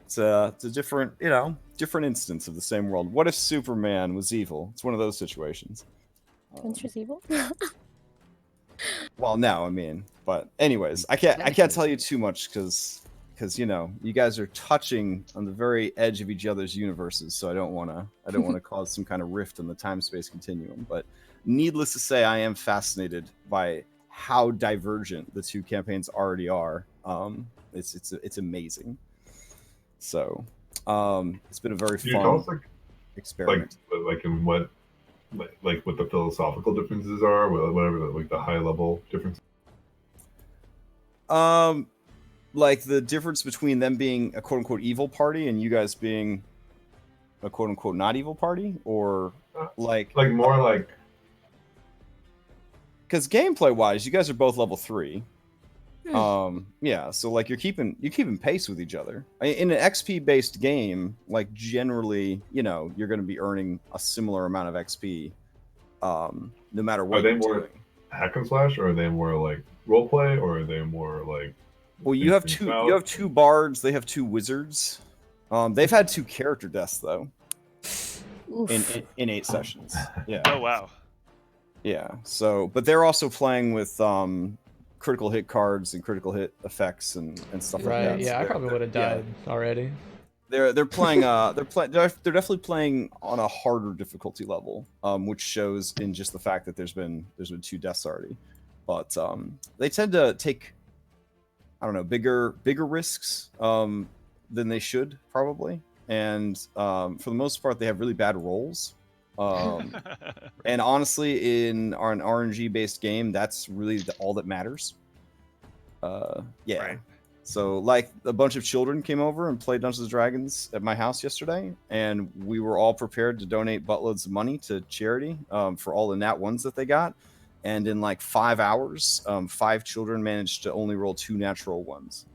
It's a different, different instance of the same world. What if Superman was evil? It's one of those situations. Adventure's evil? Well, no, I mean, but anyways, I can't tell you too much because you guys are touching on the very edge of each other's universes, so I don't want to cause some kind of rift in the time-space continuum. But needless to say, I am fascinated by how divergent the two campaigns already are. It's amazing. So it's been a very fun experiment. Like in what, like what the philosophical differences are, whatever, like the high level differences. Like the difference between them being a quote unquote evil party and you guys being a quote unquote not evil party, or like more like, because gameplay wise, you guys are both level 3. Yeah, so like you're keeping pace with each other. In an XP based game, like generally, you're going to be earning a similar amount of XP, no matter what. Are they more hack and slash, or are they more like role play, or are they more like? Well, you have two bards. They have 2 wizards. They've had 2 character deaths though. In 8 sessions. Yeah. Oh wow. Yeah. So, but they're also playing with critical hit cards and critical hit effects and stuff like that. Right. Yeah, I probably would have died already. They're playing they're definitely playing on a harder difficulty level, which shows in just the fact that there's been 2 deaths already. But they tend to take, I don't know, bigger risks than they should probably, and for the most part they have really bad rolls. And honestly, in an RNG based game, that's really all that matters. Yeah. Right. So like a bunch of children came over and played Dungeons and Dragons at my house yesterday, and we were all prepared to donate buttloads of money to charity for all the nat ones that they got. And in like 5 hours, 5 children managed to only roll 2 natural ones.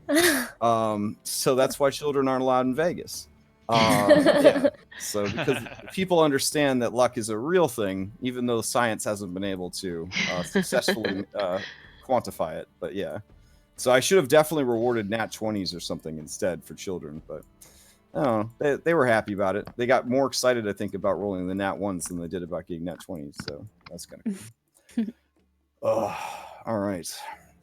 So that's why children aren't allowed in Vegas. Yeah. So because people understand that luck is a real thing, even though science hasn't been able to successfully quantify it. But yeah. So I should have definitely rewarded nat 20s or something instead for children, but I don't know. They were happy about it. They got more excited, I think, about rolling the nat 1s than they did about getting nat 20s. So that's kind of cool. All right.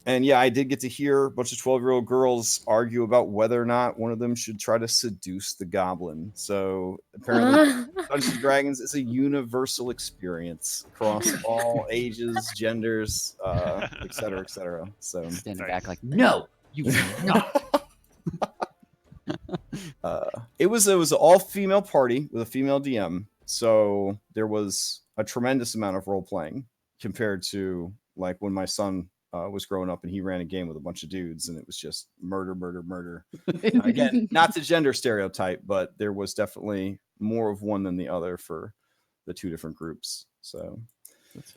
And yeah, I did get to hear a bunch of 12-year-old girls argue about whether or not one of them should try to seduce the goblin. So apparently Dungeons and Dragons is a universal experience across all ages, genders, et cetera, et cetera. So standing back like, no, you cannot. It was an all-female party with a female DM. So there was a tremendous amount of role-playing compared to like when my son was growing up and he ran a game with a bunch of dudes and it was just murder. Again, not to gender stereotype, but there was definitely more of one than the other for the 2 different groups. So,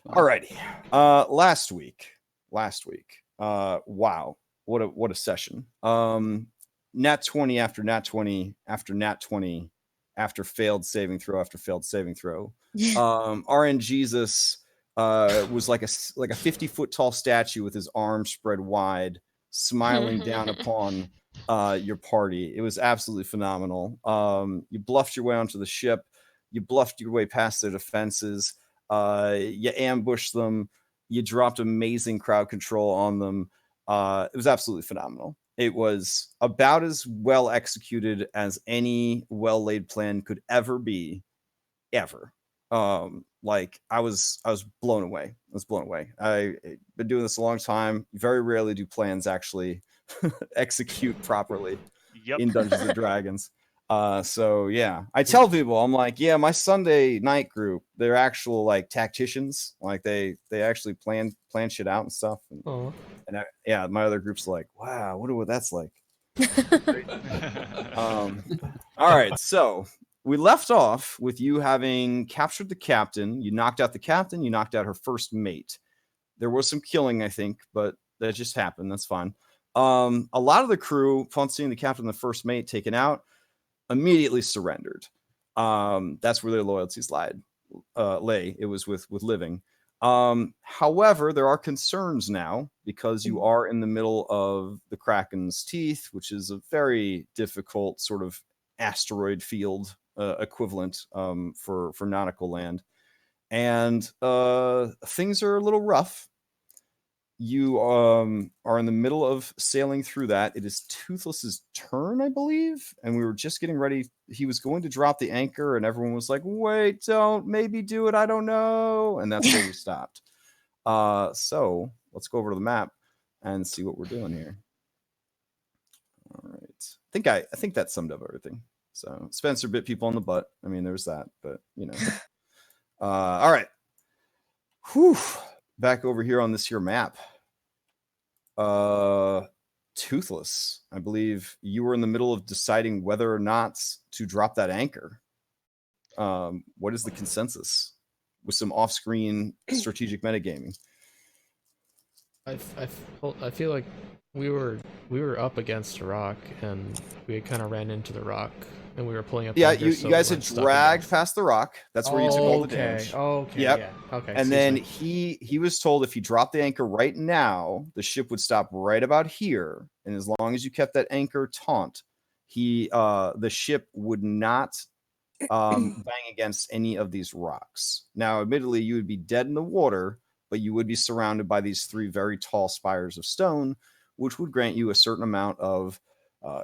alrighty. Last week, wow, what a session. Nat 20 after nat 20 after nat 20 after failed saving throw after failed saving throw. RN Jesus was like a 50-foot tall statue with his arms spread wide, smiling down upon your party. It was absolutely phenomenal. You bluffed your way onto the ship. You bluffed your way past their defenses. You ambushed them. You dropped amazing crowd control on them. It was absolutely phenomenal. It was about as well executed as any well-laid plan could ever be, ever. Like I was blown away. I've been doing this a long time. Very rarely do plans actually execute properly in Dungeons and Dragons. So yeah, I tell people, I'm like, yeah, my Sunday night group, they're actual like tacticians. Like they actually plan shit out and stuff. And my other group's like, wow, I wonder what that's like. All right, so we left off with you having captured the captain. You knocked out the captain. You knocked out her first mate. There was some killing, I think, but that just happened. That's fine. A lot of the crew, upon seeing the captain and the first mate taken out, immediately surrendered. That's where their loyalties lay. It was with living. However, there are concerns now because you are in the middle of the Kraken's teeth, which is a very difficult sort of asteroid field equivalent for nautical land, and things are a little rough. You are in the middle of sailing through that. It is Toothless's turn, I believe, and we were just getting ready. He was going to drop the anchor, and everyone was like, "Wait, don't, maybe do it. I don't know." And that's where we stopped. So let's go over to the map and see what we're doing here. All right, I think that summed up everything. So Spencer bit people on the butt. I mean, there's that, but you know. All right. Whew. Back over here on this here map. Toothless, I believe you were in the middle of deciding whether or not to drop that anchor. What is the consensus with some off-screen strategic metagaming? I feel like we were up against a rock and we kind of ran into the rock and we were pulling up. Yeah, you guys had dragged past the rock. That's where you took all the damage. Okay. Yep. Yeah. Okay. And then he was told if he dropped the anchor right now, the ship would stop right about here. And as long as you kept that anchor taut, the ship would not bang against any of these rocks. Now, admittedly, you would be dead in the water, but you would be surrounded by these 3 very tall spires of stone, which would grant you a certain amount of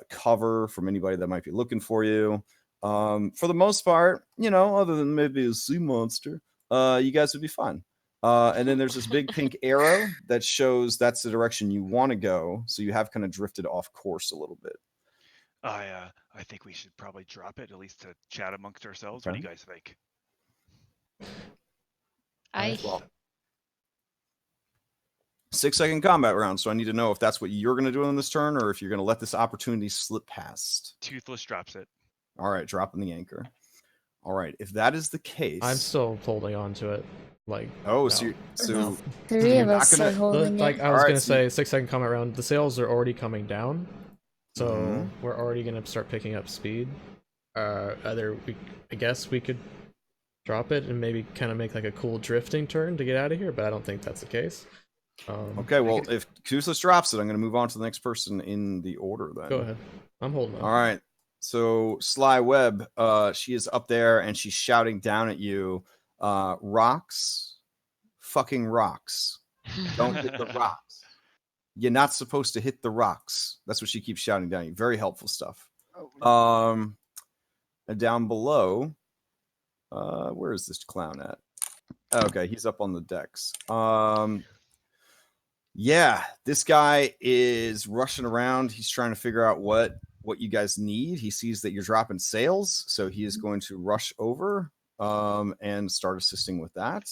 cover from anybody that might be looking for you. For the most part, you know, other than maybe a sea monster, you guys would be fine. And then there's this big pink arrow that shows that's the direction you want to go. So you have kind of drifted off course a little bit. I think we should probably drop it, at least to chat amongst ourselves. Okay. What do you guys think? Well, 6-second combat round, so I need to know if that's what you're going to do on this turn or if you're going to let this opportunity slip past. Toothless drops it. All right, dropping the anchor. All right, if that is the case, I'm still holding on to it. Like, oh, no. so 3 of us are holding like it. I was All gonna right, say 6-second combat round. The sails are already coming down, so Mhm. we're already gonna start picking up speed. I guess we could drop it and maybe kind of make like a cool drifting turn to get out of here, but I don't think that's the case. Okay, well, if Toothless drops it, I'm going to move on to the next person in the order then. Go ahead. I'm holding on. All right. So Sly Webb, she is up there and she's shouting down at you, rocks, fucking rocks. Don't hit the rocks. You're not supposed to hit the rocks. That's what she keeps shouting down at you. Very helpful stuff. And down below, where is this clown at? Okay, he's up on the decks. Yeah, this guy is rushing around. He's trying to figure out what you guys need. He sees that you're dropping sails, so he is going to rush over and start assisting with that.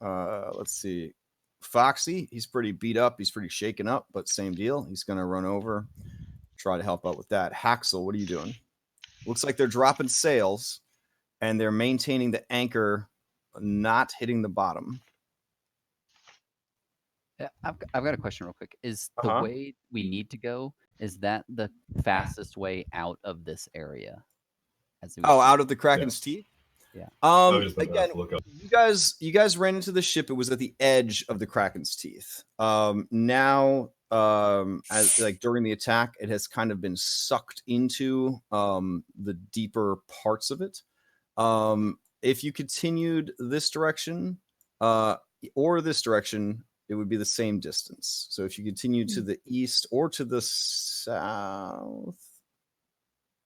Let's see. Foxy, he's pretty beat up. He's pretty shaken up, but same deal. He's going to run over, try to help out with that. Haxel, what are you doing? Looks like they're dropping sails, and they're maintaining the anchor, not hitting the bottom. Yeah, I've got a question real quick. Is the way we need to go, is that the fastest way out of this area? Out of the Kraken's teeth? Yeah. Again, you guys ran into the ship. It was at the edge of the Kraken's teeth. Now, as like during the attack, it has kind of been sucked into the deeper parts of it. If you continued this direction or this direction, it would be the same distance. So if you continue to the east or to the south,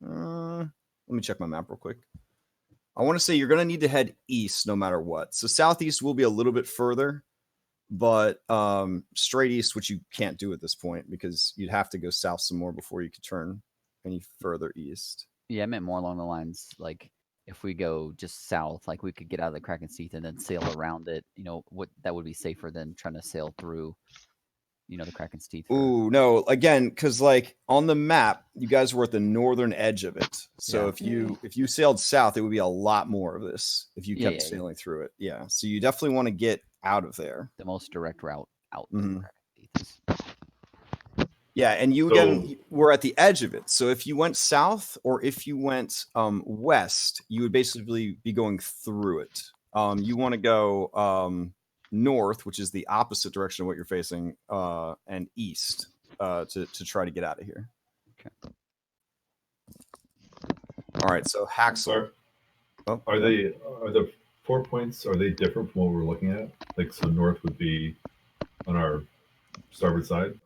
let me check my map real quick. I want to say you're going to need to head east no matter what. So southeast will be a little bit further, but straight east, which you can't do at this point because you'd have to go south some more before you could turn any further east. Yeah, I meant more along the lines like if we go just south, like we could get out of the Kraken's teeth and then sail around it. You know, what that would be safer than trying to sail through, you know, the Kraken's teeth. Ooh, no, again, because like on the map, you guys were at the northern edge of it. So if you sailed south, it would be a lot more of this if you kept sailing through it. Yeah. So you definitely want to get out of there. The most direct route out. Mm-hmm. Yeah, and you again were at the edge of it. So if you went south or if you went west, you would basically be going through it. You want to go north, which is the opposite direction of what you're facing, and east to try to get out of here. Okay. All right, so Haxel. Are the 4 points, are they different from what we're looking at? Like, so north would be on our starboard side?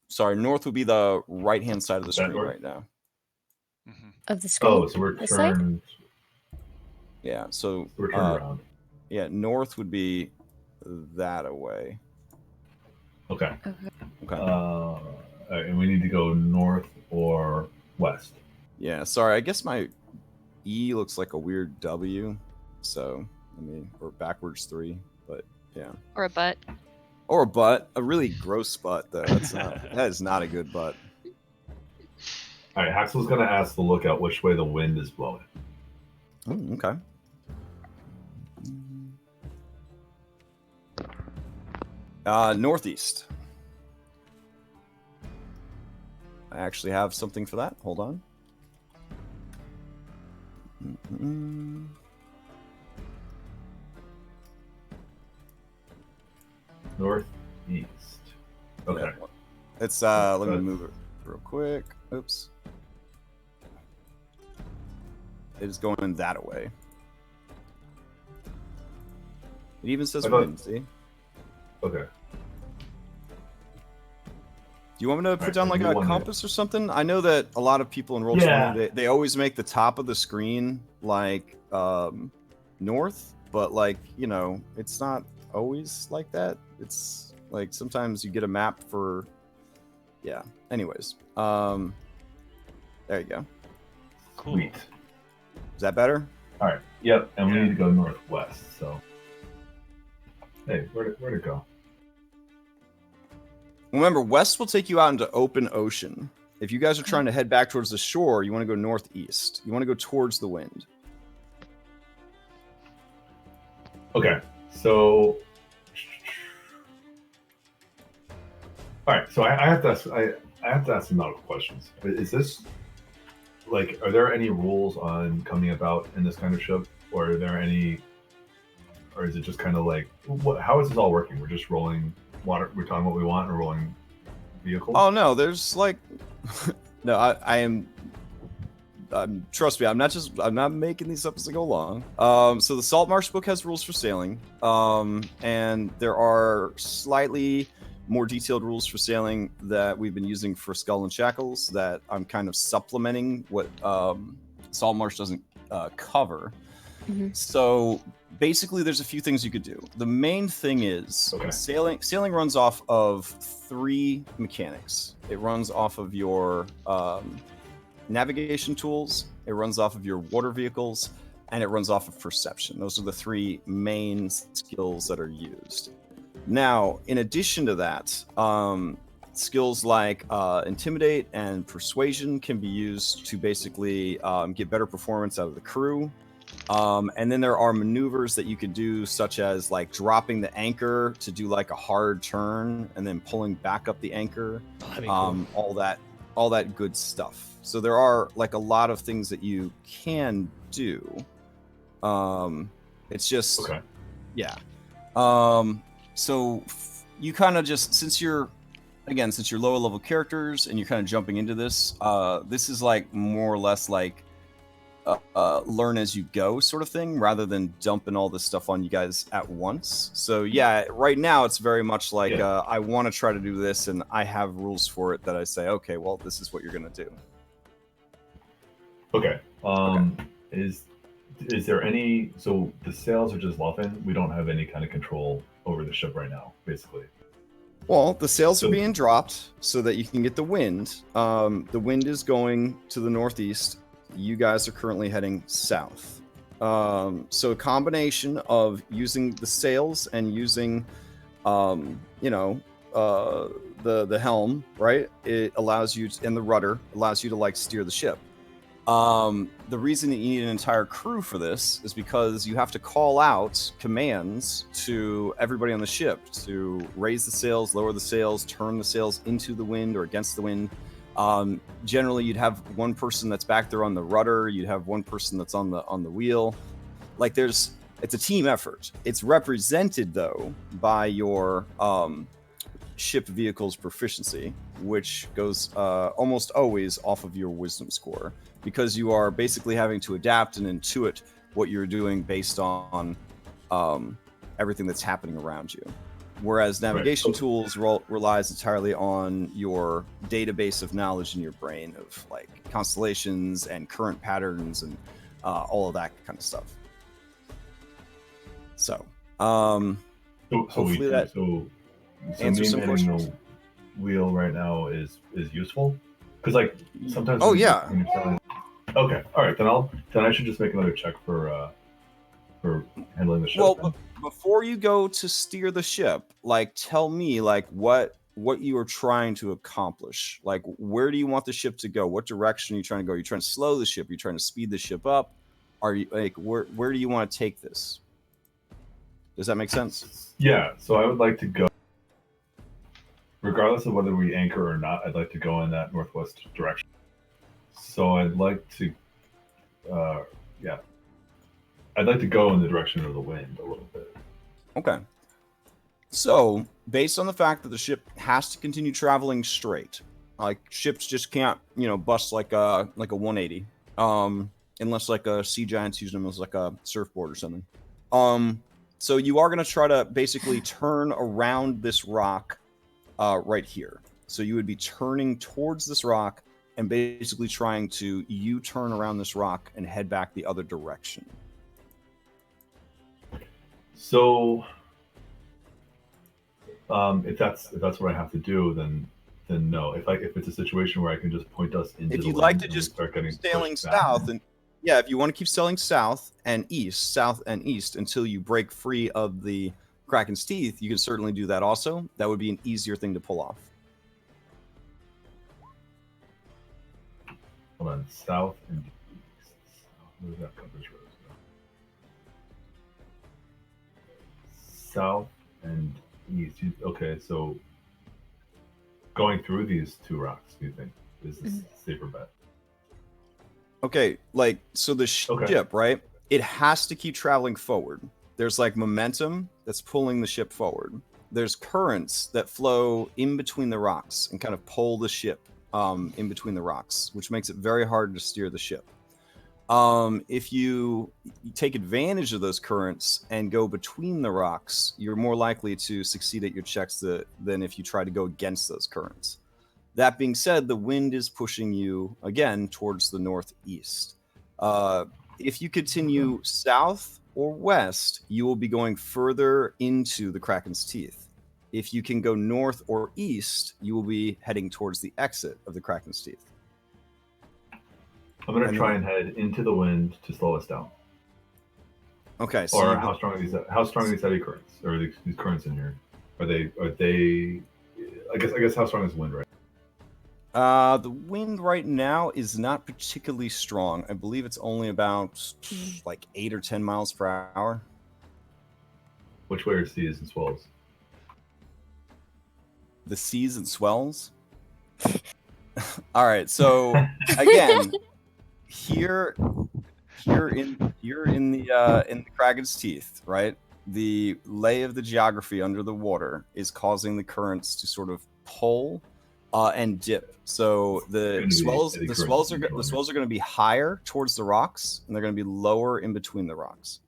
Sorry, north would be the right-hand side of the screen north? right now. Of the screen. Oh, so we're This side? turned. Yeah, so We're turned around. yeah, north would be that away. Okay. Okay. And we need to go north or west. Yeah, sorry, I guess my E looks like a weird W, so or backwards 3, but yeah. Or a butt. Or a butt, a really gross butt though. That is not a good butt. All right, Haxel's going to ask the lookout which way the wind is blowing. Oh, okay. Northeast. I actually have something for that. Hold on. Northeast. Okay. Yeah. It's let me move it real quick. Oops. It is going that way. It even says wind, see? Okay. Do you want me to put down like a compass or something? I know that a lot of people in Yeah. Roll20, they always make the top of the screen like north, but like, you know, it's not always like that. It's like sometimes you get a map for, yeah. Anyways, there you go. Cool. Sweet. Is that better? All right. Yep. And we Yeah. need to go northwest. So, hey, where'd it go? Remember, west will take you out into open ocean. If you guys are trying to head back towards the shore, you want to go northeast. You want to go towards the wind. Okay. So, all right. So I have to ask. I have to ask some nautical questions. Is this like? Are there any rules on coming about in this kind of ship, or are there any? Or is it just kind of like, how is this all working? We're just rolling water. We're talking what we want and rolling vehicles. Oh no, there's like, no, I am. Trust me, I'm not making these up as I go along. So the Saltmarsh book has rules for sailing, and there are slightly more detailed rules for sailing that we've been using for Skull and Shackles that I'm kind of supplementing what Saltmarsh doesn't cover. Mm-hmm. So basically, there's a few things you could do. The main thing is sailing runs off of 3 mechanics. It runs off of your navigation tools, it runs off of your water vehicles, and it runs off of perception. Those are the 3 main skills that are used. Now, in addition to that, skills like Intimidate and Persuasion can be used to basically get better performance out of the crew. And then there are maneuvers that you could do, such as like dropping the anchor to do like a hard turn and then pulling back up the anchor, Cool. all that good stuff. So there are like a lot of things that you can do. It's just, yeah. So you kind of just, since you're lower level characters and you're kind of jumping into this, this is like more or less like learn as you go sort of thing, rather than dumping all this stuff on you guys at once. So yeah, right now it's very much like I want to try to do this, and I have rules for it that I say, okay, well, this is what you're gonna do. Okay. Is there any? So the sails are just luffing. We don't have any kind of control over the ship right now, basically. Well, the sails are being dropped so that you can get the wind. The wind is going to the northeast. You guys are currently heading south. So a combination of using the sails and using, the helm, right? It allows you and the rudder allows you to like steer the ship. The reason that you need an entire crew for this is because you have to call out commands to everybody on the ship to raise the sails, lower the sails, turn the sails into the wind or against the wind. Generally, you'd have one person that's back there on the rudder. You'd have one person that's on the wheel. like it's a team effort. It's represented though by your ship vehicle's proficiency, which goes almost always off of your wisdom score, because you are basically having to adapt and intuit what you're doing based on everything that's happening around you. Whereas navigation tools relies entirely on your database of knowledge in your brain of like constellations and current patterns and all of that kind of stuff. So, hopefully that answers some questions. The wheel right now is useful, because like sometimes. Oh yeah. Okay. All right. Then I should just make another check for handling the ship. Well, before you go to steer the ship, like tell me like what you are trying to accomplish. Like where do you want the ship to go? What direction are you trying to go? Are you trying to slow the ship? Are you trying to speed the ship up? Are you like where do you want to take this? Does that make sense? Yeah. So I would like to go, regardless of whether we anchor or not. I'd like to go in that northwest direction. So I'd like to, I'd like to go in the direction of the wind a little bit. Okay. So, based on the fact that the ship has to continue traveling straight, like ships just can't, bust like a 180, unless like a sea giant's using them as like a surfboard or something. So you are going to try to basically turn around this rock, right here. So you would be turning towards this rock and basically trying to U-turn around this rock and head back the other direction. So, if that's what I have to do, then no. If it's a situation where I can just point us into, if you'd like to just start sailing south, and if you want to keep sailing south and east until you break free of the Kraken's teeth, you can certainly do that also. That would be an easier thing to pull off. Hold on, south and east. Where's that coverage road? South and east. Okay, so going through these two rocks, do you think is a safer bet? Okay, like so the ship, right? It has to keep traveling forward. There's like momentum that's pulling the ship forward. There's currents that flow in between the rocks and kind of pull the ship in between the rocks, which makes it very hard to steer the ship. If you take advantage of those currents and go between the rocks, you're more likely to succeed at your checks than if you try to go against those currents. That being said, the wind is pushing you again towards the northeast. If you continue south or west, you will be going further into the Kraken's teeth. If you can go north or east, you will be heading towards the exit of the Kraken's teeth. I'm going to try and head into the wind to slow us down. Okay. So or how strong are these heavy currents? Or are these currents in here? Are they? I guess how strong is the wind right now? The wind right now is not particularly strong. I believe it's only about like 8 or 10 miles per hour. Which way are seas and swells? The seas and swells? All right. So again. Here in the Kraken's teeth, right? The lay of the geography under the water is causing the currents to sort of pull and dip. So the swells are going to be higher towards the rocks, and they're going to be lower in between the rocks.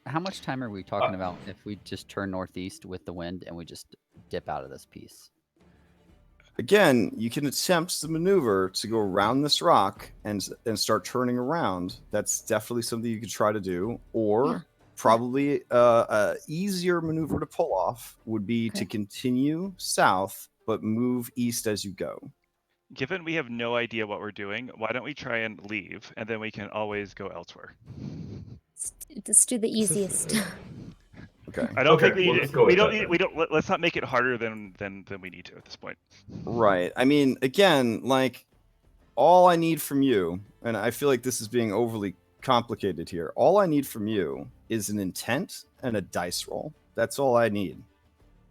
How much time are we talking about if we just turn northeast with the wind and we just dip out of this piece? Again, you can attempt the maneuver to go around this rock and start turning around. That's definitely something you could try to do. Or probably a easier maneuver to pull off would be to continue south, but move east as you go. Given we have no idea what we're doing, why don't we try and leave, and then we can always go elsewhere? Let's do the easiest. Okay. I don't think let's not make it harder than we need to at this point. Right. I mean, again, like all I need from you, and I feel like this is being overly complicated here. All I need from you is an intent and a dice roll. That's all I need.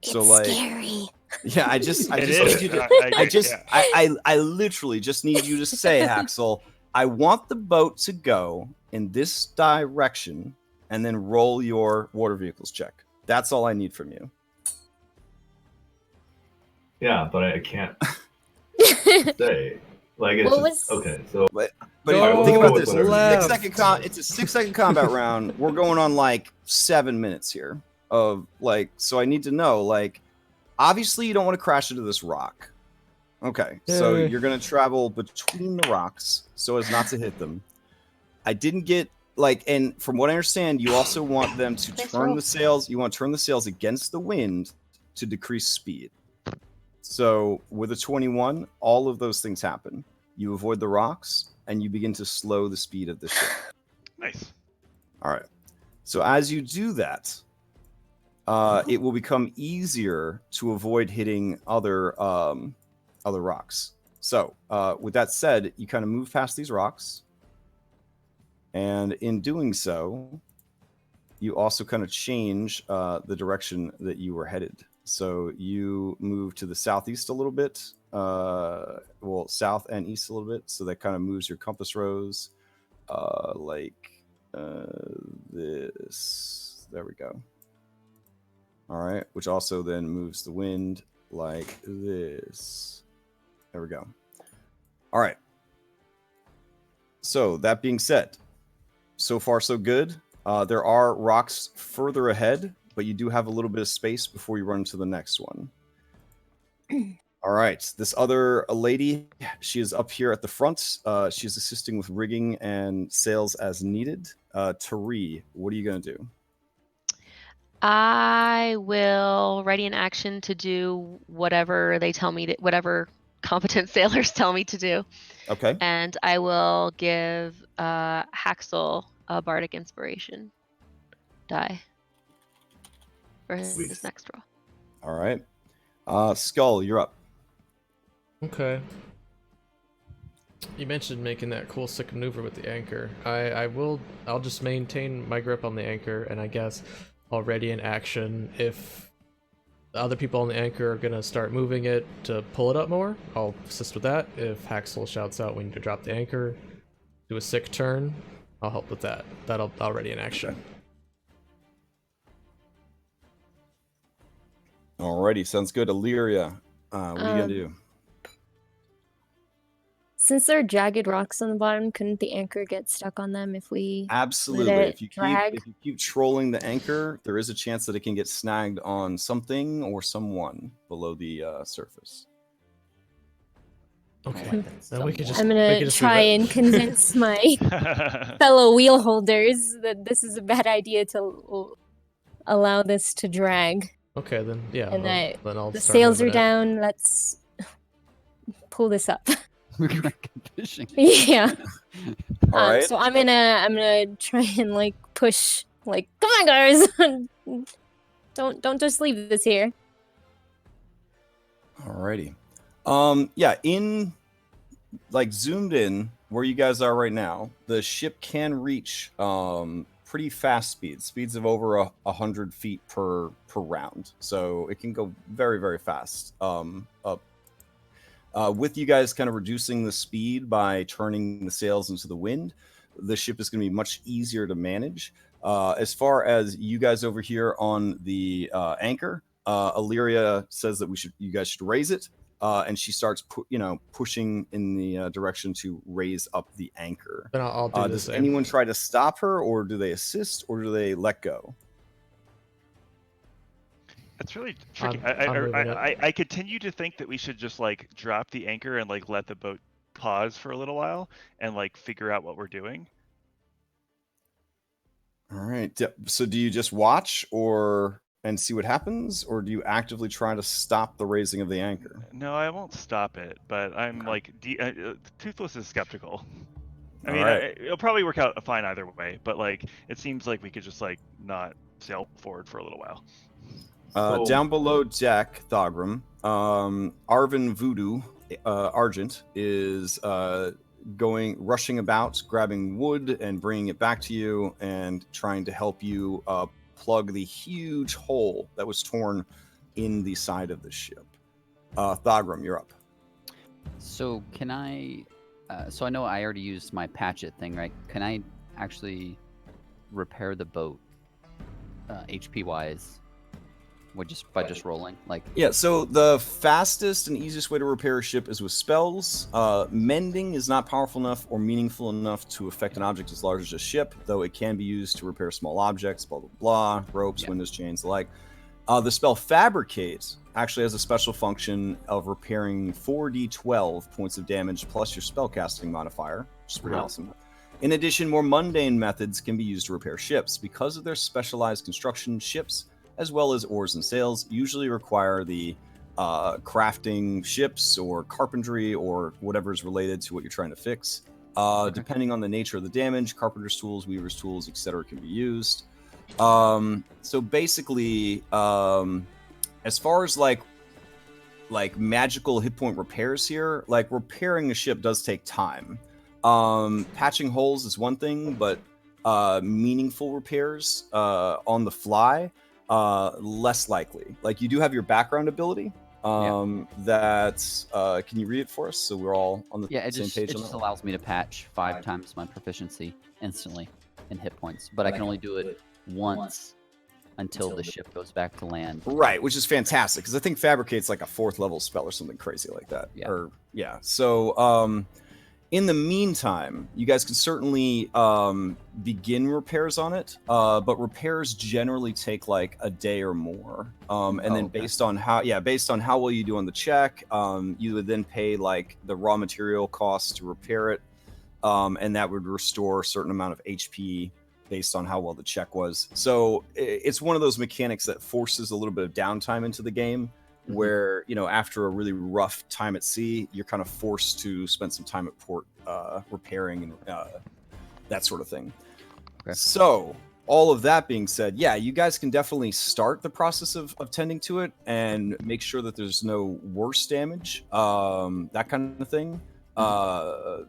It's scary. Yeah, I just It need you is. to. Yeah. I literally just need you to say, Haxel, I want the boat to go in this direction, and then roll your water vehicles check. That's all I need from you. Yeah, but I can't say. Like it's What just, was- okay. So But Go think about this: left. it's a 6-second combat round. We're going on like 7 minutes here of like. So I need to know like. Obviously, you don't want to crash into this rock. Okay, so Yay. you're going to travel between the rocks so as not to hit them. I didn't get, like, and from what I understand, you also want them to Nice turn roll. the sails. You want to turn the sails against the wind to decrease speed. So with a 21, all of those things happen. You avoid the rocks, and you begin to slow the speed of the ship. Nice. All right. So as you do that, it will become easier to avoid hitting other rocks. So with that said, you kind of move past these rocks, and in doing so, you also kind of change the direction that you were headed. So you move to the southeast a little bit, well, south and east a little bit. So that kind of moves your compass rose like this. There we go. All right, which also then moves the wind like this. There we go. All right. So that being said, so far so good. There are rocks further ahead, but you do have a little bit of space before you run to the next one. All right, this other lady, she is up here at the front. She is assisting with rigging and sails as needed. Tari, what are you going to do? I will ready an action to do whatever they tell me to, whatever competent sailors tell me to do. Okay. And I will give Haxel a bardic inspiration die for Sweet. his next roll. All right. Skull, you're up. Okay. You mentioned making that cool sick maneuver with the anchor. I'll just maintain my grip on the anchor, and I guess already in action, if the other people on the anchor are gonna start moving it to pull it up more, I'll assist with that. If Haxel shouts out we need to drop the anchor, do a sick turn, I'll help with that. That'll already in action. Okay. Alrighty, sounds good. Illyria, what are you gonna do? Since there are jagged rocks on the bottom, couldn't the anchor get stuck on them if we Absolutely. let If it you drag? keep trolling the anchor, there is a chance that it can get snagged on something or someone below the surface. Okay. Then we could just I'm we gonna could just try leave it. and convince my fellow wheel holders that this is a bad idea to allow this to drag. Okay, then yeah. And that then I'll the start sails are moving it. down. Let's pull this up. We're Kraken fishing. Yeah. All right. So I'm gonna try and like push, like, come on, guys, don't just leave this here. Alrighty. Yeah, in like zoomed in where you guys are right now, the ship can reach pretty fast speeds of over 100 feet per round. So it can go very, very fast up. With you guys kind of reducing the speed by turning the sails into the wind, the ship is going to be much easier to manage. As far as you guys over here on the anchor, Illyria says that you guys should raise it, and she starts pushing in the direction to raise up the anchor. Then I'll do the Does same. anyone try to stop her, or do they assist, or do they let go? That's really tricky. I'm moving it. I continue to think that we should just like drop the anchor and like let the boat pause for a little while and like figure out what we're doing. All right. So do you just watch and see what happens, or do you actively try to stop the raising of the anchor? No, I won't stop it, but I'm like Toothless is skeptical. I All mean, right. it'll probably work out fine either way, but like it seems like we could just like not sail forward for a little while. Down below deck, Thogrim, Arvin Voodoo Argent is rushing about, grabbing wood and bringing it back to you, and trying to help you plug the huge hole that was torn in the side of the ship. Thogrum, you're up. So can I? So I know I already used my patch it thing, right? Can I actually repair the boat, HP wise, by just rolling? Like, Yeah, so the fastest and easiest way to repair a ship is with spells. Mending is not powerful enough or meaningful enough to affect an object as large as a ship, though it can be used to repair small objects, blah, blah, blah, ropes, windows, chains, the like. The spell Fabricate actually has a special function of repairing 4d12 points of damage plus your spellcasting modifier, which is pretty awesome. In addition, more mundane methods can be used to repair ships. Because of their specialized construction, ships, as well as oars and sails, usually require the crafting ships or carpentry or whatever is related to what you're trying to fix. Depending on the nature of the damage, carpenter's tools, weaver's tools, etc. can be used. So basically, as far as like magical hit point repairs here, like repairing a ship does take time. Patching holes is one thing, but meaningful repairs on the fly, less likely. Like you do have your background ability. That can you read it for us so we're all on the same page? It just allows me to patch 5 times my proficiency instantly in hit points, but I can only do it once until the ship goes back to land. Right, which is fantastic because I think Fabricate's like a 4th level spell or something crazy like that. So in the meantime, you guys can certainly begin repairs on it, but repairs generally take like a day or more. And then based on how well you do on the check, you would then pay like the raw material costs to repair it, and that would restore a certain amount of HP based on how well the check was. So it's one of those mechanics that forces a little bit of downtime into the game, where, you know, after a really rough time at sea, you're kind of forced to spend some time at port repairing and that sort of thing. So all of that being said, yeah, you guys can definitely start the process of tending to it and make sure that there's no worse damage, that kind of thing.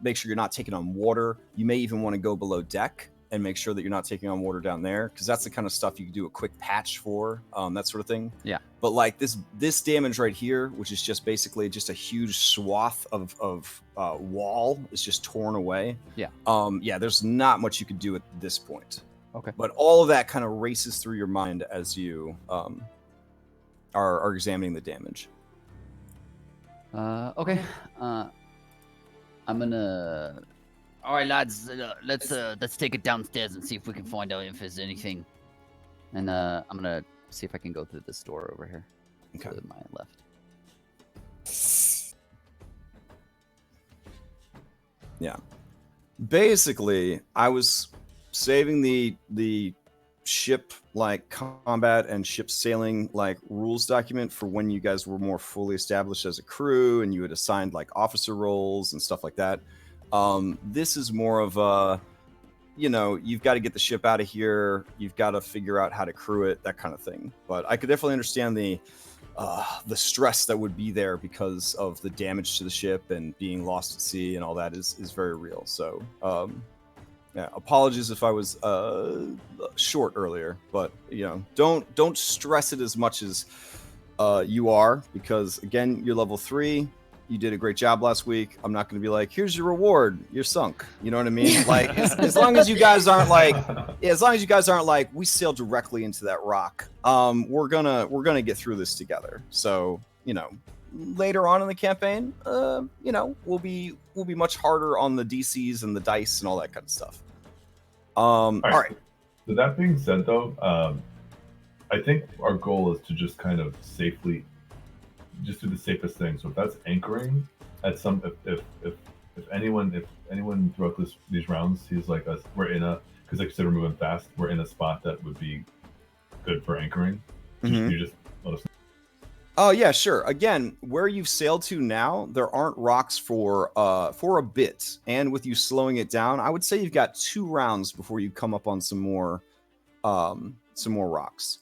Make sure you're not taking on water. You may even want to go below deck and make sure that you're not taking on water down there, because that's the kind of stuff you can do a quick patch for, that sort of thing. Yeah. But like this damage right here, which is just basically just a huge swath of wall, is just torn away. Yeah. There's not much you could do at this point. Okay. But all of that kind of races through your mind as you are examining the damage. Okay. I'm gonna. All right, lads. Let's take it downstairs and see if we can find out if there's anything. And I'm gonna see if I can go through this door over here. Okay. To my left. Yeah. Basically, I was saving the ship like combat and ship sailing like rules document for when you guys were more fully established as a crew and you had assigned like officer roles and stuff like that. This is more of a, you know, you've got to get the ship out of here, you've got to figure out how to crew it, that kind of thing. But I could definitely understand the stress that would be there because of the damage to the ship and being lost at sea and all that is very real. So yeah, apologies if I was short earlier, but you know, don't stress it as much as you are, because again, you're level 3. You did a great job last week. I'm not going to be like, here's your reward, you're sunk. You know what I mean? Like, as long as you guys aren't like, we sailed directly into that rock. We're gonna get through this together. So, you know, later on in the campaign, you know, we'll be much harder on the DCs and the dice and all that kind of stuff. All right. So that being said, though, I think our goal is to just kind of safely. Just do the safest thing. So if that's anchoring at some, if anyone throughout these rounds sees like us, we're in a, because like you said, we're moving fast, we're in a spot that would be good for anchoring. You just let us know. Oh yeah, sure. Again, where you've sailed to now, there aren't rocks for a bit, and with you slowing it down, I would say you've got 2 rounds before you come up on some more rocks.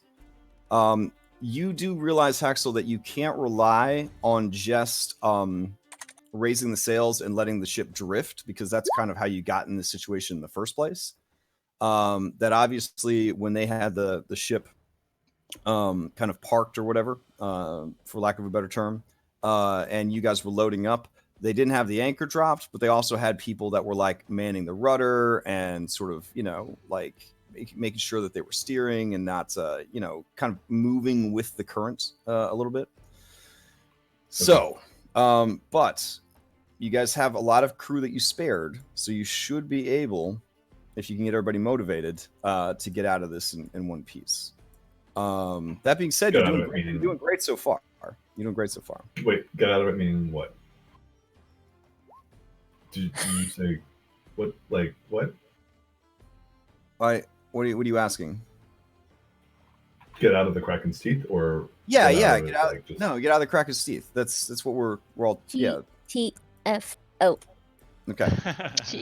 You do realize, Haxel, that you can't rely on just raising the sails and letting the ship drift, because that's kind of how you got in this situation in the first place. That obviously, when they had the ship kind of parked or whatever, for lack of a better term, and you guys were loading up, they didn't have the anchor dropped, but they also had people that were like manning the rudder and sort of, like making sure that they were steering and not, kind of moving with the current a little bit. So, but you guys have a lot of crew that you spared, so you should be able, if you can get everybody motivated, to get out of this in one piece. That being said, you're doing great so far. You're doing great so far. Wait, get out of it meaning what? Did you say what? Like what? What are you asking? Get out of the Kraken's teeth, or get out. Get out of the Kraken's teeth. That's what we're all. TFO. Okay.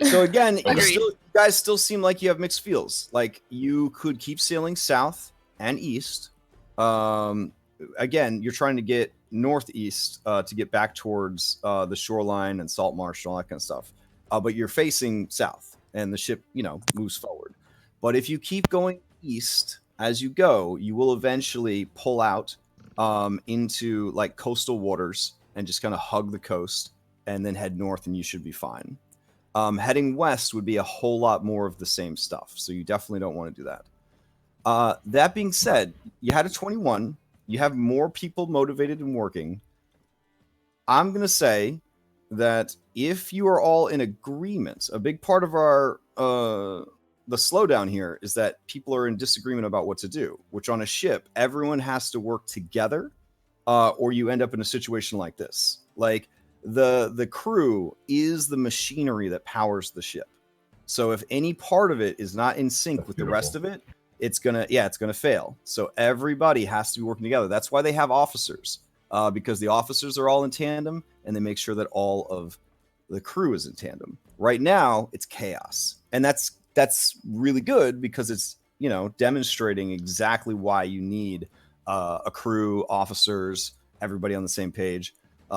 So again, you guys still seem like you have mixed feels. Like you could keep sailing south and east. Again, you're trying to get northeast to get back towards the shoreline and Saltmarsh and all that kind of stuff. But you're facing south, and the ship, moves forward. But if you keep going east as you go, you will eventually pull out into like coastal waters and just kind of hug the coast, and then head north, and you should be fine. Heading west would be a whole lot more of the same stuff, so you definitely don't want to do that. That being said, you had a 21. You have more people motivated and working. I'm going to say that if you are all in agreement, a big part of our the slowdown here is that people are in disagreement about what to do, which on a ship, everyone has to work together, or you end up in a situation like this. Like, the crew is the machinery that powers the ship. So if any part of it is not in sync with the rest of it, it's gonna fail. So everybody has to be working together. That's why they have officers, because the officers are all in tandem, and they make sure that all of the crew is in tandem. Right now, it's chaos, and that's really good because it's demonstrating exactly why you need a crew, officers, everybody on the same page.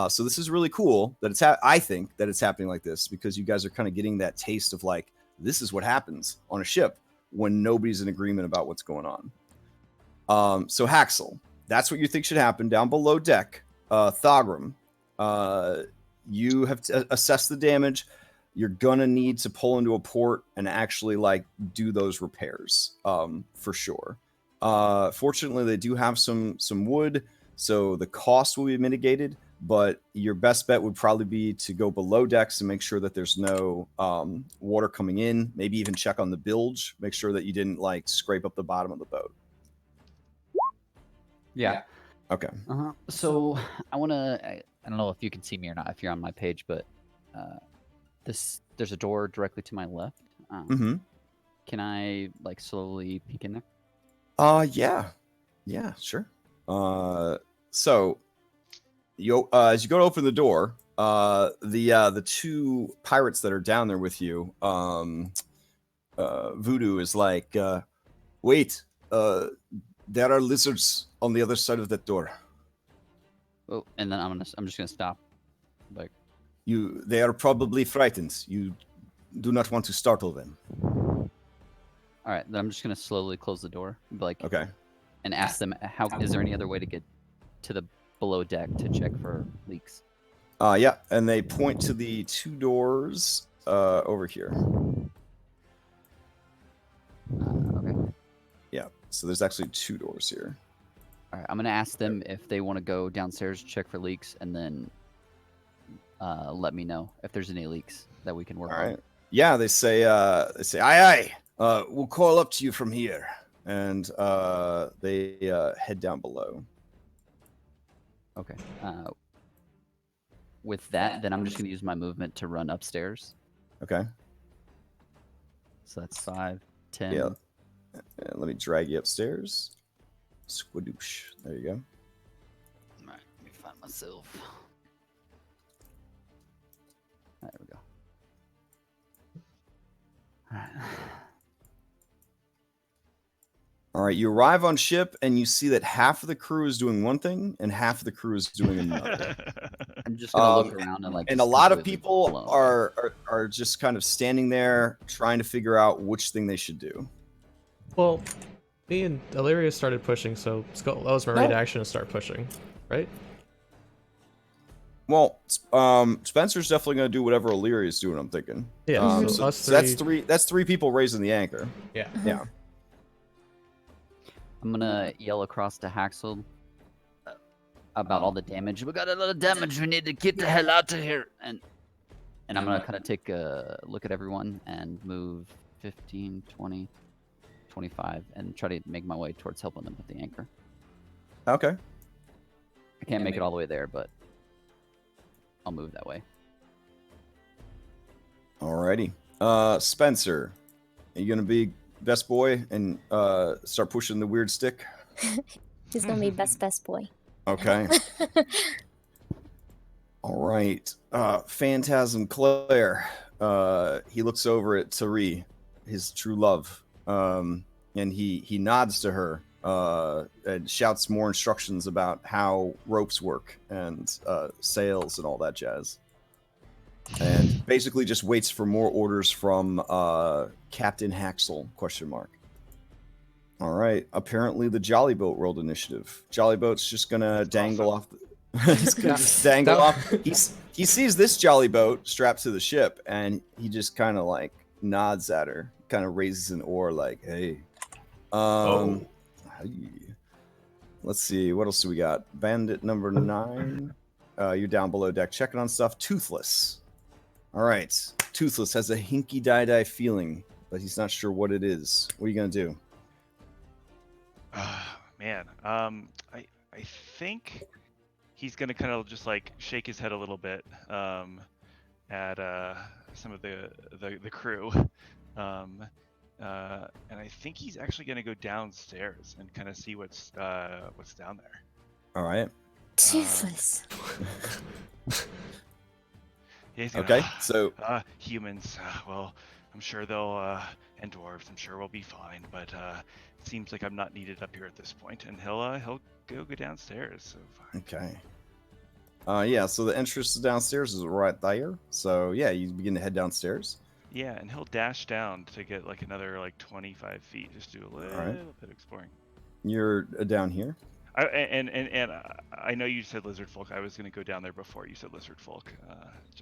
So this is really cool that I think that it's happening like this, because you guys are kind of getting that taste of like, this is what happens on a ship when nobody's in agreement about what's going on. So Haxel, that's what you think should happen down below deck. Thogrim, you have to assess the damage. You're gonna need to pull into a port and actually like do those repairs, for sure. Fortunately, they do have some wood, so the cost will be mitigated. But your best bet would probably be to go below decks and make sure that there's no water coming in. Maybe even check on the bilge. Make sure that you didn't like scrape up the bottom of the boat. Yeah. Okay. So I want to. I don't know if you can see me or not if you're on my page, but there's a door directly to my left. Can I like slowly peek in there? Yeah, sure. So as you go to open the door, the two pirates that are down there with you, Voodoo is like, wait, there are lizards on the other side of that door. Oh, and then I'm just gonna stop. Like, they are probably frightened. You do not want to startle them. All right, then I'm just gonna slowly close the door, like, okay, and ask them, is there any other way to get to the below deck to check for leaks? Yeah, and they point to the two doors over here. Okay. Yeah, so there's actually two doors here. All right, I'm gonna ask them if they want to go downstairs, check for leaks, and then let me know if there's any leaks that we can work on. All right. Yeah, they say aye. We'll call up to you from here, and they head down below. Okay. With that, then I'm just gonna use my movement to run upstairs. Okay. So that's 5, 10. Yeah. Let me drag you upstairs. Squadoosh. There you go. All right. Let me find myself. There we go. All right. All right, you arrive on ship and you see that half of the crew is doing one thing and half of the crew is doing another. I'm just gonna look around and like. And a lot of people are just kind of standing there trying to figure out which thing they should do. Well, me and Illyria started pushing, so that was my right action to start pushing, right? Well, Spencer's definitely gonna do whatever Illyria's doing. I'm thinking. Yeah, so us so that's three. That's three people raising the anchor. Yeah. Yeah. I'm gonna yell across to Haxel about all the damage. We got a lot of damage. We need to get the hell out of here. And I'm gonna kind of take a look at everyone and move 15, 20, 25, and try to make my way towards helping them with the anchor. Okay. I can't make it all the way there, but I'll move that way. Alrighty. Spencer, are you gonna be best boy and start pushing the weird stick? He's gonna be best boy. Okay. All right. Phantasm Claire. He looks over at Tari, his true love, and he nods to her and shouts more instructions about how ropes work and sails and all that jazz. And basically just waits for more orders from Captain Haxel, ? All right. Apparently the Jolly Boat rolled initiative. Jolly Boat's just gonna dangle off. He's gonna just dangle off. He sees this Jolly Boat strapped to the ship, and he just kind of like nods at her, kind of raises an oar, like, "Hey." Let's see. What else do we got? Bandit number 9. You're down below deck, checking on stuff. Toothless. All right. Toothless has a hinky die feeling, but he's not sure what it is. What are you gonna do? Man, I think he's gonna kind of just like shake his head a little bit at some of the crew, and I think he's actually gonna go downstairs and kind of see what's down there. All right. Toothless. Yeah, he's gonna, Okay. So humans. Well, I'm sure they'll and dwarves. I'm sure we'll be fine, but it seems like I'm not needed up here at this point, and he'll go downstairs. So. okay. Yeah. So the entrance downstairs is right there. So yeah, you begin to head downstairs. Yeah, and he'll dash down to get like another like 25 feet, just do a little bit of exploring. You're down here. And I know you said lizard folk. I was gonna go down there before you said lizard folk.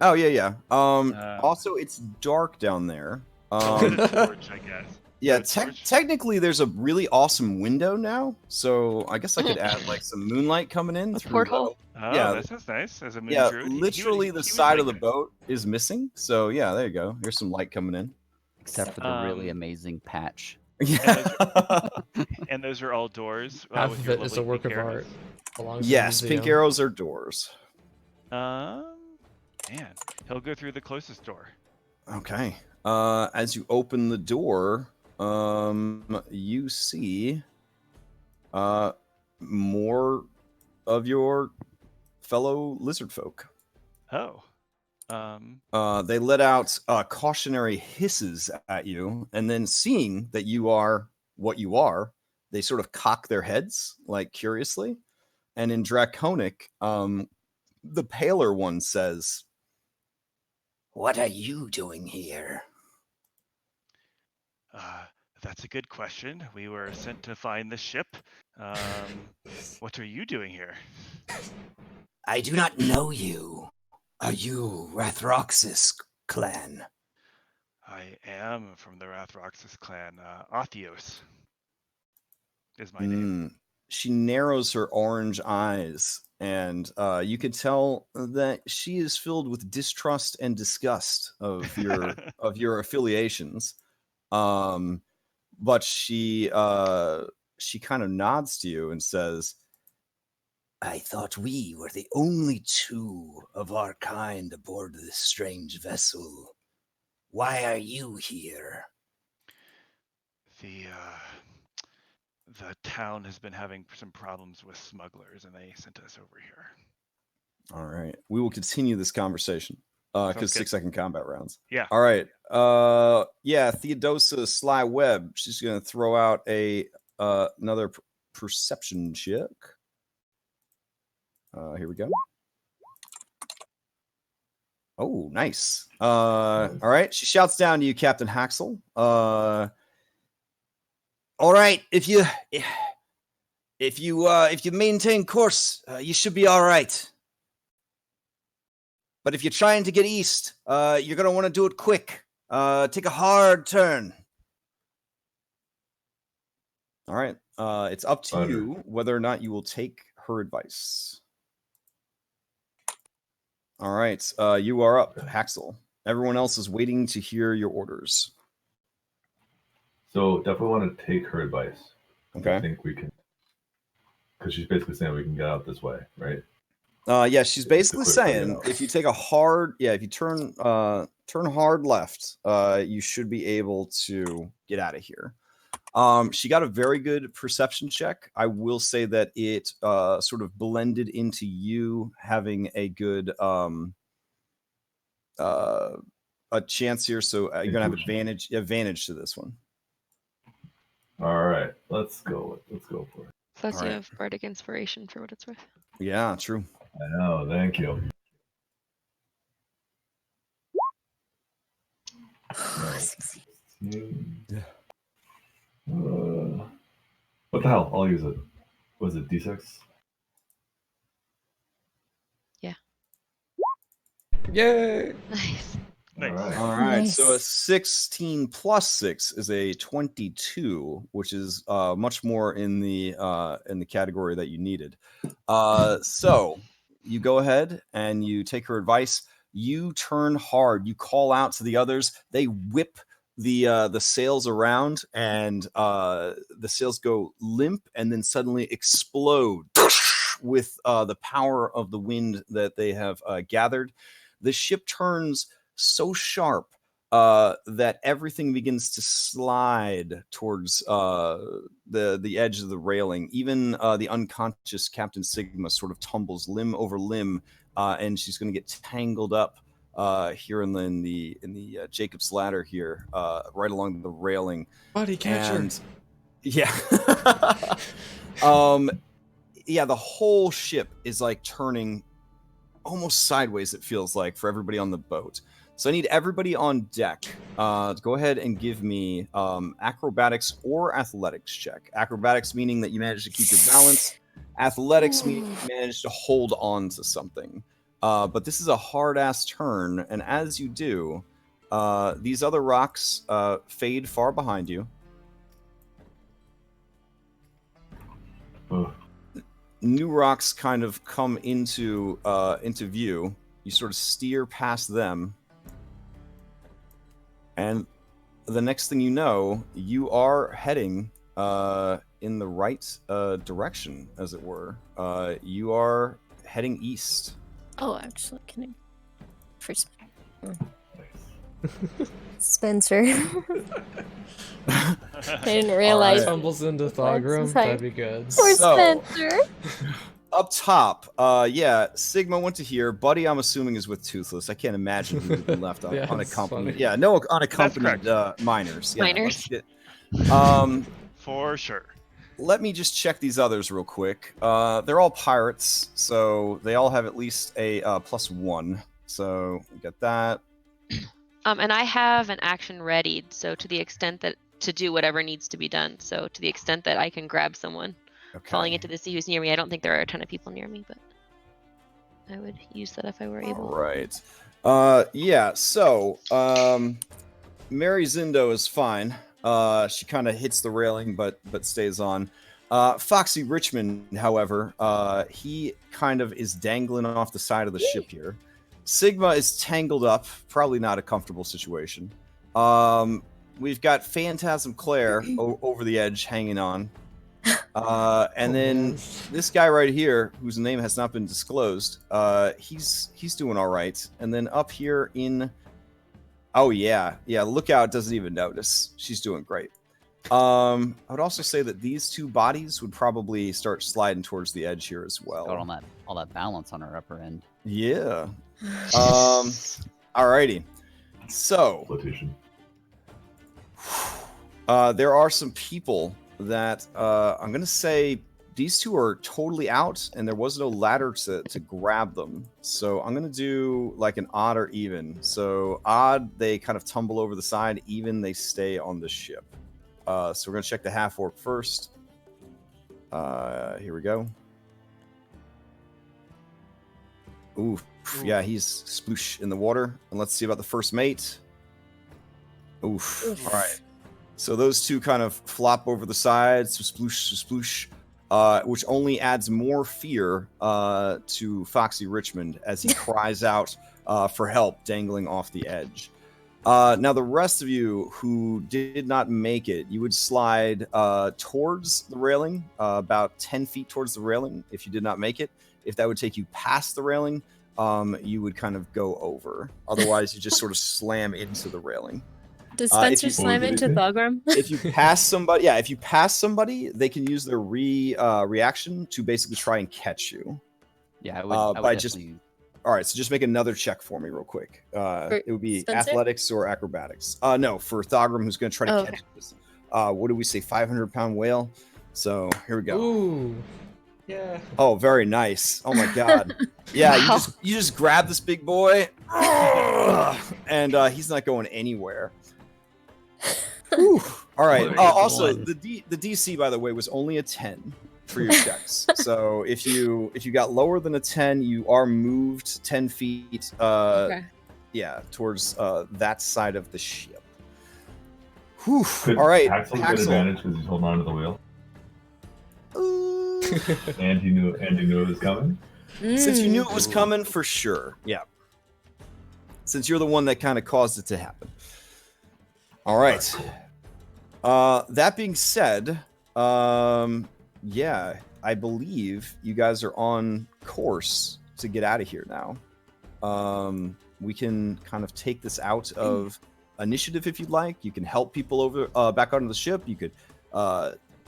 Oh yeah. Also, it's dark down there. Get a torch, I guess. Yeah, technically there's a really awesome window now, so I guess I could add like some moonlight coming in A through porthole? Oh, yeah, that sounds nice. As a moon yeah, druid, literally the side of the boat is missing, so yeah, there you go. There's some light coming in. Except for the really amazing patch. Yeah. And those are all doors. Half with of your it is a lovely work pink of art. arrows. Belongs to Yes, the pink museum. arrows are doors. Man, he'll go through the closest door. Okay. As you open the door, you see more of your fellow lizard folk. Oh. They let out cautionary hisses at you, and then seeing that you are what you are, they sort of cock their heads, like curiously. And in Draconic, the paler one says, "What are you doing here?" That's a good question. We were sent to find the ship. What are you doing here? I do not know you. Are you Rathroxus clan? I am from the Rathroxus clan. Othios is my name. She narrows her orange eyes, and you could tell that she is filled with distrust and disgust of your of your affiliations. But she kind of nods to you and says, "I thought we were the only two of our kind aboard this strange vessel. Why are you here?" The town has been having some problems with smugglers, and they sent us over here. All right. We will continue this conversation. Because 6-second combat rounds. Yeah. All right. Yeah, Theodosia Sly Webb. She's gonna throw out another perception check. Here we go. Oh, nice. All right. She shouts down to you, Captain Haxel. All right. If you maintain course, you should be all right. But if you're trying to get east, you're going to want to do it quick. Take a hard turn. All right. It's up to you whether or not you will take her advice. All right. You are up, Haxel. Everyone else is waiting to hear your orders. So definitely want to take her advice. Okay. I think we can, because she's basically saying we can get out this way, right? Yeah, she's basically quick way saying out. if you take a hard, if you turn hard left, you should be able to get out of here. She got a very good perception check. I will say that it sort of blended into you having a good a chance here, so you're gonna have advantage to this one. All right, let's go for it. Plus, All you right. have bardic inspiration for what it's worth. Yeah, true. I know. Thank you. Yeah. What the hell? I'll use it. Was it D6? Yay! Nice. Nice. All right. So a Nice. 16 plus 6 is a 22, which is much more in the category that you needed. So you go ahead and you take her advice. You turn hard. You call out to the others. They whip the sails around, and the sails go limp and then suddenly explode with the power of the wind that they have gathered. The ship turns so sharp that everything begins to slide towards the edge of the railing. Even the unconscious Captain Sigma sort of tumbles limb over limb, and she's going to get tangled up here in the Jacob's ladder here, right along the railing. Buddy, catch her. And yeah, yeah, the whole ship is like turning almost sideways, it feels like, for everybody on the boat. So I need everybody on deck to go ahead and give me acrobatics or athletics check. Acrobatics meaning that you manage to keep your balance. Athletics meaning you manage to hold on to something. But this is a hard-ass turn, and as you do, these other rocks fade far behind you. Oh. New rocks kind of come into view. You sort of steer past them, and the next thing you know, you are heading in the right direction, as it were. You are heading east. Oh, actually, can I first Nice. Spencer? I didn't realize. Tumbles into Thogrum. Sorry. That'd be good. Poor So- Spencer. Up top, yeah, Sigma went to here. Buddy, I'm assuming, is with Toothless. I can't imagine he would be left Yeah, that's unaccompanied. funny. Yeah, no unaccompanied correct. minors. Yeah, Minors. let's get- For sure. let me just check these others real quick. They're all pirates, so they all have at least a +1. So we got that. And I have an action readied, so to the extent that to do whatever needs to be done. So to the extent that I can grab someone Okay. falling into the sea who's near me, I don't think there are a ton of people near me, but I would use that if I were All able. right. Yeah. So, Mary Zindo is fine. She kind of hits the railing, but stays on. Foxy Richmond, however, he kind of is dangling off the side of the ship here. Sigma is tangled up. Probably not a comfortable situation. We've got Phantasm Claire over the edge, hanging on. And then this guy right here, whose name has not been disclosed, he's doing all right. And then up here in, oh yeah, Lookout doesn't even notice. She's doing great. I would also say that these two bodies would probably start sliding towards the edge here as well. Got all that balance on her upper end. Yeah. Alrighty. So, Flotation. there are some people that I'm gonna say these two are totally out, and there was no ladder to grab them. So I'm gonna do like an odd or even. So odd, they kind of tumble over the side. Even, they stay on the ship. So we're gonna check the half orc first. Here we go. Oof. Yeah, he's sploosh in the water. And let's see about the first mate. Oof. All right. So those two kind of flop over the sides, sploosh, sploosh, which only adds more fear to Foxy Richmond as he cries out for help, dangling off the edge. Now, the rest of you who did not make it, you would slide towards the railing, about 10 feet towards the railing if you did not make it. If that would take you past the railing, you would kind of go over. Otherwise, you just sort of slam into the railing. Does Spencer slam into Thogrum? If you pass somebody, they can use their reaction to basically try and catch you. Yeah, I would definitely... All right, so just make another check for me real quick. It would be Spencer? athletics or acrobatics. No, for Thogrum, who's going to try to catch this. What do we say, 500-pound whale? So here we go. Ooh. Yeah. Oh, very nice. Oh my god. Yeah, Wow. you just grab this big boy, and he's not going anywhere. Whew. All right. Also, the DC, by the way, was only a 10 for your checks. So if you got lower than a 10, you are moved 10 feet. Yeah, towards that side of the ship. Whew. Could All right, Haxel get Haxel. advantage because he's holding on to the wheel, and he knew it was coming. Since you knew it was coming, for sure. Yeah. Since you're the one that kind of caused it to happen. All right. That being said, yeah, I believe you guys are on course to get out of here now. We can kind of take this out of initiative if you'd like. You can help people over back onto the ship. You could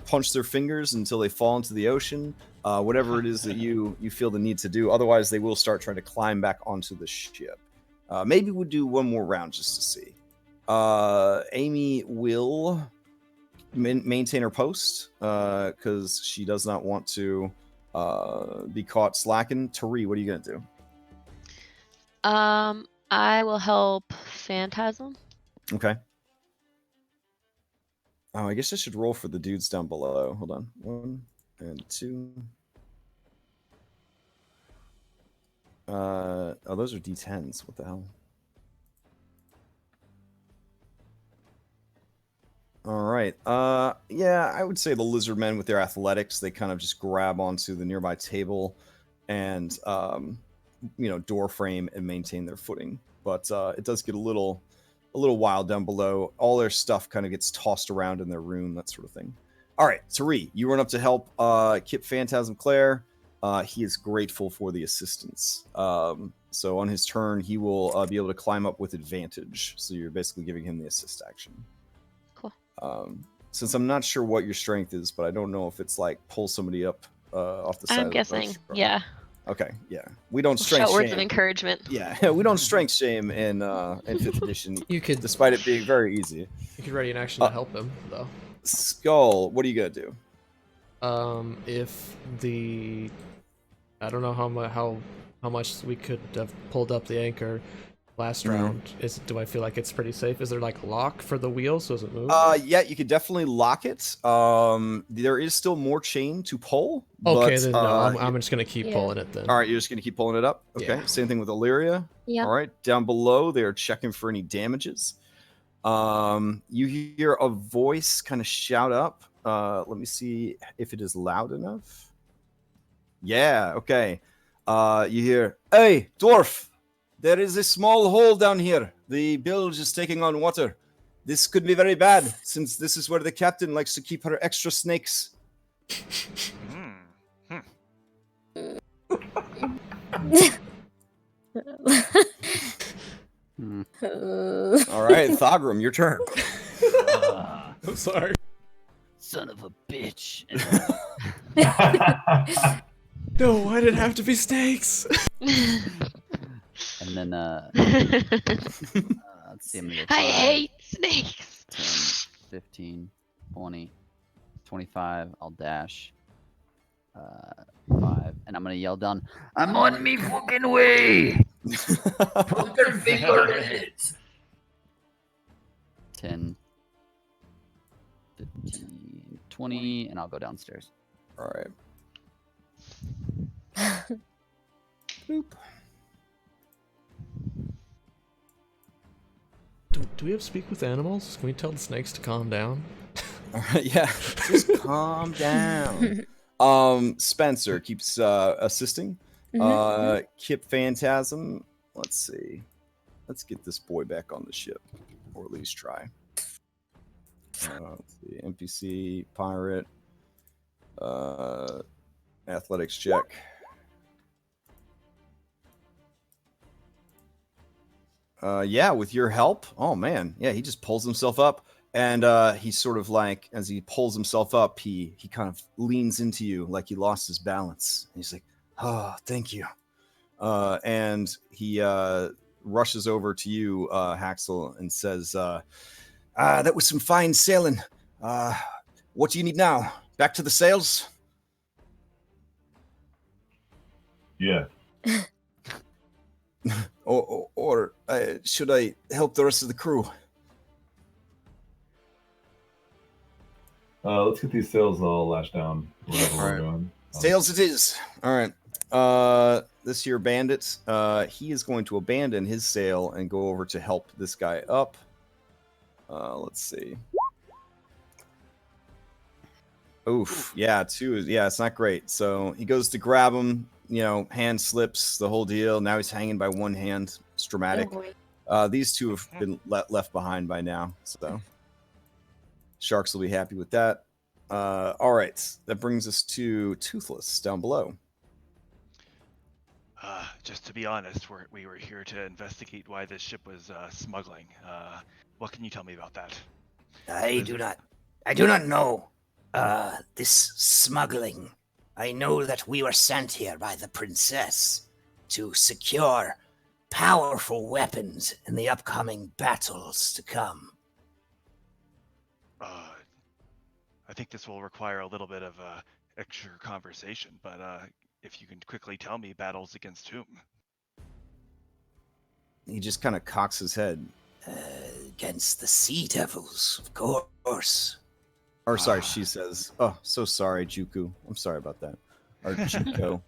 punch their fingers until they fall into the ocean. Whatever it is that you feel the need to do. Otherwise, they will start trying to climb back onto the ship. Maybe we'll do one more round just to see. Amy will maintain her post because she does not want to be caught slacking. Tari, what are you gonna do? I will help Phantasm. Okay. Oh, I guess I should roll for the dudes down below. Hold on. 1 and 2. Oh, those are D10s. What the hell? All right. Yeah, I would say the lizard men with their athletics, they kind of just grab onto the nearby table and, door frame and maintain their footing. But it does get a little wild down below. All their stuff kind of gets tossed around in their room, that sort of thing. All right, Tari, you run up to help Kip Phantasm Claire. He is grateful for the assistance. So on his turn, he will be able to climb up with advantage. So you're basically giving him the assist action. Cool. Since I'm not sure what your strength is, but I don't know if it's like pull somebody up off the side. I'm guessing, yeah. Okay, yeah. We don't We'll strength shout words shame. of encouragement. Yeah, we don't strength shame in 5th edition. You could, despite it being very easy. You could ready an action to help him, though. Skull, what are you gonna do? If the, I don't know how much we could have pulled up the anchor last round. Do I feel like it's pretty safe? Is there like a lock for the wheel so it doesn't move? Yeah, you could definitely lock it. There is still more chain to pull. Okay, but, then no, I'm just gonna keep pulling it then. All right, you're just gonna keep pulling it up. Okay, Yeah. Same thing with Illyria. Yeah. All right, down below they're checking for any damages. You hear a voice kind of shout up. Let me see if it is loud enough. Yeah. Okay. You hear, "Hey, dwarf! There is a small hole down here. The bilge is taking on water. This could be very bad, since this is where the captain likes to keep her extra snakes." All right, Thogrum, your turn. I'm sorry. Son of a bitch. No, why did it have to be snakes? And then, let's see, I'm gonna go I 5, hate snakes. 10, 15, 20, 25. I'll dash. 5, and I'm gonna yell down, "I'm on me fucking way! Put your finger in it!" 10, 15, 20, and I'll go downstairs. All right. Boop. do we have speak with animals? Can we tell the snakes to calm down? All right, yeah, just calm down. Spencer keeps assisting. Kip Phantasm. Let's see. Let's get this boy back on the ship, or at least try. Let's see. NPC, pirate, athletics check. Yeah, with your help. Oh man, yeah, he just pulls himself up, and he's sort of like, as he pulls himself up, he kind of leans into you like he lost his balance. And he's like, "Oh, thank you," and he rushes over to you, Haxel, and says, "That was some fine sailing. What do you need now? Back to the sails?" Yeah. or should I help the rest of the crew? Let's get these sails all lashed down. Whatever All we're right. doing. Sails it is. All right. This here bandit, he is going to abandon his sail and go over to help this guy up. Let's see. Oof. Yeah, two. Yeah, it's not great. So he goes to grab him. You know, hand slips, the whole deal. Now he's hanging by one hand. It's dramatic. These two have been left behind by now, so Sharks will be happy with that. All right, that brings us to Toothless down below. Just to be honest, we were here to investigate why this ship was smuggling. What can you tell me about that? I do not know. This smuggling. I know that we were sent here by the princess to secure powerful weapons in the upcoming battles to come. I think this will require a little bit of extra conversation, but if you can quickly tell me, battles against whom? He just kind of cocks his head. Against the sea devils, of course. Or sorry, she says, "Oh, so sorry, Juku. I'm sorry about that." Or Juko.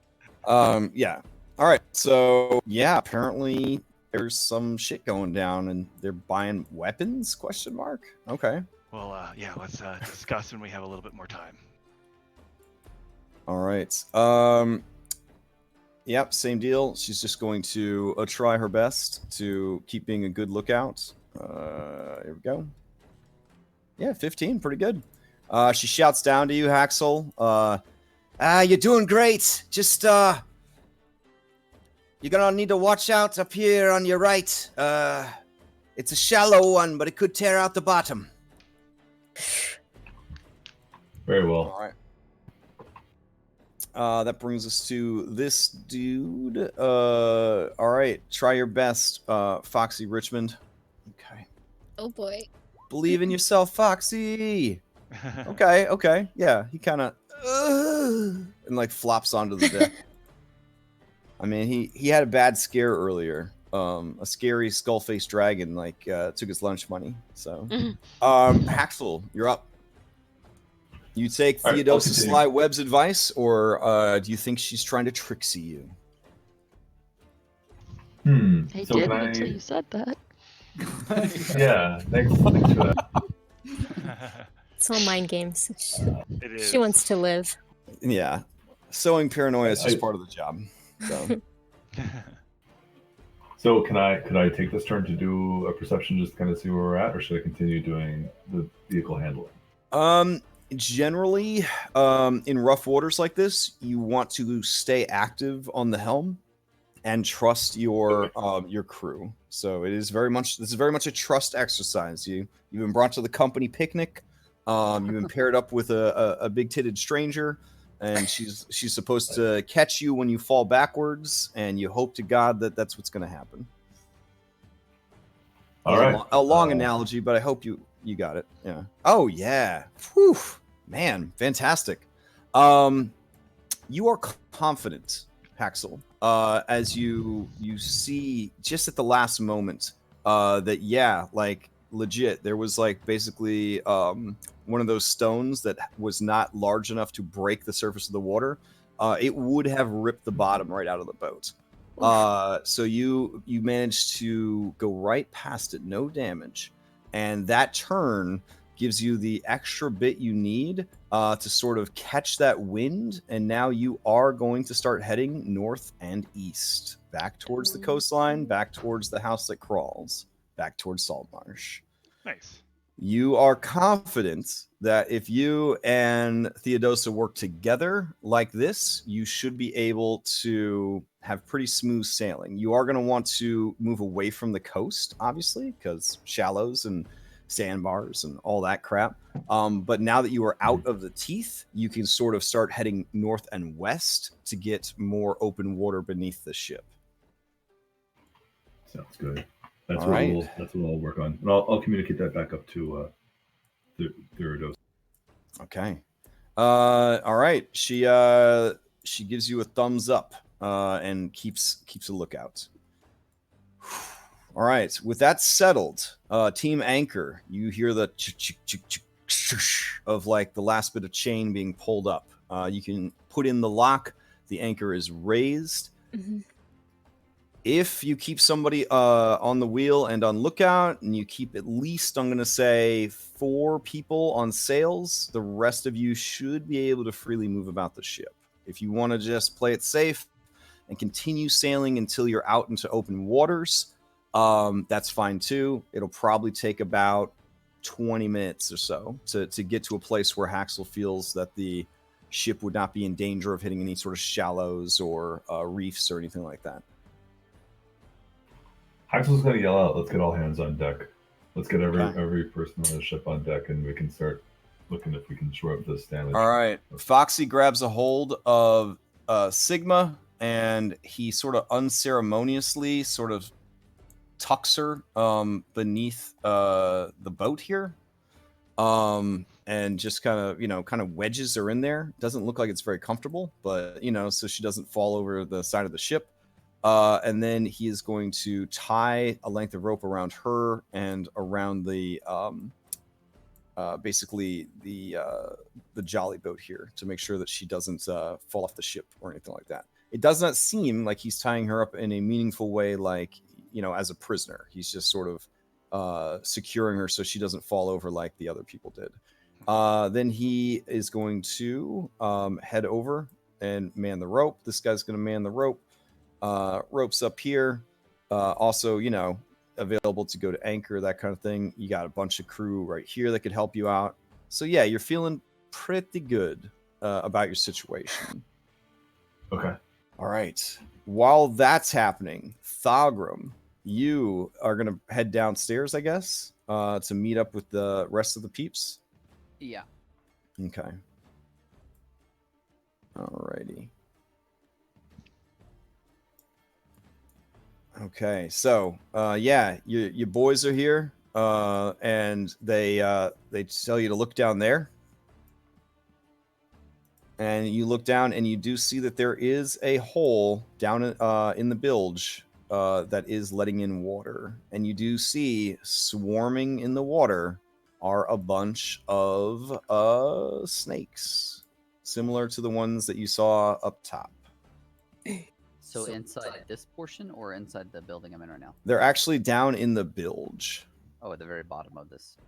Yeah. All right. So yeah, apparently there's some shit going down, and they're buying weapons? Question mark. Okay. Well, yeah. Let's discuss when we have a little bit more time. All right. Yep. Same deal. She's just going to try her best to keep being a good lookout. Here we go. Yeah, 15. Pretty good. She shouts down to you, Haxel. You're doing great. Just, you're gonna need to watch out up here on your right. It's a shallow one, but it could tear out the bottom. Very well. All right. That brings us to this dude. All right. Try your best, Foxy Richmond. Okay. Oh boy. Believe in yourself, Foxy. Okay. Yeah, he kind of and like flops onto the deck. I mean, he had a bad scare earlier. A scary skull-faced dragon like took his lunch money. So, Haxel, you're up. You take Theodosia Sly Webb's advice, or do you think she's trying to tricksy you? I So didn't until you said that. Yeah, thanks for that. It's all mind games. It is. She wants to live. Yeah, sowing paranoia is just part of the job. So, So could I take this turn to do a perception just to kind of see where we're at, or should I continue doing the vehicle handling? Generally, in rough waters like this, you want to stay active on the helm and trust your crew. So this is very much a trust exercise. You've been brought to the company picnic. You've been paired up with a big-titted stranger, and she's supposed to catch you when you fall backwards, and you hope to God that that's what's going to happen. All right. A long analogy, but I hope you got it. Yeah. Oh yeah. Whew. Man, fantastic. You are confident, Haxel, as you see just at the last moment that yeah, like legit, there was like basically one of those stones that was not large enough to break the surface of the water. It would have ripped the bottom right out of the boat. So you managed to go right past it, no damage. and that turn gives you the extra bit you need to sort of catch that wind, and now you are going to start heading north and east, back towards the coastline, back towards the house that crawls, back towards Saltmarsh. Nice. You are confident that if you and Theodosa work together like this, you should be able to have pretty smooth sailing. You are going to want to move away from the coast, obviously, because shallows and sandbars and all that crap. But now that you are out of the teeth, you can sort of start heading north and west to get more open water beneath the ship. Sounds good. That's All right. That's what I'll work on, and I'll communicate that back up to Theodosa. Okay. All right. She gives you a thumbs up and keeps a lookout. All right. With that settled, Team Anchor, you hear the of like the last bit of chain being pulled up. You can put in the lock. The anchor is raised. Mm-hmm. If you keep somebody on the wheel and on lookout, and you keep at least, I'm going to say, 4 people on sails, the rest of you should be able to freely move about the ship. If you want to just play it safe and continue sailing until you're out into open waters, that's fine too. It'll probably take about 20 minutes or so to get to a place where Haxel feels that the ship would not be in danger of hitting any sort of shallows or reefs or anything like that. Haxel's going to yell out, "Let's get all hands on deck. Let's get every person on the ship on deck, and we can start looking if we can shore up this damage." All right. Foxy grabs a hold of Sigma, and he sort of unceremoniously sort of tucks her beneath the boat here, and just kind of wedges her in there. Doesn't look like it's very comfortable, but so she doesn't fall over the side of the ship. And then he is going to tie a length of rope around her and around the basically the jolly boat here to make sure that she doesn't fall off the ship or anything like that. It does not seem like he's tying her up in a meaningful way, like as a prisoner. He's just sort of securing her so she doesn't fall over like the other people did. Then he is going to head over and man the rope. This guy's going to man the rope. Ropes up here. Also, available to go to anchor, that kind of thing. You got a bunch of crew right here that could help you out. So yeah, you're feeling pretty good about your situation. Okay. All right. While that's happening, Thagrum, you are going to head downstairs, I guess, to meet up with the rest of the peeps. Yeah. Okay. Alrighty. Okay, so yeah, your boys are here, and they tell you to look down there, and you look down, and you do see that there is a hole down in the bilge that is letting in water, and you do see swarming in the water are a bunch of snakes, similar to the ones that you saw up top. So inside this portion or inside the building I'm in right now? They're actually down in the bilge. Oh, at the very bottom of this.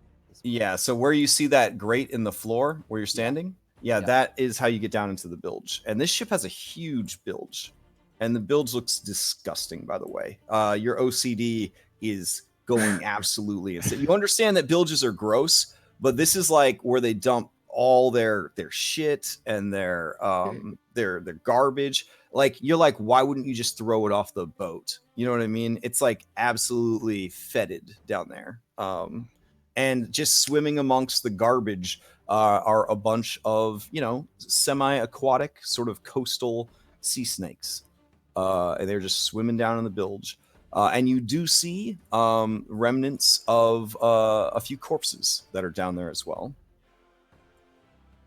Yeah, so where you see that grate in the floor where you're standing, yeah, that is how you get down into the bilge. And this ship has a huge bilge. And the bilge looks disgusting, by the way. Your OCD is going absolutely insane. You understand that bilges are gross, but this is like where they dump all their shit and their garbage. Like, you're like, why wouldn't you just throw it off the boat? You know what I mean? It's like absolutely fetid down there. And just swimming amongst the garbage are a bunch of, semi-aquatic sort of coastal sea snakes. And they're just swimming down in the bilge. And you do see remnants of a few corpses that are down there as well.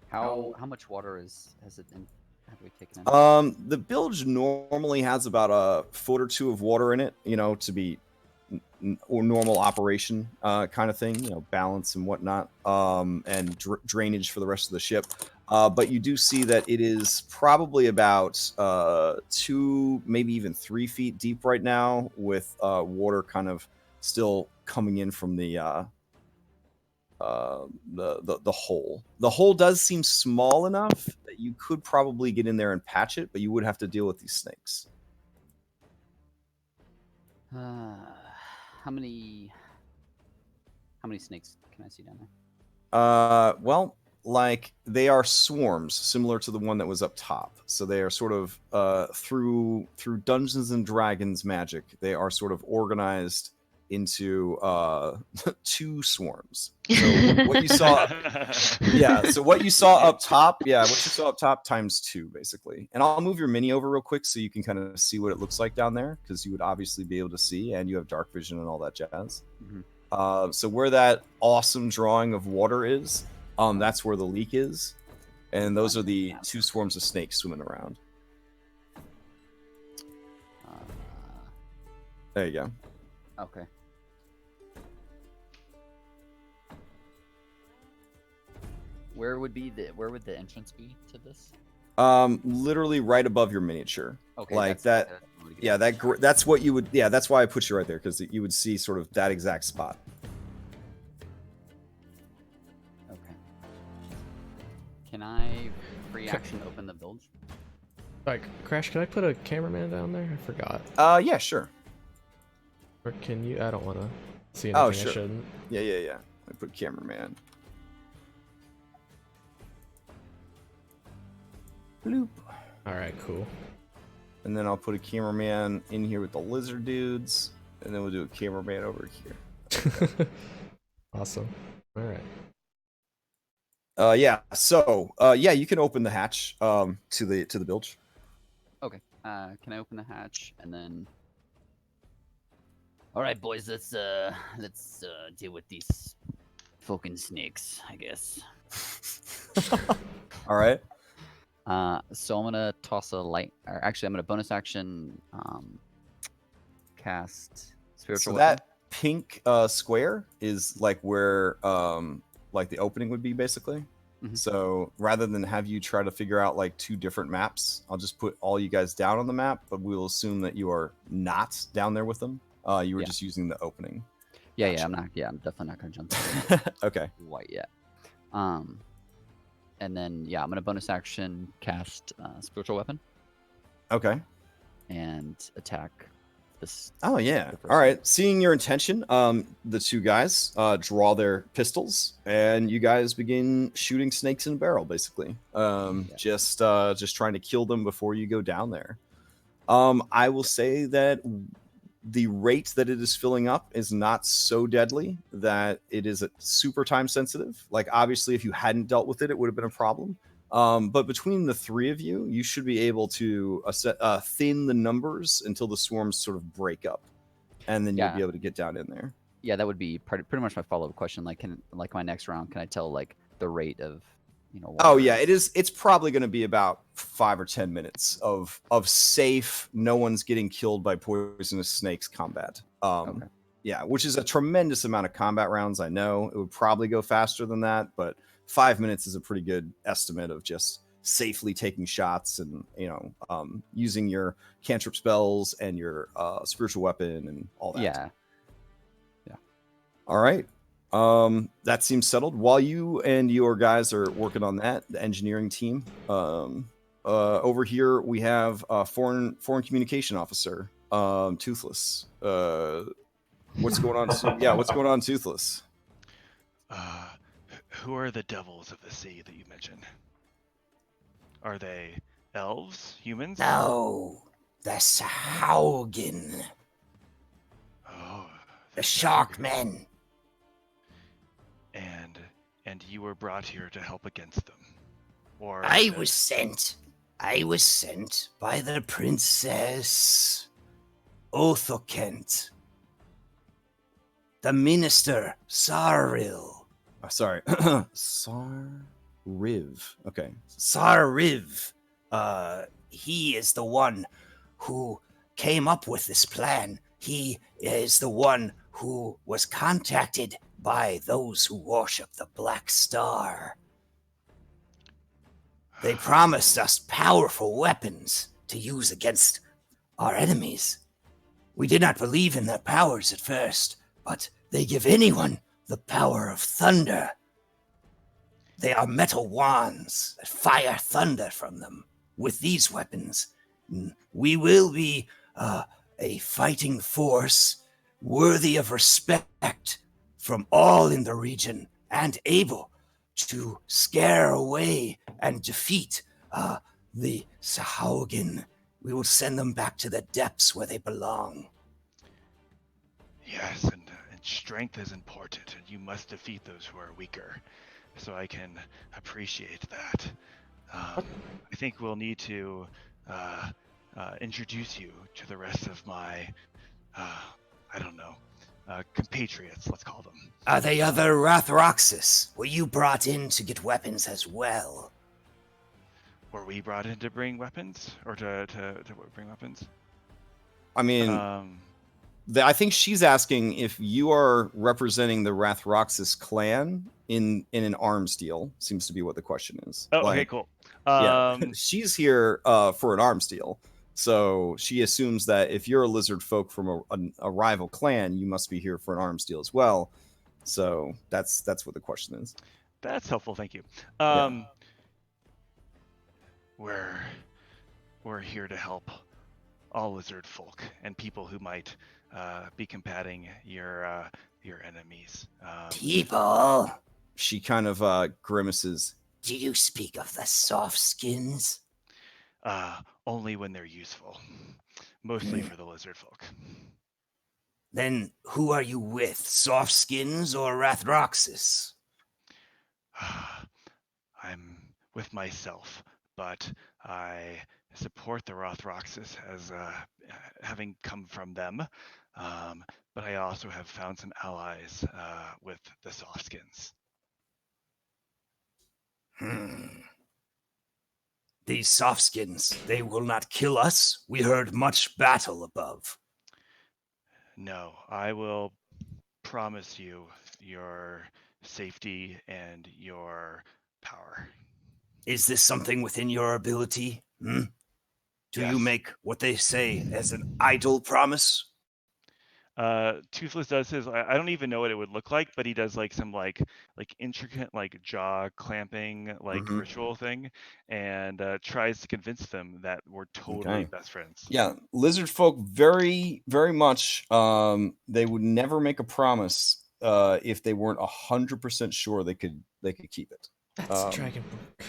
How much water has it been? Have we taken in? The bilge normally has about a foot or two of water in it, to be or normal operation kind of thing, balance and whatnot, and drainage for the rest of the ship. But you do see that it is probably about 2, maybe even 3 feet deep right now, with water kind of still coming in from the the hole. The hole does seem small enough that you could probably get in there and patch it, but you would have to deal with these snakes. How many snakes can I see down there? Well, like they are swarms, similar to the one that was up top. So they are sort of through Dungeons and Dragons magic. They are sort of organized into 2 swarms. So what you saw, So what you saw up top, times 2 basically. And I'll move your mini over real quick so you can kind of see what it looks like down there, because you would obviously be able to see, and you have dark vision and all that jazz. Mm-hmm. So where that awesome drawing of water is, that's where the leak is, and those are the 2 swarms of snakes swimming around. There you go. Okay. Where would the entrance be to this? Literally right above your miniature. Okay. Like that. Yeah, that's what you would. Yeah, that's why I put you right there, because you would see sort of that exact spot. Okay. Can I free action open the bilge? Like, Crash, can I put a cameraman down there? I forgot. Yeah, sure. Or can you? I don't want to see anything Oh, sure. I shouldn't. Yeah. I put cameraman. Bloop. All right, cool. And then I'll put a cameraman in here with the lizard dudes, and then we'll do a cameraman over here. Awesome. All right. Yeah. So, you can open the hatch to the bilge. Okay. Can I open the hatch and then? All right, boys. Let's deal with these fucking snakes, I guess. All right. So I'm gonna toss a light. Or actually, I'm gonna bonus action cast spiritual. So weapon. that pink square is like where like the opening would be, basically. Mhm. So rather than have you try to figure out like 2 different maps, I'll just put all you guys down on the map, but we'll assume that you are not down there with them. You were just using the opening. Yeah, Gotcha. I'm not. Yeah, I'm definitely not gonna jump Okay. white yet. And then I'm gonna bonus action cast spiritual weapon Okay. and attack this. Oh yeah. the first All one. right. Seeing your intention, the 2 guys draw their pistols, and you guys begin shooting snakes in a barrel, basically. Just trying to kill them before you go down there. I will say that the rate that it is filling up is not so deadly that it is super time sensitive. Like, obviously, if you hadn't dealt with it, it would have been a problem. But between the 3 of you, you should be able to thin the numbers until the swarms sort of break up, and then you'll be able to get down in there. Yeah, that would be pretty much my follow-up question. Like, my next round, can I tell like the rate of, Oh yeah, it is. It's probably going to be about 5 or 10 minutes of safe, no one's getting killed by poisonous snakes combat. Okay. Yeah, which is a tremendous amount of combat rounds. I know it would probably go faster than that, but 5 minutes is a pretty good estimate of just safely taking shots and using your cantrip spells and your spiritual weapon and all that. Yeah. All right. That seems settled. While you and your guys are working on that, the engineering team, over here we have a foreign communication officer, Toothless. What's going on? What's going on, Toothless? Who are the devils of the sea that you mentioned? Are they elves, humans? No, the Saugen, Oh, the shark men. And you were brought here to help against them, or I was sent by the Princess Othokent, the minister Saril. Sorry, Sarriv. Okay, Sarriv. He is the one who came up with this plan. He is the one who was contacted by those who worship the Black Star. They promised us powerful weapons to use against our enemies. We did not believe in their powers at first, but they give anyone the power of thunder. They are metal wands that fire thunder from them. With these weapons, we will be a fighting force worthy of respect from all in the region and able to scare away and defeat the Sahaugen. We will send them back to the depths where they belong. Yes, and strength is important, and you must defeat those who are weaker. So I can appreciate that. I think we'll need to introduce you to the rest of my, I don't know, compatriots, let's call them. Are they other Rathroxus? Were you brought in to get weapons as well? Were we brought in to bring weapons? Or to bring weapons? I mean, I think she's asking if you are representing the Rathroxus clan in an arms deal. Seems to be what the question is. Oh, okay, cool. Yeah, she's here for an arms deal. So she assumes that if you're a lizard folk from a rival clan, you must be here for an arms deal as well. So that's what the question is. That's helpful, thank you. We're here to help all lizard folk and people who might be combating your enemies. People? She kind of grimaces. Do you speak of the soft skins? Only when they're useful. Mostly for the lizard folk. Then who are you with? Soft skins or Rathroxus? I'm with myself, but I support the Rathroxus as having come from them. But I also have found some allies with the softskins. These softskins, they will not kill us. We heard much battle above. No, I will promise you your safety and your power. Is this something within your ability? Do you make what they say as an idle promise? Toothless does his. I don't even know what it would look like, but he does like some like intricate like jaw clamping ritual thing, and tries to convince them that we're totally best friends. Yeah, lizard folk very much. They would never make a promise if they weren't 100% sure they could keep it. That's a dragon book.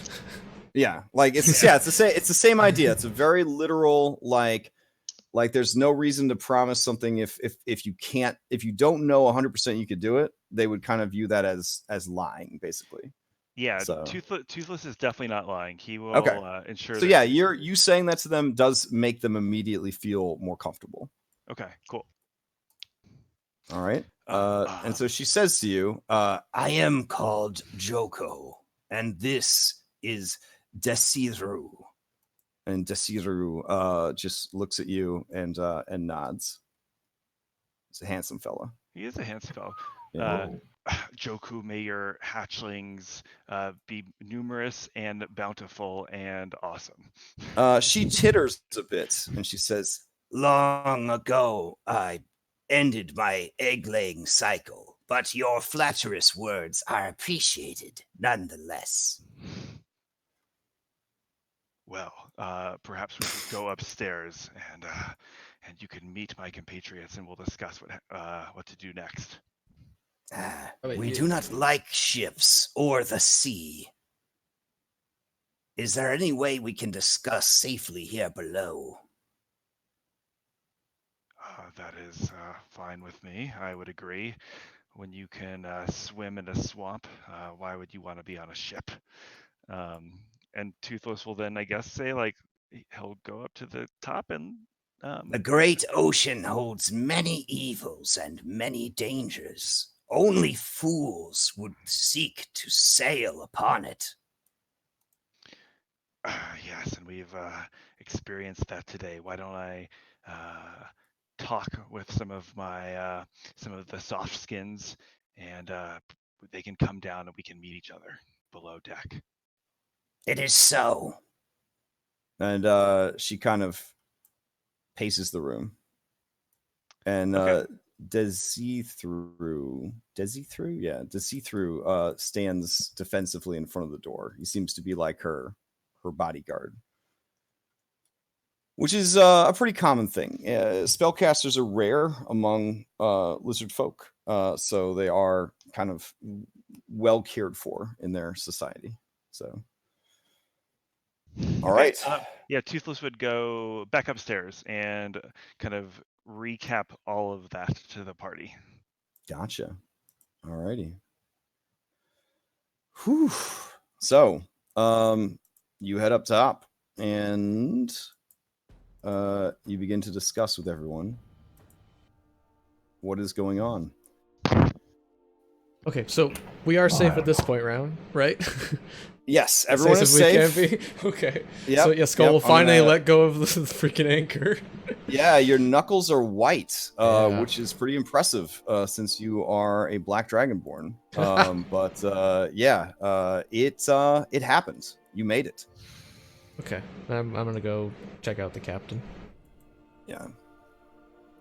Yeah, like it's the same idea. It's a very literal like there's no reason to promise something if you don't know 100% you could do it. They would kind of view that as lying, basically. Yeah, so. Toothless is definitely not lying. He will ensure. So yeah, you saying that to them does make them immediately feel more comfortable. Okay, cool. All right. And so she says to you, I am called Joko, and this is Desiru. And Desiru just looks at you and nods. He's a handsome fella. He is a handsome fellow. Yeah. Joku, may your hatchlings be numerous and bountiful and awesome. She titters a bit and she says, long ago, I ended my egg-laying cycle, but your flatterous words are appreciated nonetheless. Well, perhaps we could go upstairs and you can meet my compatriots and we'll discuss what to do next. We do not like ships or the sea. Is there any way we can discuss safely here below? That is fine with me. I would agree. When you can swim in a swamp, why would you want to be on a ship? And Toothless will then, I guess, say he'll go up to the top and. The great ocean holds many evils and many dangers. Only fools would seek to sail upon it. Yes, and we've experienced that today. Why don't I talk with some of the soft skins, and they can come down and we can meet each other below deck. It is so. And she kind of paces the room. And Desithru, stands defensively in front of the door. He seems to be like her bodyguard, which is a pretty common thing. Spellcasters are rare among lizard folk, so they are kind of well cared for in their society. So, all right. Yeah, Toothless would go back upstairs and kind of recap all of that to the party. Gotcha. All righty. Whew. So, you head up top and you begin to discuss with everyone what is going on. Okay, so we are safe at this point round, right? Yes, everyone is safe. We can be. Okay. Yep, So yeah, Skull will finally let go of the freaking anchor. Yeah, your knuckles are white, which is pretty impressive since you are a black dragonborn. It happened. You made it. Okay, I'm gonna go check out the captain. Yeah.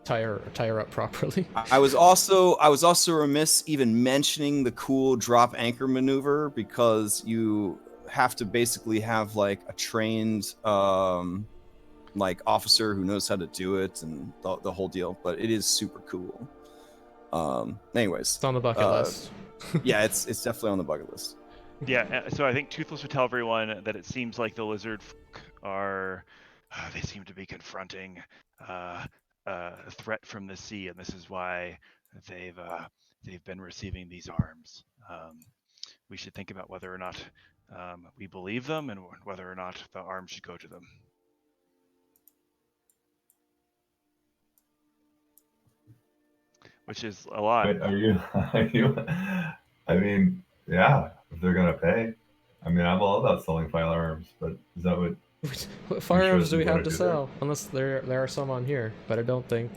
Tie her up properly. I was also remiss even mentioning the cool drop anchor maneuver because you have to basically have like a trained like officer who knows how to do it and the whole deal. But it is super cool. Anyways, it's on the bucket list. Yeah, it's definitely on the bucket list. Yeah, so I think Toothless would tell everyone that it seems like the lizard folk are they seem to be confronting a threat from the sea, and this is why they've been receiving these arms. We should think about whether or not we believe them and whether or not the arms should go to them. Which is a lot. Wait, are you? I mean, yeah, if they're gonna pay. I mean, I'm all about selling firearms, but is that what? What firearms do we have to sell? Unless there are some on here, but I don't think.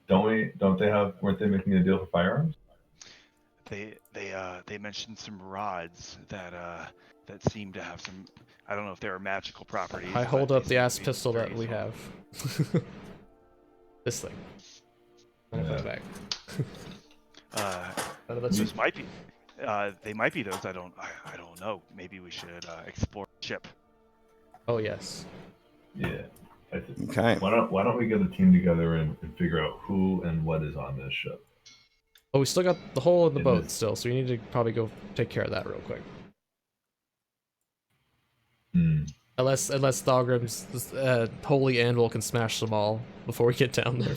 Don't they have? Weren't they making a deal for firearms? They mentioned some rods that seem to have some. I don't know if they are magical properties. I hold up the ass pistol that we have. This thing. I'm gonna put it back. Those might be. They might be those. I don't know. Maybe we should explore the ship. Oh yes. Yeah. Okay. Why don't we get a team together and figure out who and what is on this ship? Oh, we still got the hole in the boat still, so we need to probably go take care of that real quick. Unless Thogrim's holy anvil can smash them all before we get down there.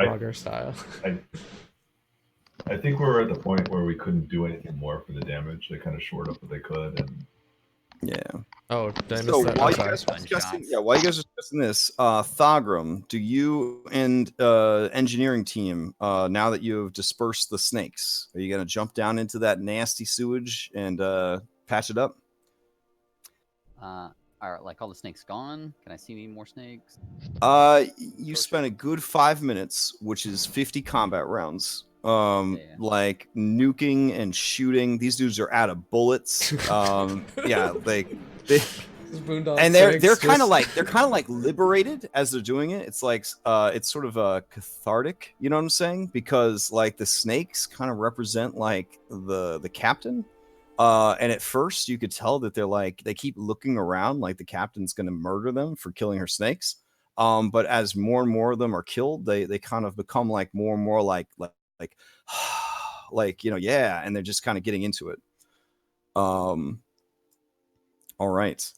Frogger style. I think we're at the point where we couldn't do anything more for the damage. They kind of shored up what they could, and yeah. Oh, did I miss So that? while you guys are discussing this, Thogrim, do you and engineering team, now that you have dispersed the snakes, are you gonna jump down into that nasty sewage and patch it up? Are like all the snakes gone? Can I see any more snakes? You spent a good 5 minutes, which is 50 combat rounds. Like nuking and shooting. These dudes are out of bullets. Yeah, they and they're kind of like liberated as they're doing it. It's like it's sort of cathartic, you know what I'm saying? Because like the snakes kind of represent like the captain. And at first you could tell that they keep looking around like the captain's gonna murder them for killing her snakes. But as more and more of them are killed, they kind of become like more and more like yeah, and they're just kind of getting into it. All right.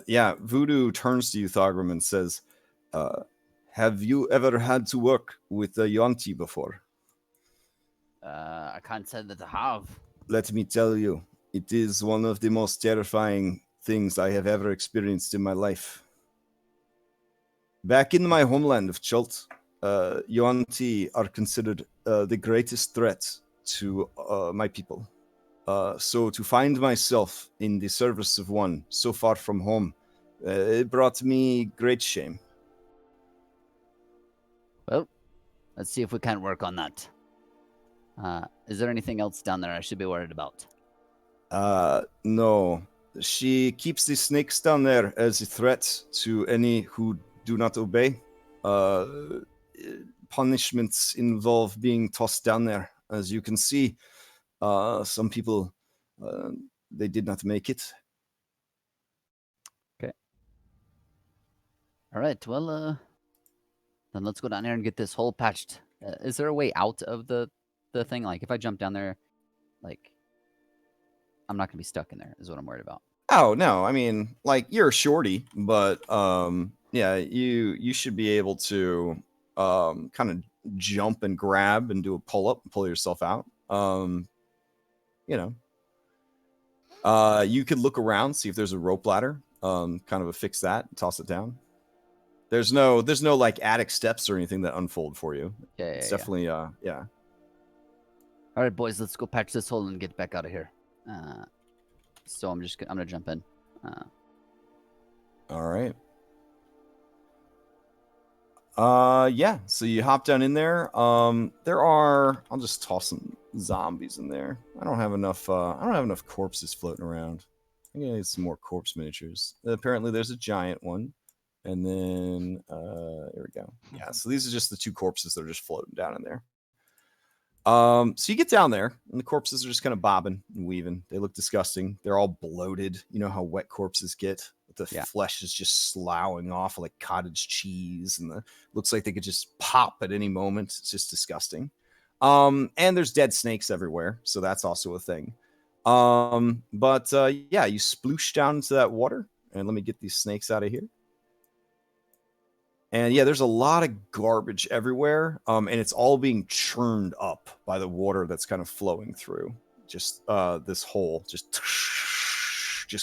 Yeah, Voodoo turns to you, Thogrim, and says, have you ever had to work with a Yuan-ti before? I can't say that I have. Let me tell you, it is one of the most terrifying things I have ever experienced in my life. Back in my homeland of Chult, Yuan-ti are considered the greatest threat to my people. So to find myself in the service of one so far from home, it brought me great shame. Well, let's see if we can work on that. Is there anything else down there I should be worried about? No. She keeps the snakes down there as a threat to any who do not obey. punishments involve being tossed down there. As you can see, some people they did not make it. Okay. All right. Well, then let's go down there and get this hole patched. Is there a way out of the thing? Like, if I jump down there, like, I'm not gonna be stuck in there. Is what I'm worried about. Oh no, I mean, like you're a shorty, but yeah, you should be able to kind of jump and grab and do a pull up and pull yourself out. You know, you could look around, see if there's a rope ladder, kind of affix that, and toss it down. There's no like attic steps or anything that unfold for you. Yeah. It's definitely yeah. All right, boys, let's go patch this hole and get back out of here. So I'm gonna jump in. All right. Yeah. So you hop down in there. There are. I'll just toss some zombies in there. I don't have enough. I don't have enough corpses floating around. I'm gonna need some more corpse miniatures. Apparently, there's a giant one, and then here we go. Yeah. So these are just the 2 corpses that are just floating down in there. So you get down there, and the corpses are just kind of bobbing and weaving. They look disgusting. They're all bloated. You know how wet corpses get? The flesh is just sloughing off like cottage cheese, and looks like they could just pop at any moment. It's just disgusting. And there's dead snakes everywhere, so that's also a thing. But yeah, you sploosh down into that water, and let me get these snakes out of here. And yeah, there's a lot of garbage everywhere, and it's all being churned up by the water that's kind of flowing through. Just this hole, just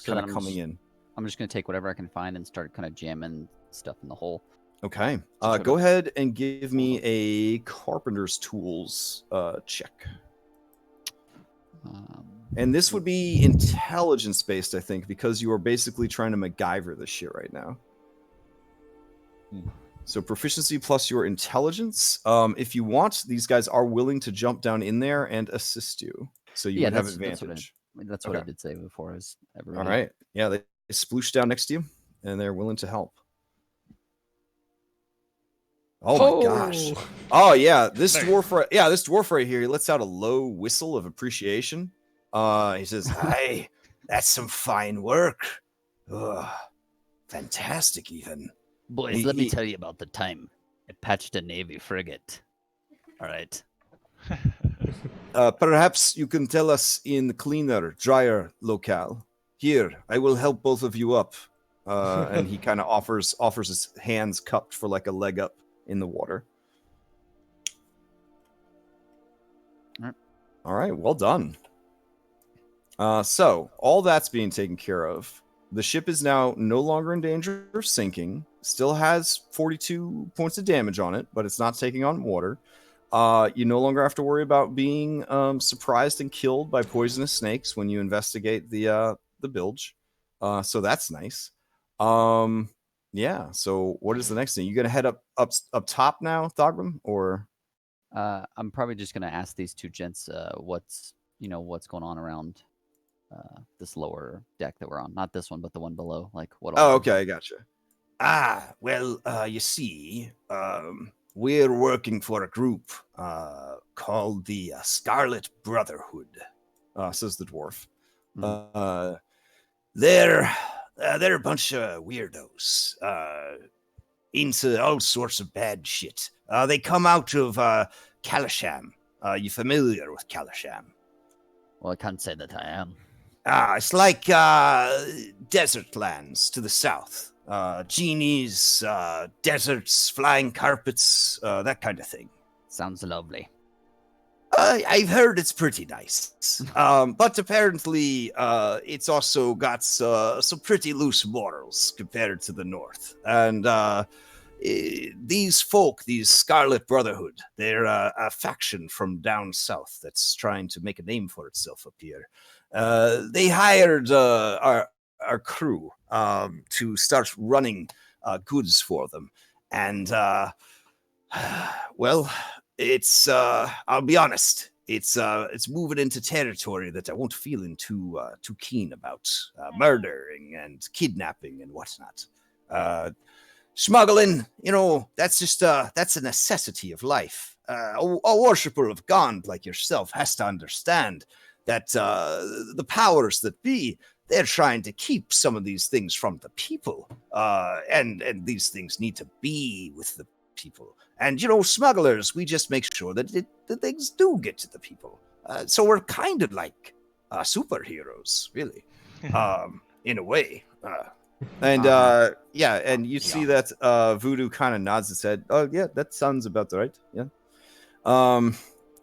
kind of coming in. I'm just gonna take whatever I can find and start kind of jamming stuff in the hole. Okay. Go ahead and give me a carpenter's tools check. And this would be intelligence based, I think, because you are basically trying to MacGyver this shit right now. So proficiency plus your intelligence. If you want, these guys are willing to jump down in there and assist you. So you would have advantage. That's what I did say before. All right. Yeah, they sploosh down next to you, and they're willing to help. Oh my gosh. Oh yeah, this dwarf right here, he lets out a low whistle of appreciation. He says, "Hey, that's some fine work. Ugh, fantastic, even." Boys, let me tell you about the time I patched a Navy frigate. All right. Perhaps you can tell us in cleaner, drier locale. Here, I will help both of you up. And he kind of offers his hands cupped for like a leg up in the water. All right, well done. So all that's being taken care of. The ship is now no longer in danger of sinking. Still has 42 points of damage on it, but it's not taking on water. You no longer have to worry about being surprised and killed by poisonous snakes when you investigate the bilge. So that's nice. Yeah. So what is the next thing? You gonna head up top now, Thogrim, or? I'm probably just gonna ask these 2 gents what's going on around this lower deck that we're on. Not this one, but the one below. Like what? Oh, okay, I gotcha. Well, you see, we're working for a group called the Scarlet Brotherhood, says the dwarf. They're a bunch of weirdos into all sorts of bad shit. They come out of Kalasham. You familiar with Kalasham? Well, I can't say that I am. It's like desert lands to the south. Genies, deserts, flying carpets, that kind of thing. Sounds lovely. I've heard it's pretty nice. But apparently, it's also got some pretty loose morals compared to the north. And these folk, these Scarlet Brotherhood, they're a faction from down south that's trying to make a name for itself up here. They hired our crew to start running goods for them. And, well, it's I'll be honest, it's moving into territory that I won't feeling too keen about. Murdering and kidnapping and whatnot. Smuggling, that's just that's a necessity of life. A worshipper of God like yourself has to understand that the powers that be, they're trying to keep some of these things from the people, and these things need to be with the people. And smugglers, we just make sure that the things do get to the people. So we're kind of like superheroes, really, in a way. And you see that Voodoo kind of nods his head. Oh yeah, that sounds about right. Yeah.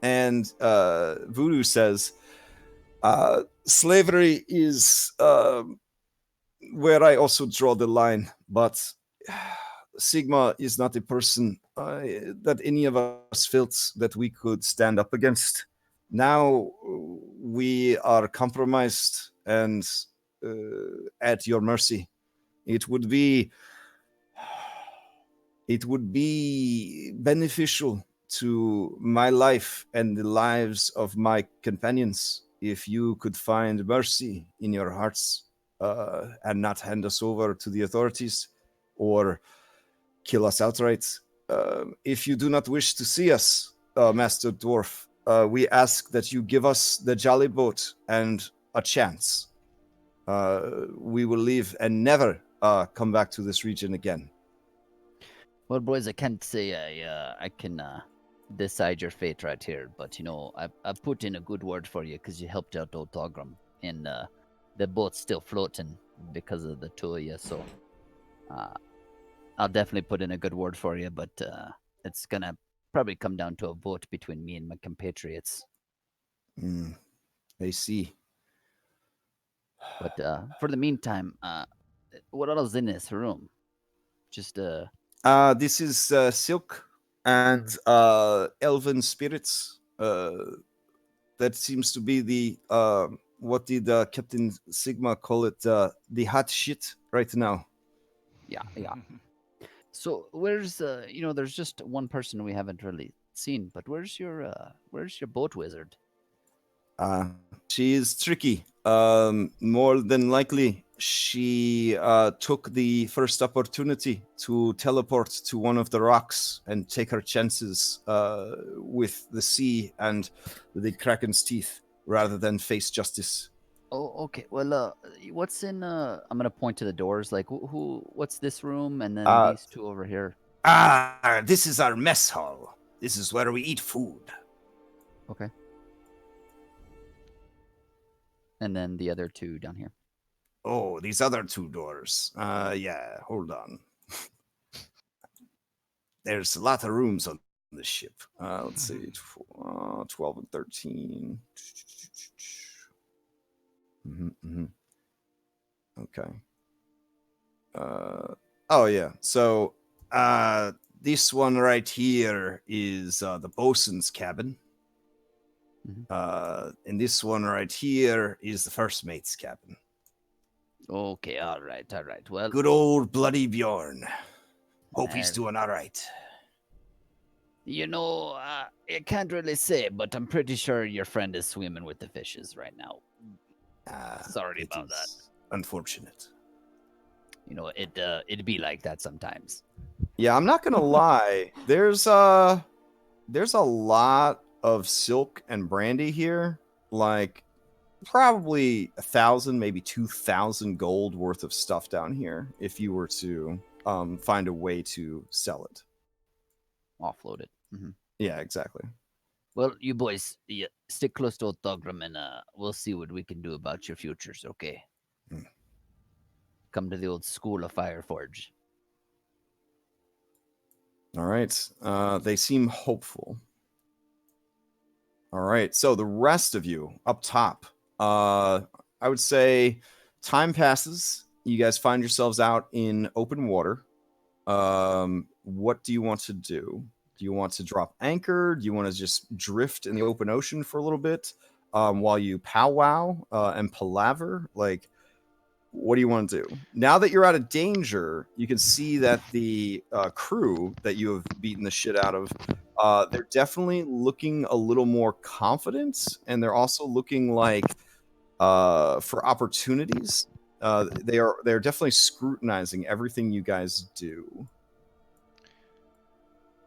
And Voodoo says, slavery is where I also draw the line, but Sigma is not a person that any of us felt that we could stand up against. Now we are compromised and at your mercy. It would be beneficial to my life and the lives of my companions if you could find mercy in your hearts and not hand us over to the authorities or kill us outright. If you do not wish to see us, Master Dwarf, we ask that you give us the jolly boat and a chance. We will leave and never come back to this region again. Well, boys, I can't say I can decide your fate right here, but I put in a good word for you because you helped out old Togram, and the boat's still floating because of the two of you. So I'll definitely put in a good word for you, but it's gonna probably come down to a vote between me and my compatriots. I see. But for the meantime, what else in this room? Just this is silk and elven spirits. That seems to be the what did Captain Sigma call it? The hot shit right now. Yeah. So where's there's just one person we haven't really seen, but where's your boat wizard? She is tricky. More than likely, she took the first opportunity to teleport to one of the rocks and take her chances with the sea and the Kraken's teeth rather than face justice. Oh, okay. Well, what's in? I'm gonna point to the doors. Like, what's this room, and then these two over here. This is our mess hall. This is where we eat food. Okay. And then the other two down here. Oh, these other two doors. Yeah, hold on. There's a lot of rooms on the ship. Let's see, 12 and 13. Okay. Oh yeah. So this one right here is the bosun's cabin. And this one right here is the first mate's cabin. Okay, all right. Well, good old Bloody Bjorn. Hope he's doing all right. I can't really say, but I'm pretty sure your friend is swimming with the fishes right now. Sorry about that. Unfortunate. It'd be like that sometimes. Yeah, I'm not gonna lie. There's a lot of silk and brandy here. Like probably 1,000, maybe 2,000 gold worth of stuff down here. If you were to find a way to sell it, offload it. Mm-hmm. Yeah, exactly. Well, you boys, stick close to Otogram, and we'll see what we can do about your futures. Okay. Come to the old school of Fireforge. All right. They seem hopeful. All right. So the rest of you up top, I would say time passes. You guys find yourselves out in open water. What do you want to do? Do you want to drop anchor? Do you want to just drift in the open ocean for a little bit while you powwow and palaver? Like, what do you want to do? Now that you're out of danger, you can see that the crew that you have beaten the shit out of, they're definitely looking a little more confident, and they're also looking like for opportunities. They're definitely scrutinizing everything you guys do.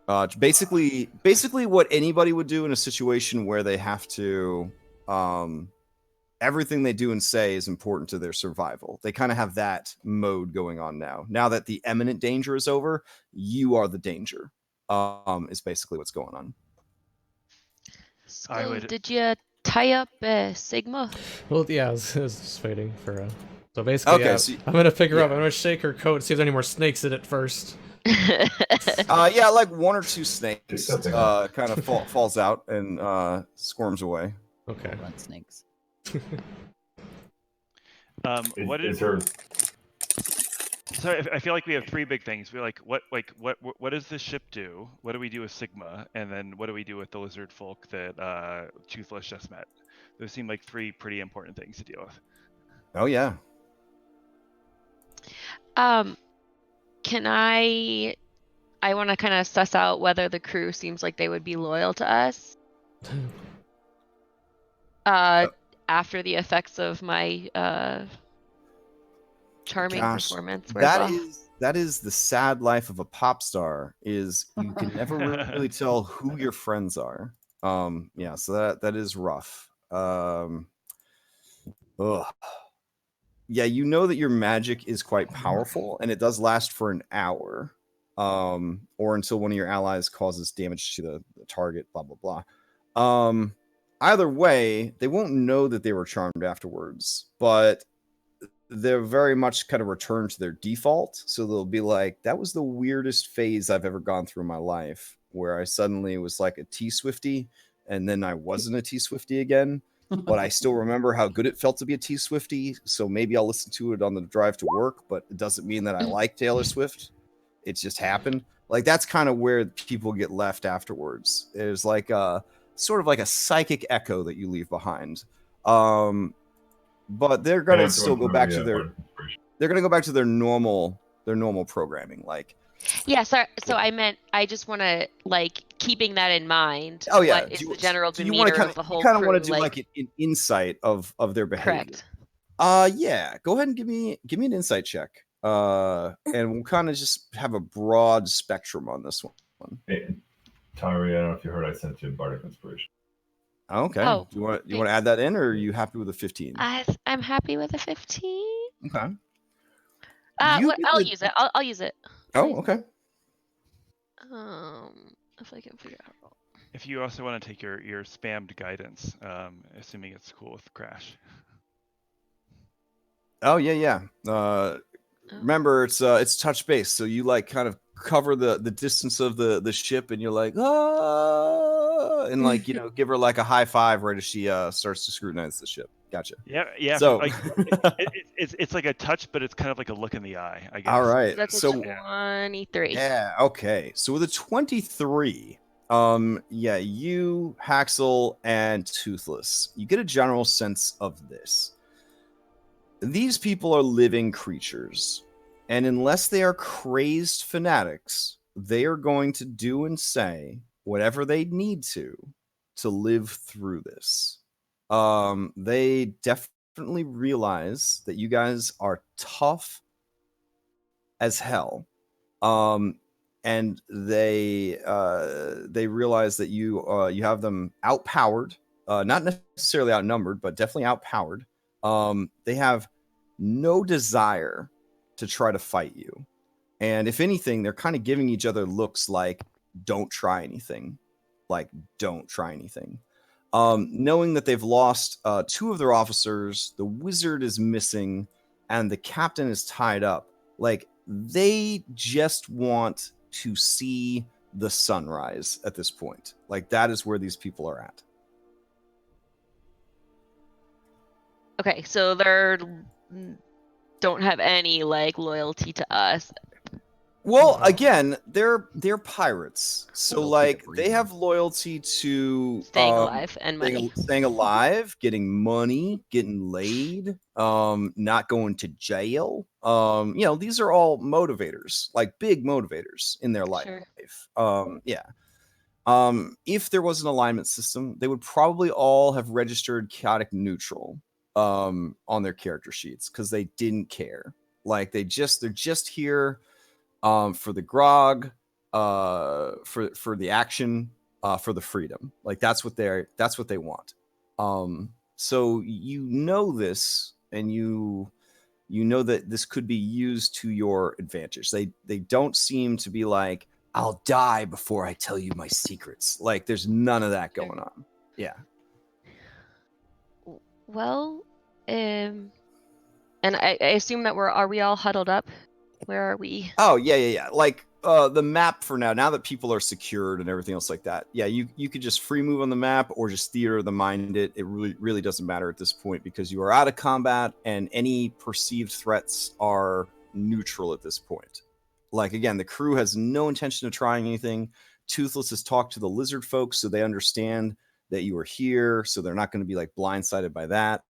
Basically what anybody would do in a situation where they have to, everything they do and say is important to their survival. They kind of have that mode going on now. Now that the imminent danger is over, you are the danger. Is basically what's going on. Skull, would- did you tie up Sigma? Well, yeah, I was just waiting for. So basically, Okay, yeah, so I'm gonna figure out. yeah. I'm gonna shake her coat, see if there's any more snakes in it first. Yeah, like one or two snakes Something else. kind of falls out and squirms away. Okay. Run snakes. What is? Is there? So I feel like we have three big things. We're like, what does this ship do? What do we do with Sigma? And then what do we do with the lizard folk that Toothless just met? Those seem like three pretty important things to deal with. Oh yeah. Can I want to kind of suss out whether the crew seems like they would be loyal to us. After the effects of my charming performance. That is the sad life of a pop star. Is you can never really tell who your friends are. Yeah, so that is rough. Ugh. Yeah, you know that your magic is quite powerful, and it does last for an hour, or until one of your allies causes damage to the target. Blah blah blah. Either way, they won't know that they were charmed afterwards, but they're very much kind of return to their default. So they'll be like, that was the weirdest phase I've ever gone through in my life, where I suddenly was like a T-Swifty, and then I wasn't a T-Swifty again. But I still remember how good it felt to be a T-Swifty, so maybe I'll listen to it on the drive to work, but it doesn't mean that I like Taylor Swift. It just happened. Like, that's kind of where people get left afterwards. There's like a sort of like a psychic echo that you leave behind. But they're gonna still go back to their normal programming. Like, yeah, so I meant I just want to like keeping that in mind. oh yeah, what is the general so you demeanor kinda, of the whole you kind of crew? want to do like an insight of their behavior. Correct. Yeah, go ahead and give me an insight check. And we'll kind of just have a broad spectrum on this one. Hey, Tyree, I don't know if you heard, I sent you Bardic Inspiration. Okay. Oh, you want to add that in, or are you happy with a 15? I'm happy with a 15. Okay. I'll use it. I'll use it. Oh, okay. If I can figure out. If you also want to take your spammed guidance, assuming it's cool with Crash. Oh yeah. Remember, it's touch base, so you like kind of cover the distance of the ship, and you're like, ah, and like, give her like a high five right as she starts to scrutinize the ship. Gotcha. Yeah. So like, it's like a touch, but it's kind of like a look in the eye, I guess. All right. That's so 23. Yeah. Okay. So with a 23, yeah, you, Haxel, and Toothless, you get a general sense of this. These people are living creatures, and unless they are crazed fanatics, they are going to do and say whatever they need to live through this. They definitely realize that you guys are tough as hell. And they realize that you have them outpowered, not necessarily outnumbered, but definitely outpowered. They have no desire to try to fight you. And if anything, they're kind of giving each other looks like, don't try anything. Like, don't try anything. Knowing that they've lost 2 of their officers, the wizard is missing, and the captain is tied up. Like, they just want to see the sunrise at this point. Like, that is where these people are at. Okay, so they're don't have any like loyalty to us. Well, again, they're pirates, so Loyalty like to they breeding. have loyalty to Staying alive and money. staying alive, getting money, getting laid, not going to jail. These are all motivators, like big motivators in their life. Sure. Yeah. If there was an alignment system, they would probably all have registered chaotic neutral on their character sheets because they didn't care. Like they're just here for the grog, for the action, for the freedom. Like that's what they want. So you know this, and you know that this could be used to your advantage. They don't seem to be like, I'll die before I tell you my secrets. Like there's none of that going on. Yeah. Well, and I assume that are we all huddled up? Where are we? Oh yeah. Like the map for now that people are secured and everything else like that. Yeah, you could just free move on the map or just theater of the mind it. It really doesn't matter at this point because you are out of combat and any perceived threats are neutral at this point. Like again, the crew has no intention of trying anything. Toothless has talked to the lizard folks so they understand that you are here, so they're not going to be like blindsided by that.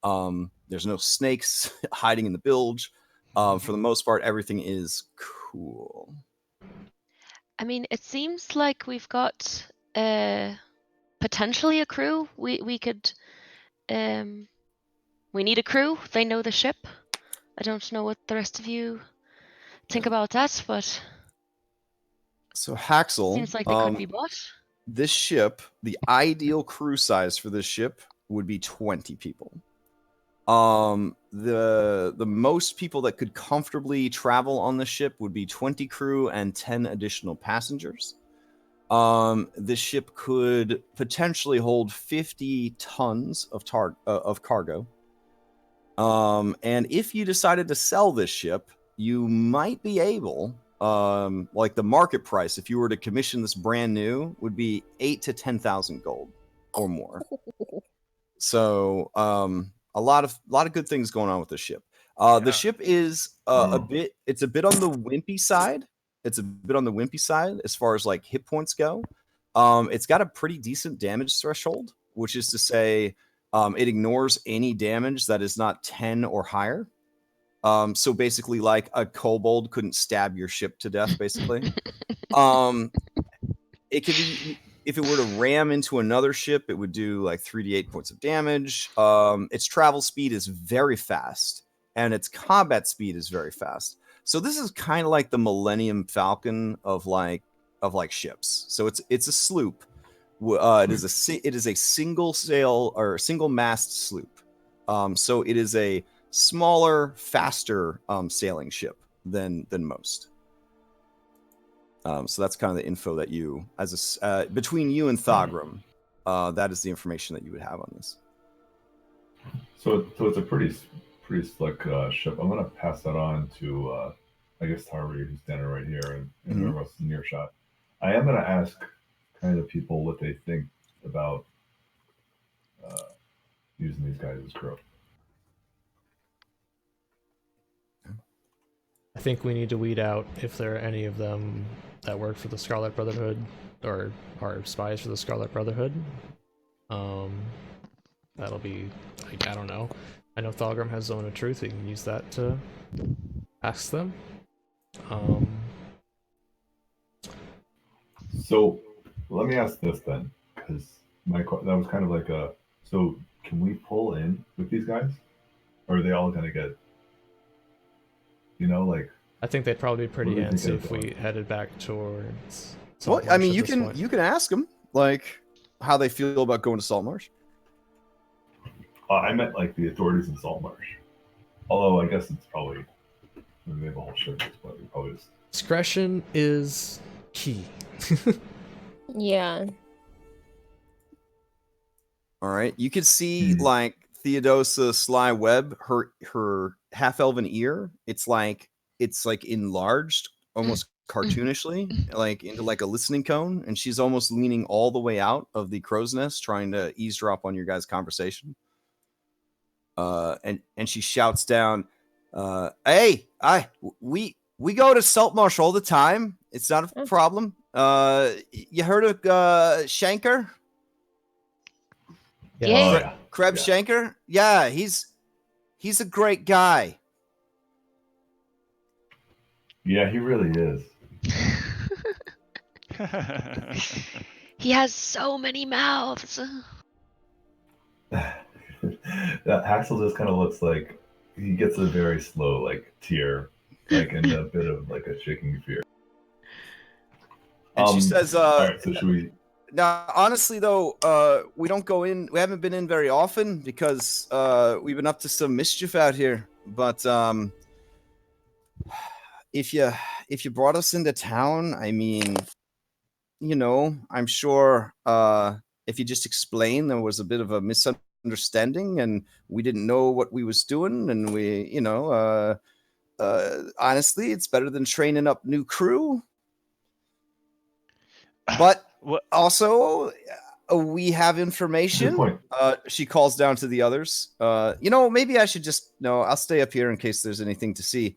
There's no snakes hiding in the bilge. For the most part, everything is cool. I mean, it seems like we've got potentially a crew. We could we need a crew. They know the ship. I don't know what the rest of you think about that, but So Haxel, seems like they could be bought. This ship, the ideal crew size for this ship would be 20 people. The most people that could comfortably travel on the ship would be 20 crew and 10 additional passengers. This ship could potentially hold 50 tons of cargo. And if you decided to sell this ship, you might be able, like the market price, if you were to commission this brand new, would be 8,000 to 10,000 gold or more. So, a lot of good things going on with the ship. The ship is a bit on the wimpy side. It's a bit on the wimpy side as far as like hit points go. It's got a pretty decent damage threshold, which is to say, it ignores any damage that is not 10 or higher. So basically, like a kobold couldn't stab your ship to death. Basically, it could be. If it were to ram into another ship, it would do like 3d8 points of damage. Its travel speed is very fast, and its combat speed is very fast. So this is kind of like the Millennium Falcon of ships. So it's a sloop. It is a single sail or single mast sloop. So it is a smaller, faster sailing ship than most. So that's kind of the info that you, between you and Thogrim, that is the information that you would have on this. So it's a pretty slick ship. I'm gonna pass that on to, I guess Tarvi, who's standing right here, and whoever else is in earshot. I am gonna ask kind of people what they think about using these guys as crew. I think we need to weed out if there are any of them that work for the Scarlet Brotherhood or are spies for the Scarlet Brotherhood. That'll be, like, I don't know. I know Thogrim has Zone of Truth. We can use that to ask them. So let me ask this then, because that was kind of like a. So can we pull in with these guys, or are they all gonna get? Like. I think they'd probably be pretty antsy if we headed back towards. Well, I mean, you can ask them like how they feel about going to Saltmarsh. I meant like the authorities in Saltmarsh. Although I guess it's probably they have a whole ship, but we probably just. Discretion is key. Yeah. All right, you could see like Theodosa Sly Webb, her half-elven ear. It's like enlarged, almost cartoonishly, like into like a listening cone, and she's almost leaning all the way out of the crow's nest, trying to eavesdrop on your guys' conversation. And she shouts down, "Hey, we go to Saltmarsh all the time. It's not a problem. You heard of Shanker? Yeah. Kreb Shanker? Yeah, he's a great guy." Yeah, he really is. He has so many mouths. That Axel just kind of looks like he gets a very slow like tear, like and a bit of like a shaking fear. And she says, all right, so should we? Now, honestly, though, we don't go in. We haven't been in very often because we've been up to some mischief out here. But if you brought us into town, I mean, I'm sure if you just explain there was a bit of a misunderstanding and we didn't know what we was doing, and we, honestly, it's better than training up new crew. But also, we have information. Good point. She calls down to the others. Maybe I should just I'll stay up here in case there's anything to see.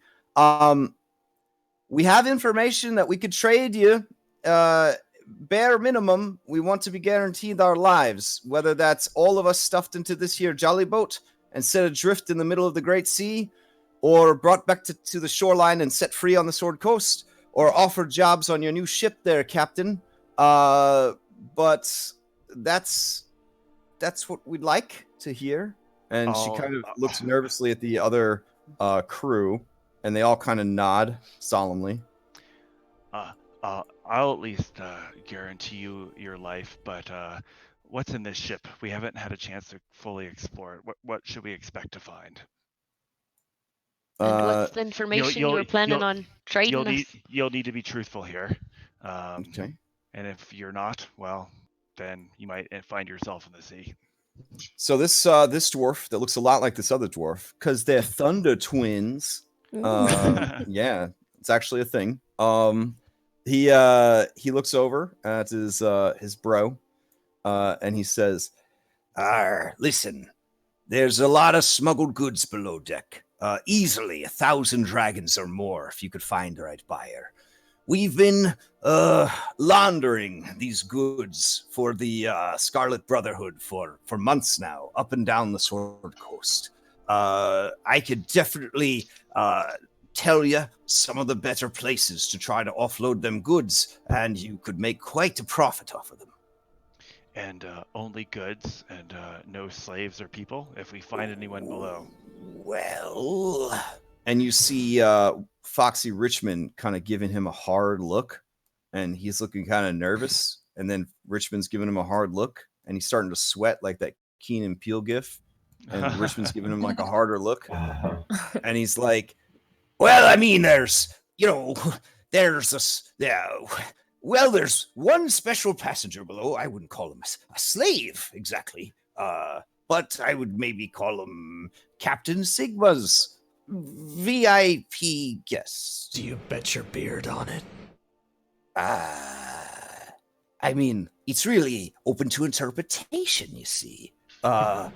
We have information that we could trade you. Bare minimum, we want to be guaranteed our lives, whether that's all of us stuffed into this here jolly boat and set adrift in the middle of the Great Sea, or brought back to the shoreline and set free on the Sword Coast, or offered jobs on your new ship there, Captain. But that's what we'd like to hear. And she kind of looks nervously at the other crew, and they all kind of nod solemnly. I'll at least guarantee you your life, but what's in this ship? We haven't had a chance to fully explore it. What should we expect to find? And what's the information you were planning on trading us? You'll need to be truthful here. Okay. And if you're not, well, then you might find yourself in the sea. So this dwarf that looks a lot like this other dwarf, because they're thunder twins. Yeah, it's actually a thing. He looks over at his bro, and he says, Listen, there's a lot of smuggled goods below deck. Easily 1,000 dragons or more if you could find the right buyer. We've been laundering these goods for the Scarlet Brotherhood for months now, up and down the Sword Coast. I could definitely tell you some of the better places to try to offload them goods, and you could make quite a profit off of them. And only goods and no slaves or people if we find anyone below. Well... And you see Foxy Richmond kind of giving him a hard look, and he's looking kind of nervous. And then Richmond's giving him a hard look, and he's starting to sweat like that Keen and Peele gif. And Richmond's giving him like a harder look. And he's like, well, I mean, there's one special passenger below. I wouldn't call him a slave exactly. But I would maybe call him Captain Sigma's VIP guest. Do you bet your beard on it? I mean, it's really open to interpretation, you see. I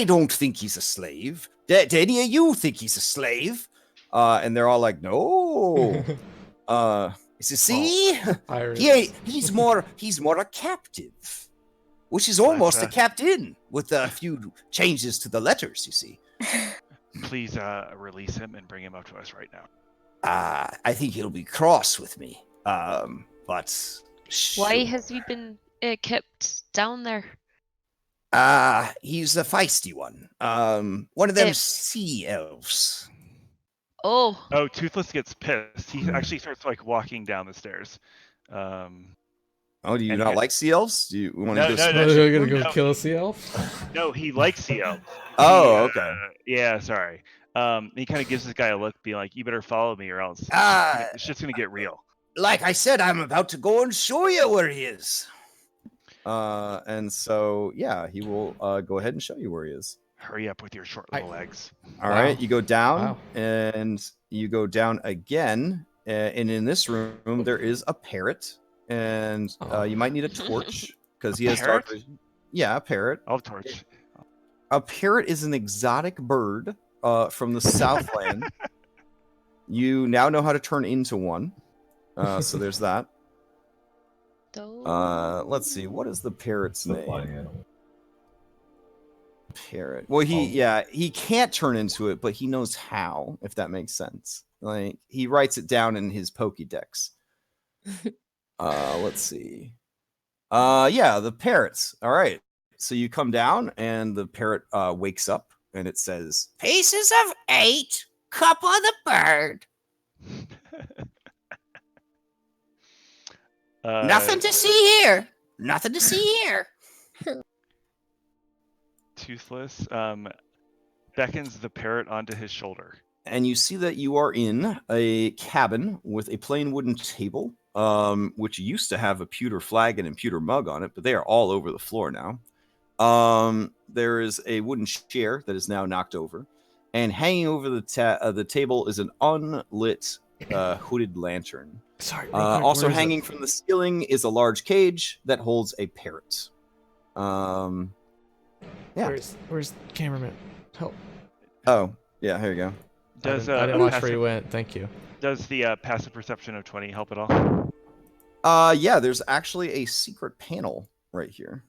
don't think he's a slave. Do any of you think he's a slave? And they're all like, no. See? He's more a captive, which is almost a captain with a few changes to the letters, you see. Please release him and bring him up to us right now. I think he'll be cross with me. But why has he been kept down there? He's a feisty one. One of them sea elves. Oh, Toothless gets pissed. He actually starts walking down the stairs. Do you not like sea elves? Do you want to you're gonna go kill a sea elf? No, he likes sea elves. Okay. Yeah, sorry. He kind of gives this guy a look, being like, "You better follow me, or else it's just gonna get real." Like I said, I'm about to go and show you where he is. And so he will go ahead and show you where he is. Hurry up with your short little legs. All right, you go down, and you go down again, and in this room there is a parrot. And you might need a torch because he has dark vision. Yeah, a parrot. I'll torch. A parrot is an exotic bird from the Southland. You now know how to turn into one. So there's that. Let's see. What is the parrot's name? Parrot. Well, he can't turn into it, but he knows how, if that makes sense. Like, he writes it down in his Pokédex. Let's see. The parrots. All right. So you come down and the parrot wakes up and it says, "Pieces of 8, cup of the bird." Nothing to see here. Nothing to see here. Toothless beckons the parrot onto his shoulder. And you see that you are in a cabin with a plain wooden table, which used to have a pewter flagon and pewter mug on it, but they are all over the floor now. There is a wooden chair that is now knocked over, and hanging over the table is an unlit hooded lantern. Sorry. Also hanging from the ceiling is a large cage that holds a parrot. Yeah. Where's the cameraman? Help. Oh, yeah, here you go. Does I didn't watch where you went. Thank you. Does the passive perception of 20 help at all? Yeah, there's actually a secret panel right here.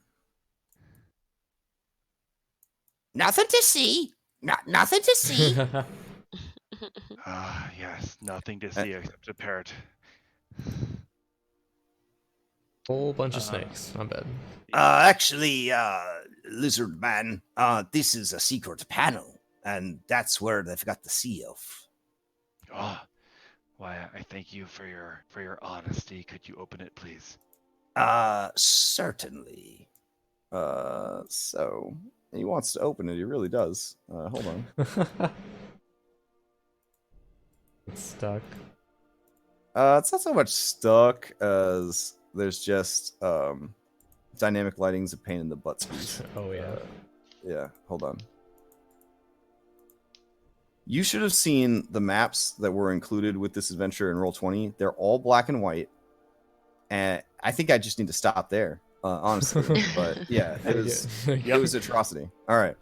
Nothing to see. Nothing to see. Yes, nothing to see except a parrot. Whole bunch of snakes. My bad. Actually, lizard man, this is a secret panel, and that's where they've got the sea elf. Oh, why, I thank you for your honesty. Could you open it, please? Certainly. So he wants to open it. He really does. Hold on. It's stuck. It's not so much stuck as there's just dynamic lighting's a pain in the butt squeeze. Oh yeah. Yeah, hold on. You should have seen the maps that were included with this adventure in Roll20. They're all black and white, and I think I just need to stop there, honestly. But yeah, it was atrocity. All right.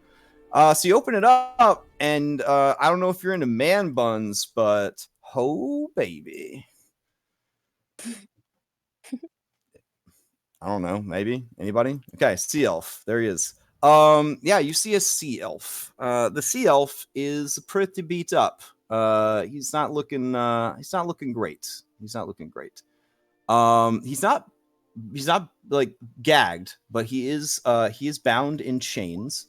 So you open it up, and I don't know if you're into man buns, but oh baby. I don't know, maybe anybody. Okay, sea elf. There he is. Yeah, you see a sea elf. The sea elf is pretty beat up. He's not looking great. He's not like gagged, but he is bound in chains.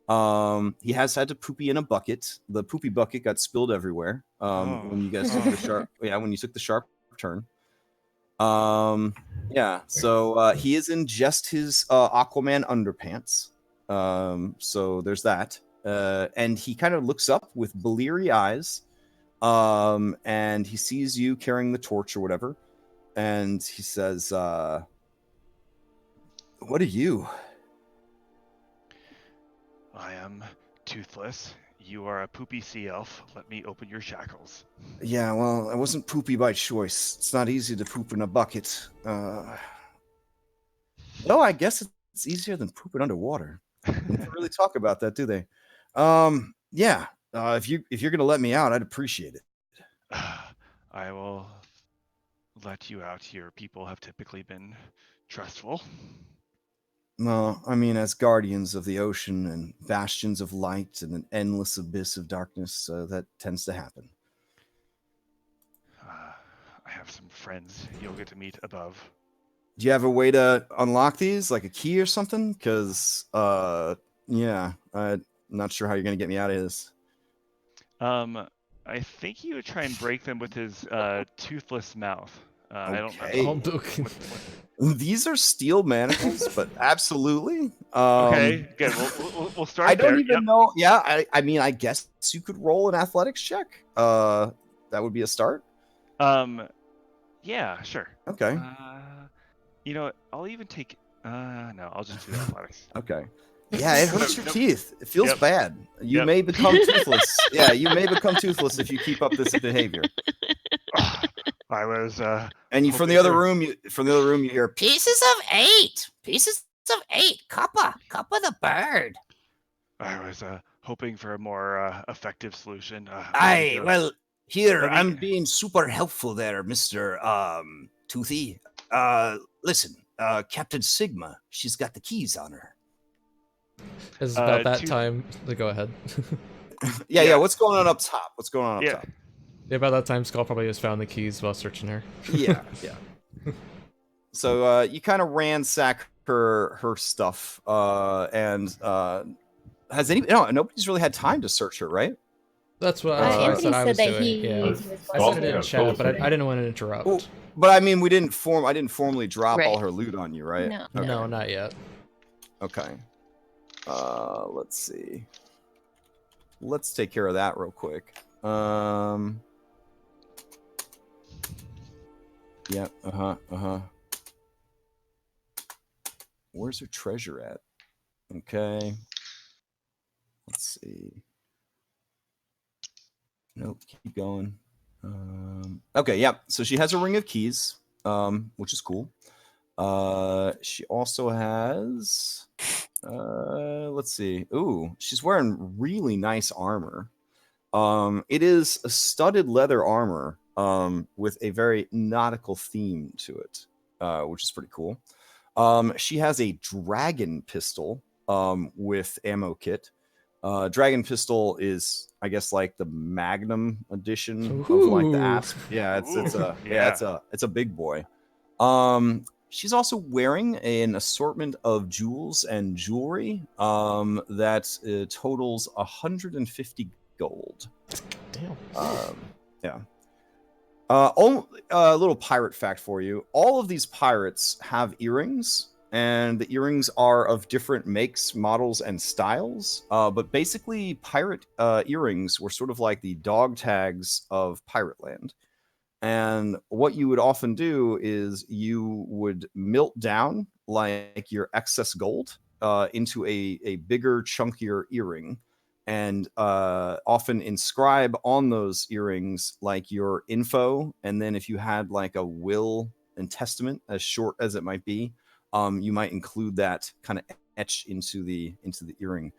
He has had to poopy in a bucket. The poopy bucket got spilled everywhere. When you guys took the sharp when you took the sharp turn. Yeah, so he is in just his Aquaman underpants. So there's that. And he kind of looks up with bleary eyes. And he sees you carrying the torch or whatever. And he says, what are you? I am toothless. You are a poopy sea elf. Let me open your shackles. Yeah, well, I wasn't poopy by choice. It's not easy to poop in a bucket. No, I guess it's easier than pooping underwater. They never really talk about that, do they? Yeah. If you're gonna let me out, I'd appreciate it. I will let you out here. People have typically been trustful. No, I mean, as guardians of the ocean and bastions of light and an endless abyss of darkness, that tends to happen. I have some friends you'll get to meet above. Do you have a way to unlock these, like a key or something? Because, yeah, I'm not sure how you're going to get me out of this. I think he would try and break them with his toothless mouth. I don't know. These are steel manacles, but absolutely. Okay, good. We'll start. I don't even know. Yeah, I mean, I guess you could roll an athletics check. That would be a start. Yeah, sure. Okay. You know what? I'll even take. No, I'll just do athletics. Okay. Yeah, it hurts your teeth. It feels bad. You Yep. may become toothless. Yeah, you may become toothless if you keep up this behavior. I was. And from the other room, you hear Pieces of 8. Kappa the bird. I was hoping for a more effective solution. Well, here Let me- I'm being super helpful there, Mister Toothy. Listen, Captain Sigma, she's got the keys on her. It's about that time. Go ahead. Yeah. What's going on up top? Yeah. Top? Yeah, about that time, Skull probably just found the keys while searching her. Yeah. So you kind of ransack her stuff, and has nobody's really had time to search her, right? That's what Anthony I said I was said that doing. he Yeah. was I going said it to. in chat, but I didn't want to interrupt. Well, but I mean, I didn't formally drop Right. all her loot on you, right? No. Okay. No, not yet. Okay. Let's see. Let's take care of that real quick. Yeah. Where's her treasure at? Okay. Let's see. Nope. Keep going. Okay. Yeah. So she has a ring of keys, which is cool. She also has. Let's see. Ooh, she's wearing really nice armor. It is a studded leather armor, with a very nautical theme to it, which is pretty cool. She has a dragon pistol, with ammo kit. Dragon pistol is, I guess, like the Magnum edition of like the Ooh. Asp. Yeah, it's a big boy. She's also wearing an assortment of jewels and jewelry, that totals 150 gold. Damn. Yeah. A little pirate fact for you. All of these pirates have earrings, and the earrings are of different makes, models, and styles. But basically, pirate earrings were sort of like the dog tags of Pirate Land. And what you would often do is you would melt down like your excess gold into a bigger, chunkier earring, and often inscribe on those earrings like your info. And then if you had like a will and testament, as short as it might be, you might include that kind of etched into the earring.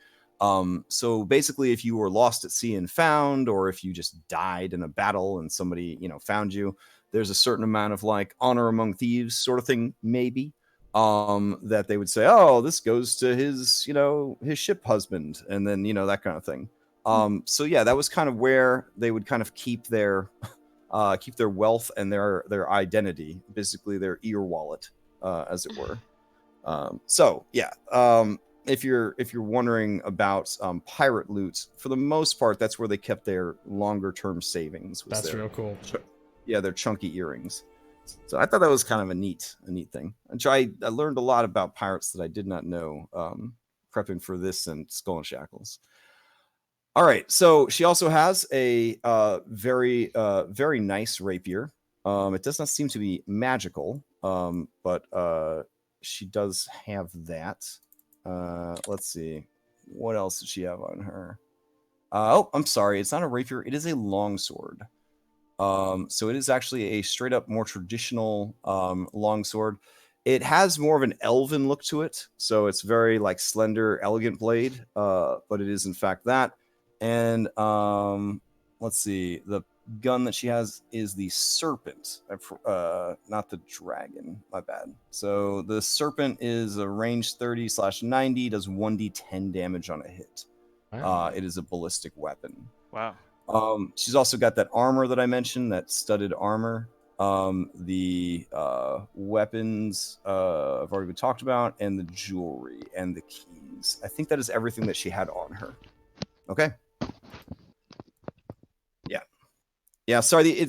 So basically, if you were lost at sea and found, or if you just died in a battle and somebody, found you, there's a certain amount of like honor among thieves sort of thing, maybe, that they would say, oh, this goes to his, his ship husband, and then, that kind of thing. So yeah, that was kind of where they would kind of keep their wealth and their identity, basically their ear wallet, as it were. So yeah, if you're wondering about pirate loot, for the most part, that's where they kept their longer term savings. That's real cool. Yeah, their chunky earrings. So I thought that was kind of a neat thing. And so I learned a lot about pirates that I did not know, prepping for this and Skull and Shackles. All right, so she also has a very nice rapier. It does not seem to be magical, but she does have that. Let's see, what else does she have on her? Oh, I'm sorry, it's not a rapier. It is a longsword. So it is actually a straight up more traditional longsword. It has more of an elven look to it, so it's very like slender, elegant blade. But it is in fact that. And let's see, the gun that she has is the serpent, not the dragon. My bad. So the serpent is a range 30/90, does 1d10 damage on a hit. Wow. It is a ballistic weapon. Wow. She's also got that armor that I mentioned, that studded armor. The weapons I've already been talked about, and the jewelry and the keys. I think that is everything that she had on her. Okay. Yeah. Sorry,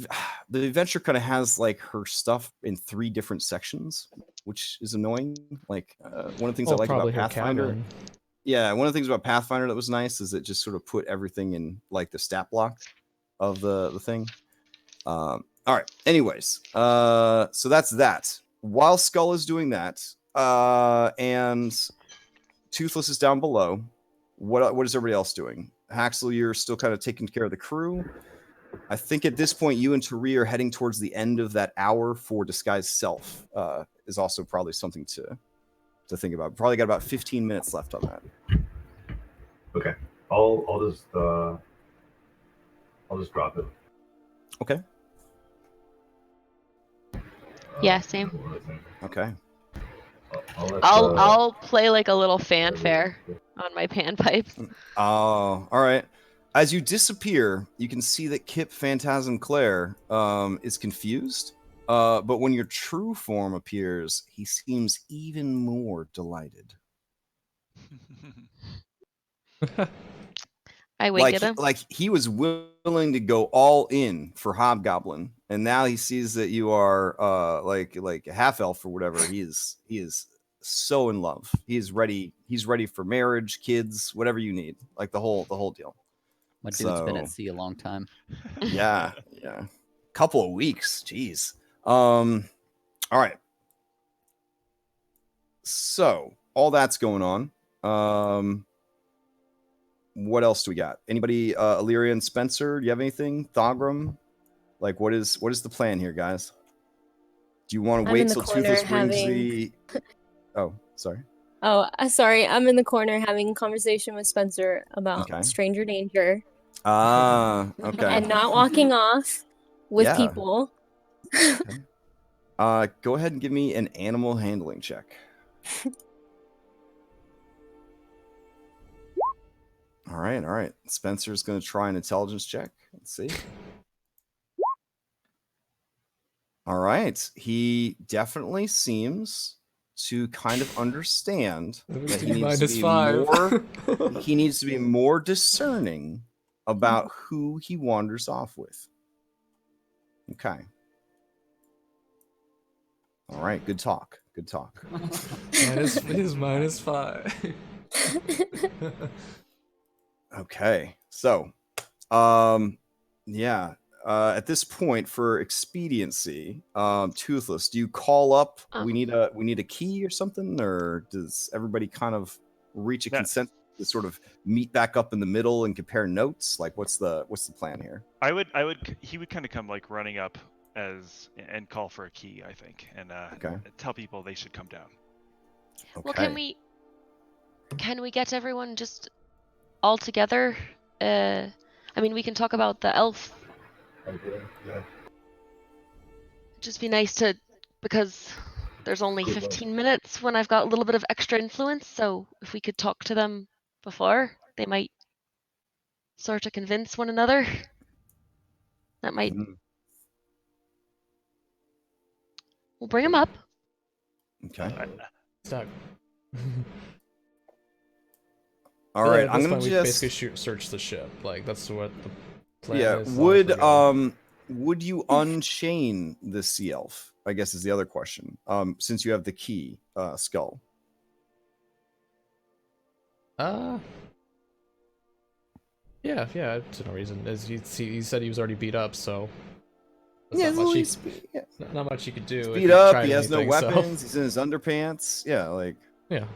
the adventure kind of has like her stuff in 3 different sections, which is annoying. Like one of the things I like about Pathfinder. Cabin. Yeah, one of the things about Pathfinder that was nice is it just sort of put everything in like the stat block of the thing. All right. Anyways, so that's that. While Skull is doing that, and Toothless is down below, what is everybody else doing? Haxel, you're still kind of taking care of the crew. I think at this point, you and Tari are heading towards the end of that hour for Disguise Self. Is also probably something to think about. Probably got about 15 minutes left on that. Okay, I'll just drop it. Okay. Yeah, same. Okay. I'll play like a little fanfare on my panpipes. Oh, all right. As you disappear, you can see that Kip Phantasm Claire is confused. But when your true form appears, he seems even more delighted. I wink at him. Like he was willing to go all in for Hobgoblin, and now he sees that you are like a half elf or whatever. He is so in love. He's ready for marriage, kids, whatever you need, like the whole deal. My dude's been at So sea a long time. yeah, couple of weeks, jeez. All right, so all that's going on. What else do we got? Anybody, Illyria and Spencer, do you have anything? Thogrum? Like, what is the plan here, guys? Do you want to I'm in wait the till corner Toothless brings having- the... Oh, sorry. Oh, sorry. I'm in the corner having a conversation with Spencer about Okay. stranger danger Okay. and not walking off with Yeah. people. Go ahead and give me an animal handling check. All right. Spencer's going to try an intelligence check. Let's see. All right. He definitely seems to kind of understand that he needs to be more he needs to be more discerning about who he wanders off with. Okay. All right, good talk. He's -5. Okay. So, yeah. At this point, for expediency, Toothless, do you call up? We need a key or something, or does everybody kind of reach a consensus to sort of meet back up in the middle and compare notes? Like, what's the plan here? He would kind of come like running up and call for a key, I think, and tell people they should come down. Okay. Well, can we get everyone just all together? I mean, we can talk about the elf. Yeah. Just be nice to, because there's only 15 minutes when I've got a little bit of extra influence, so if we could talk to them before, they might sort of convince one another. That might... We'll bring them up. Okay. Stuck. All right. At I'm this gonna point, just we basically search the ship. Like that's what the plan is. Would you unchain the sea elf? I guess is the other question. Since you have the key, Skull. Yeah. To no reason. As he said, he was already beat up, so. Yeah, not much he could do. Beat up. He has no weapons. He's in his underpants. Yeah, like. Yeah.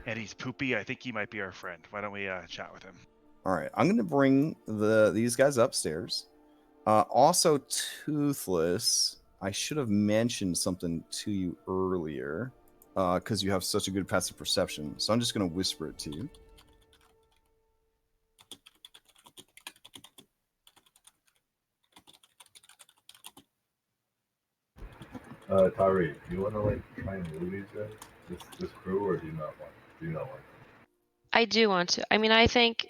And he's poopy. I think he might be our friend. Why don't we chat with him? All right, I'm gonna bring these guys upstairs. Also, Toothless, I should have mentioned something to you earlier, because you have such a good passive perception. So I'm just gonna whisper it to you. Tyree, do you want to like try and move these guys, this crew, or do you not want? I do want to. I mean, I think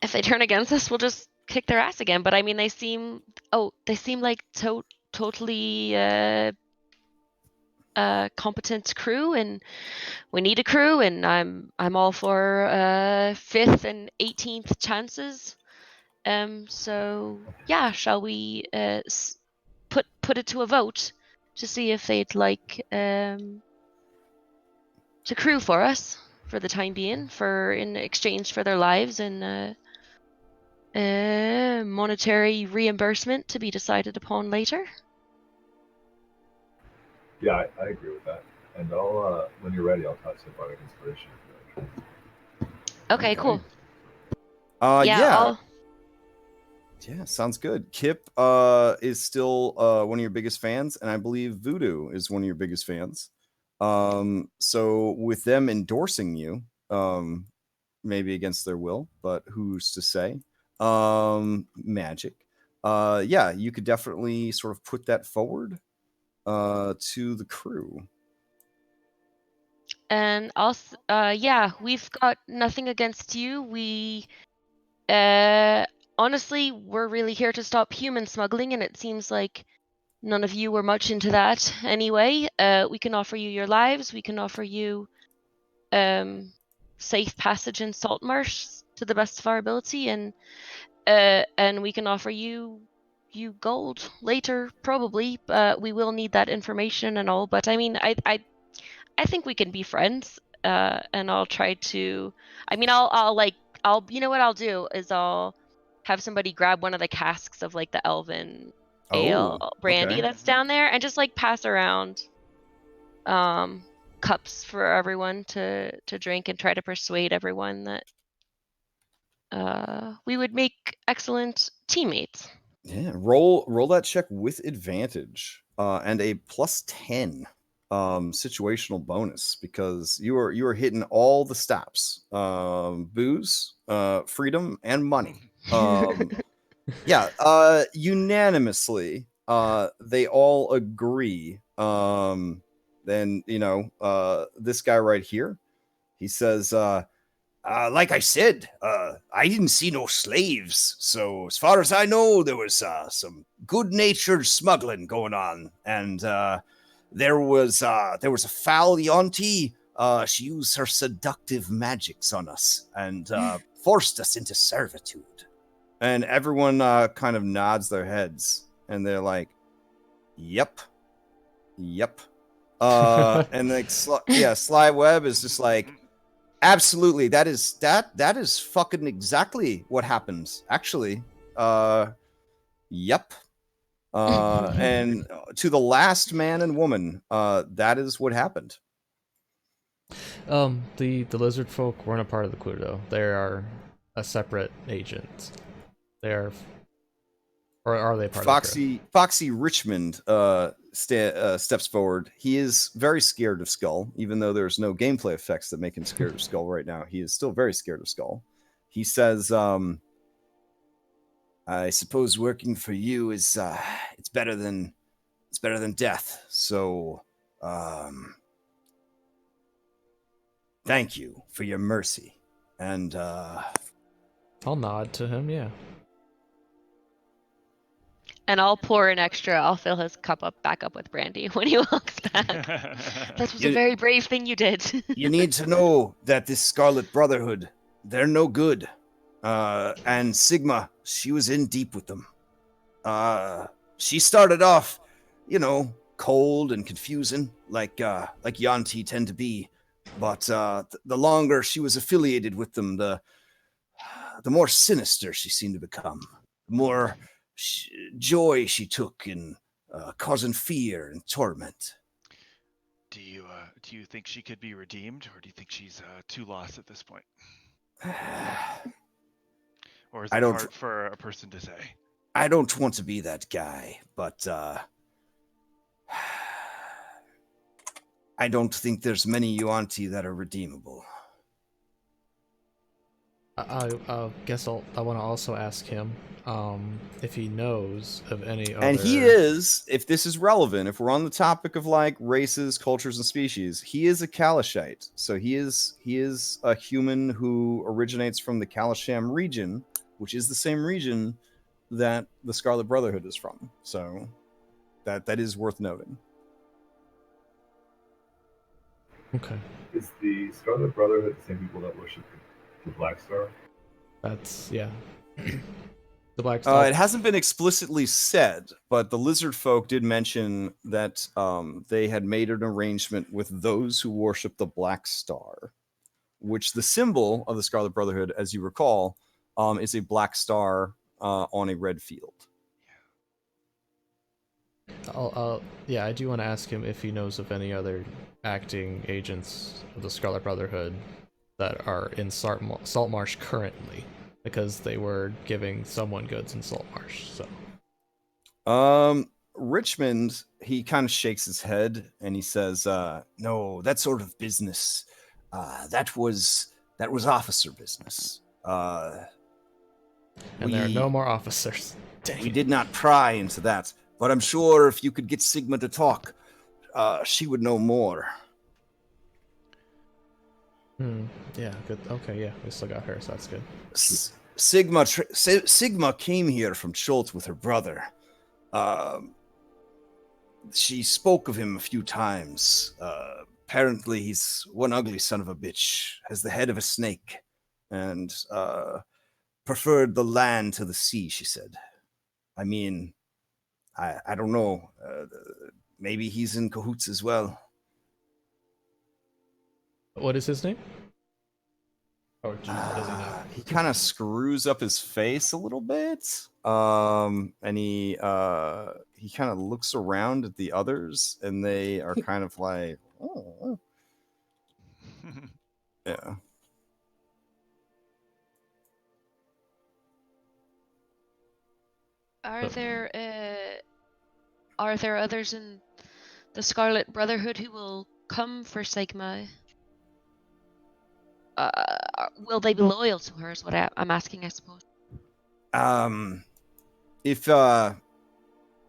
if they turn against us, we'll just kick their ass again. But I mean, they seem like totally competent crew, and we need a crew, and I'm all for 5th and 18th chances. So yeah, shall we put it to a vote to see if they'd like to crew for us for the time being, in exchange for their lives and monetary reimbursement to be decided upon later. Yeah, I agree with that. And I'll when you're ready, I'll toss it bardic inspiration. Okay, cool. Yeah, sounds good. Kip is still one of your biggest fans, and I believe Voodoo is one of your biggest fans. So with them endorsing you, maybe against their will, but who's to say? Magic. Yeah, you could definitely sort of put that forward to the crew. And also, we've got nothing against you. We honestly, we're really here to stop human smuggling, and it seems like none of you were much into that anyway. We can offer you your lives. We can offer you safe passage in Saltmarsh to the best of our ability, and we can offer you gold later, probably. We will need that information and all. But I mean, I think we can be friends. And I'll try to. I mean, I'll you know what I'll do is I'll have somebody grab one of the casks of like the elven ale brandy okay. that's down there and just like pass around cups for everyone to drink and try to persuade everyone that we would make excellent teammates. Yeah, roll that check with advantage, and a +10 situational bonus because you are hitting all the stops: booze, freedom, and money. Yeah, unanimously, they all agree. Then this guy right here, he says, like I said, I didn't see no slaves. So as far as I know, there was some good-natured smuggling going on, and there was a foul Yonti. She used her seductive magics on us and forced us into servitude. And everyone kind of nods their heads, and they're like, "Yep." And like, Sly Webb is just like, absolutely, that is fucking exactly what happens. Actually, yep. And to the last man and woman, that is what happened. The lizard folk weren't a part of the Cluedo. They are a separate agent. They are, or are they part of the crew? Foxy Richmond steps forward. He is very scared of Skull, even though there's no gameplay effects that make him scared of Skull right now. He is still very scared of Skull. He says, "I suppose working for you is it's better than death. So, thank you for your mercy." And I'll nod to him. Yeah. And I'll pour an extra. I'll fill his cup back up with brandy when he walks back. That was a very brave thing you did. You need to know that this Scarlet Brotherhood, they're no good. And Sigma, she was in deep with them. She started off, cold and confusing, like Yanti tend to be. But the longer she was affiliated with them, the more sinister she seemed to become. The more joy she took in causing fear and torment. Do you think she could be redeemed, or do you think she's too lost at this point? Or is it hard for a person to say? I don't want to be that guy, but I don't think there's many Yuan-Ti that are redeemable. I guess I want to also ask him if he knows of any other... And he is, if this is relevant, if we're on the topic of like races, cultures, and species, he is a Kalashite. So he is a human who originates from the Kalasham region, which is the same region that the Scarlet Brotherhood is from. So that is worth noting. Okay. Is the Scarlet Brotherhood the same people that worship the Black Star? That's, yeah. The Black Star. It hasn't been explicitly said, but the lizard folk did mention that they had made an arrangement with those who worship the Black Star, which the symbol of the Scarlet Brotherhood, as you recall, is a black star on a red field. Yeah, I do want to ask him if he knows of any other acting agents of the Scarlet Brotherhood that are in Saltmarsh currently, because they were giving someone goods in Saltmarsh. So, Richmond, he kind of shakes his head and he says, "No, that sort of business, that was officer business. And there are no more officers. Dang. We did not pry into that, but I'm sure if you could get Sigma to talk, she would know more." Yeah, good. Okay, yeah, we still got her, so that's good. Sigma came here from Schultz with her brother. She spoke of him a few times, apparently he's one ugly son of a bitch, has the head of a snake, and preferred the land to the sea, she said. I mean, I don't know. Maybe he's in cahoots as well. What is his name? Or does he know? He kind of screws up his face a little bit, and he kind of looks around at the others, and they are kind of like, oh, yeah. Are there others in the Scarlet Brotherhood who will come for Sigma? Will they be loyal to her? Is what I'm asking, I suppose. If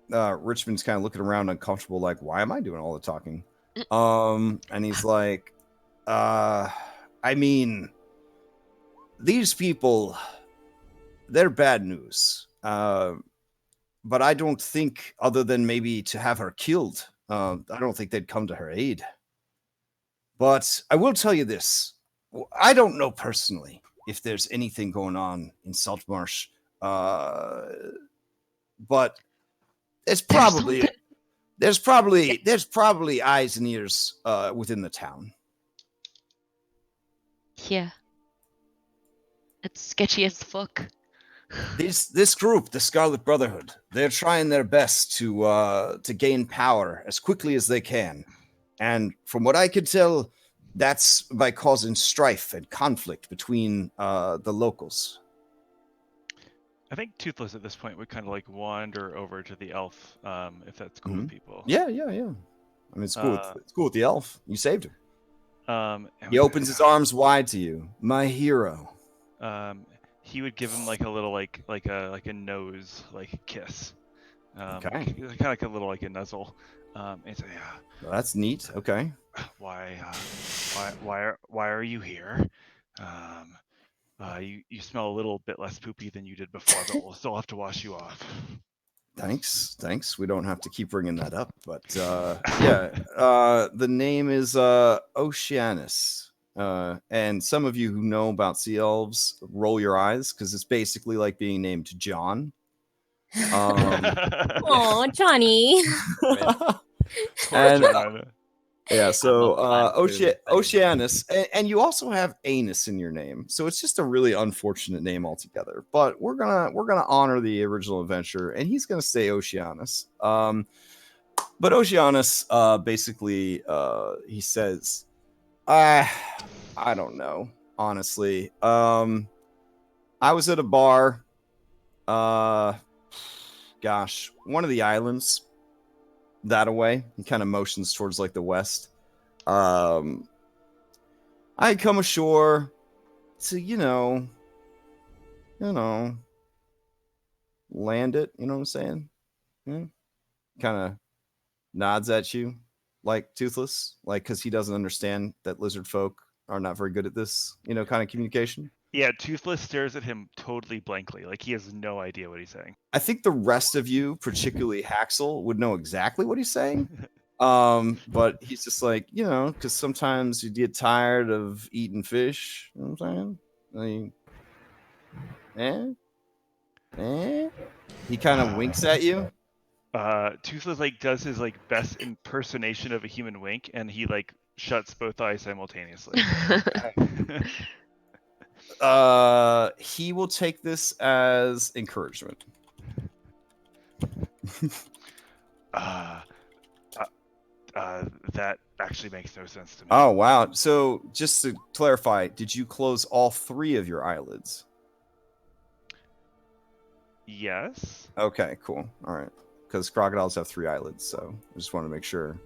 Richmond's kind of looking around uncomfortable, like, why am I doing all the talking? And he's like, I mean, these people, they're bad news. But I don't think, other than maybe to have her killed, I don't think they'd come to her aid. But I will tell you this. I don't know personally if there's anything going on in Saltmarsh. But there's probably eyes and ears within the town. Yeah. It's sketchy as fuck. This group, the Scarlet Brotherhood, they're trying their best to gain power as quickly as they can. And from what I could tell, that's by causing strife and conflict between the locals. I think Toothless at this point would kind of like wander over to the elf, if that's cool with people. Yeah. I mean, it's cool. It's cool with the elf. You saved him. He opens his arms wide to you, my hero. He would give him like a little like a nose kiss. Okay. Kind of like a little like a nuzzle. And so yeah. Well, that's neat. Okay. Why are you here? You smell a little bit less poopy than you did before, but we'll still have to wash you off. Thanks. We don't have to keep bringing that up, but the name is Oceanus. And some of you who know about sea elves roll your eyes because it's basically like being named John. Oh, Johnny. And so Oceanus, and you also have Anus in your name, so it's just a really unfortunate name altogether. But we're gonna honor the original adventure, and he's gonna say Oceanus. But Oceanus, basically, he says, I don't know, honestly. I was at a bar, one of the islands that away. He kind of motions towards like the west. I come ashore to, land it, you know what I'm saying? Yeah. Kind of nods at you like Toothless, like, because he doesn't understand that lizard folk are not very good at this, kind of communication. Yeah, Toothless stares at him totally blankly, like he has no idea what he's saying. I think the rest of you, particularly Haxel, would know exactly what he's saying. But he's just like, because sometimes you get tired of eating fish. You know what I'm saying? He kind of winks at you. Toothless does his best impersonation of a human wink, and he shuts both eyes simultaneously. He will take this as encouragement. That actually makes no sense to me. Oh, wow. So just to clarify, did you close all 3 of your eyelids? Yes. Okay, cool. All right. Because crocodiles have 3 eyelids, so I just want to make sure,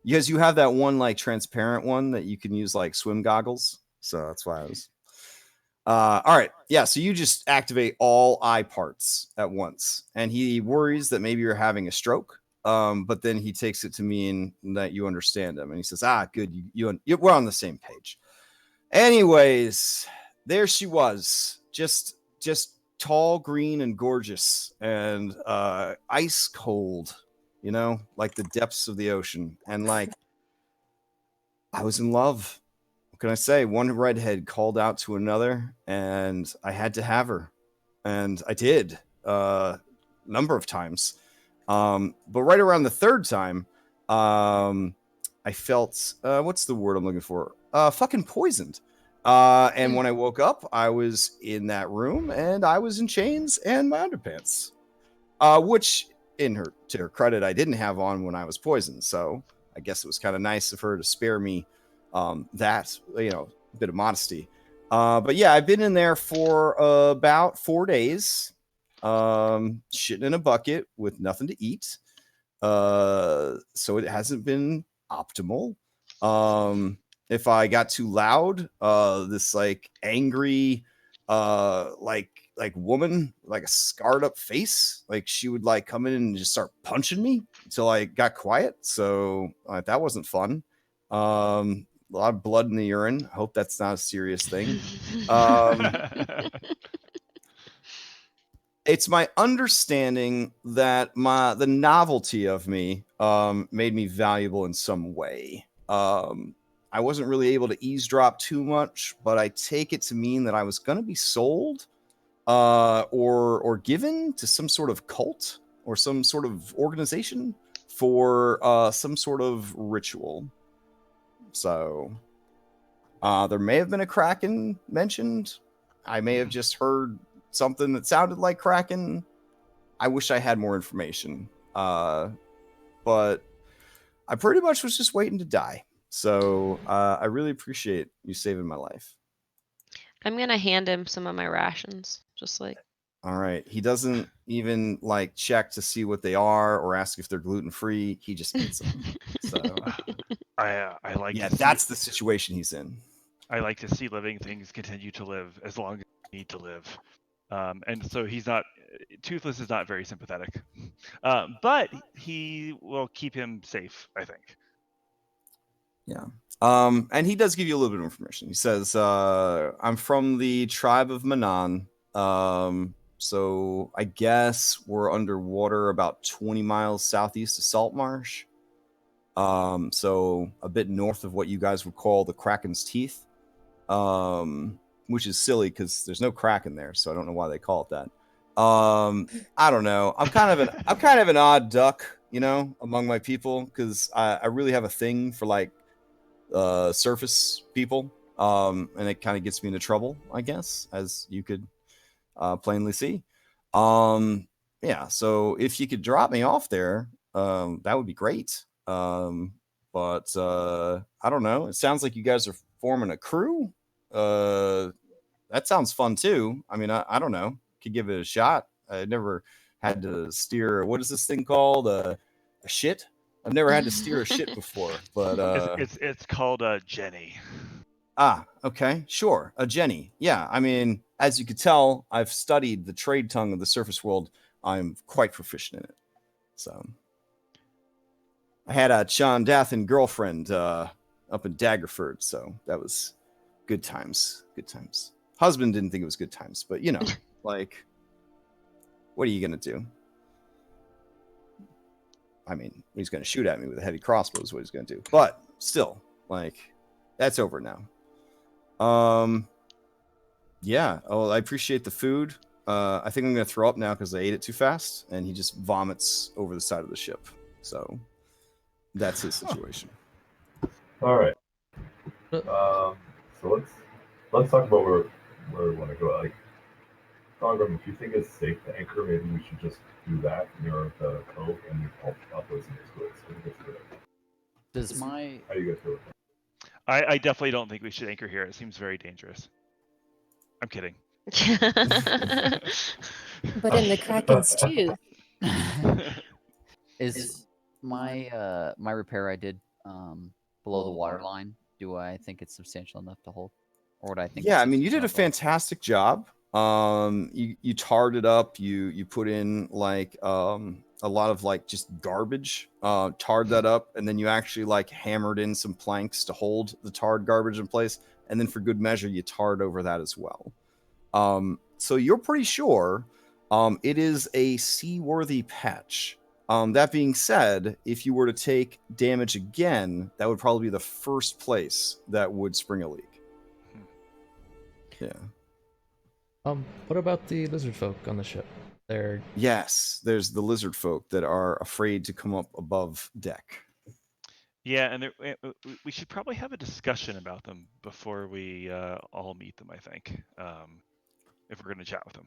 Because you have that one transparent one that you can use swim goggles. So that's why I was... all right. Yeah. So you just activate all eye parts at once, and he worries that maybe you're having a stroke. But then he takes it to mean that you understand him, and he says, good. We're on the same page. Anyways, there she was, just tall, green, and gorgeous, and ice cold, like the depths of the ocean. And I was in love. What can I say? One redhead called out to another, and I had to have her, and I did a number of times. But right around the third time, I felt what's the word I'm looking for? Fucking poisoned. And when I woke up, I was in that room, and I was in chains and my underpants, which, to her credit, I didn't have on when I was poisoned. So I guess it was kind of nice of her to spare me that, bit of modesty. But yeah, I've been in there for about 4 days, shitting in a bucket with nothing to eat. So it hasn't been optimal. If I got too loud, this like angry, like woman, like a scarred up face, like she would like come in and just start punching me until I got quiet. So that wasn't fun. A lot of blood in the urine. I hope that's not a serious thing. It's my understanding that the novelty of me made me valuable in some way. I wasn't really able to eavesdrop too much, but I take it to mean that I was going to be sold or given to some sort of cult or some sort of organization for some sort of ritual. So there may have been a Kraken mentioned. I may have just heard something that sounded like Kraken. I wish I had more information. But I pretty much was just waiting to die. So I really appreciate you saving my life. I'm gonna hand him some of my rations, just like. All right. He doesn't even like check to see what they are or ask if they're gluten free. He just eats them. So I like. Yeah, to that's see, the situation he's in. I like to see living things continue to live as long as they need to live. And so he's not. Toothless is not very sympathetic, but he will keep him safe, I think. Yeah. And he does give you a little bit of information. He says, I'm from the tribe of Manan. So I guess we're underwater about 20 miles southeast of Saltmarsh. So a bit north of what you guys would call the Kraken's teeth. Which is silly because there's no Kraken there, so I don't know why they call it that. I don't know. I'm kind of an odd duck, among my people, because I really have a thing for like surface people, and it kind of gets me into trouble, I guess, as you could plainly see. Yeah, so if you could drop me off there, that would be great. But I don't know. It sounds like you guys are forming a crew. That sounds fun too. I mean, I don't know. Could give it a shot. I never had to steer. What is this thing called? A shit? I've never had to steer a shit before, but It's called Jenny. Okay, sure, a Jenny. Yeah, I mean, as you could tell, I've studied the trade tongue of the surface world. I'm quite proficient in it. So, I had a John Dathan girlfriend up in Daggerford, so that was good times. Good times. Husband didn't think it was good times, but like, what are you gonna do? I mean, he's gonna shoot at me with a heavy crossbow is what he's gonna do. But still, like, that's over now. Yeah. Oh, I appreciate the food. I think I'm gonna throw up now because I ate it too fast, and he just vomits over the side of the ship. So that's his situation. All right. So let's talk about where we want to go. Like, Thongrum, if you think it's safe to anchor, maybe we should just do that near the cove, and I'll put some goods. Does my How do you guys feel? I definitely don't think we should anchor here. It seems very dangerous. I'm kidding. But in the Krakens too. is my my repair I did below the water line? Do I think it's substantial enough to hold, or would I think? Yeah, I mean, you did a fantastic job. You tarred it up. You put in like a lot of like just garbage, tarred that up, and then you actually like hammered in some planks to hold the tarred garbage in place, and then for good measure you tarred over that as well. So you're pretty sure it is a seaworthy patch. That being said, if you were to take damage again, that would probably be the first place that would spring a leak. Yeah. What about the lizard folk on the ship? They're Yes, there's the lizard folk that are afraid to come up above deck. Yeah, and we should probably have a discussion about them before we all meet them, I think, if we're going to chat with them.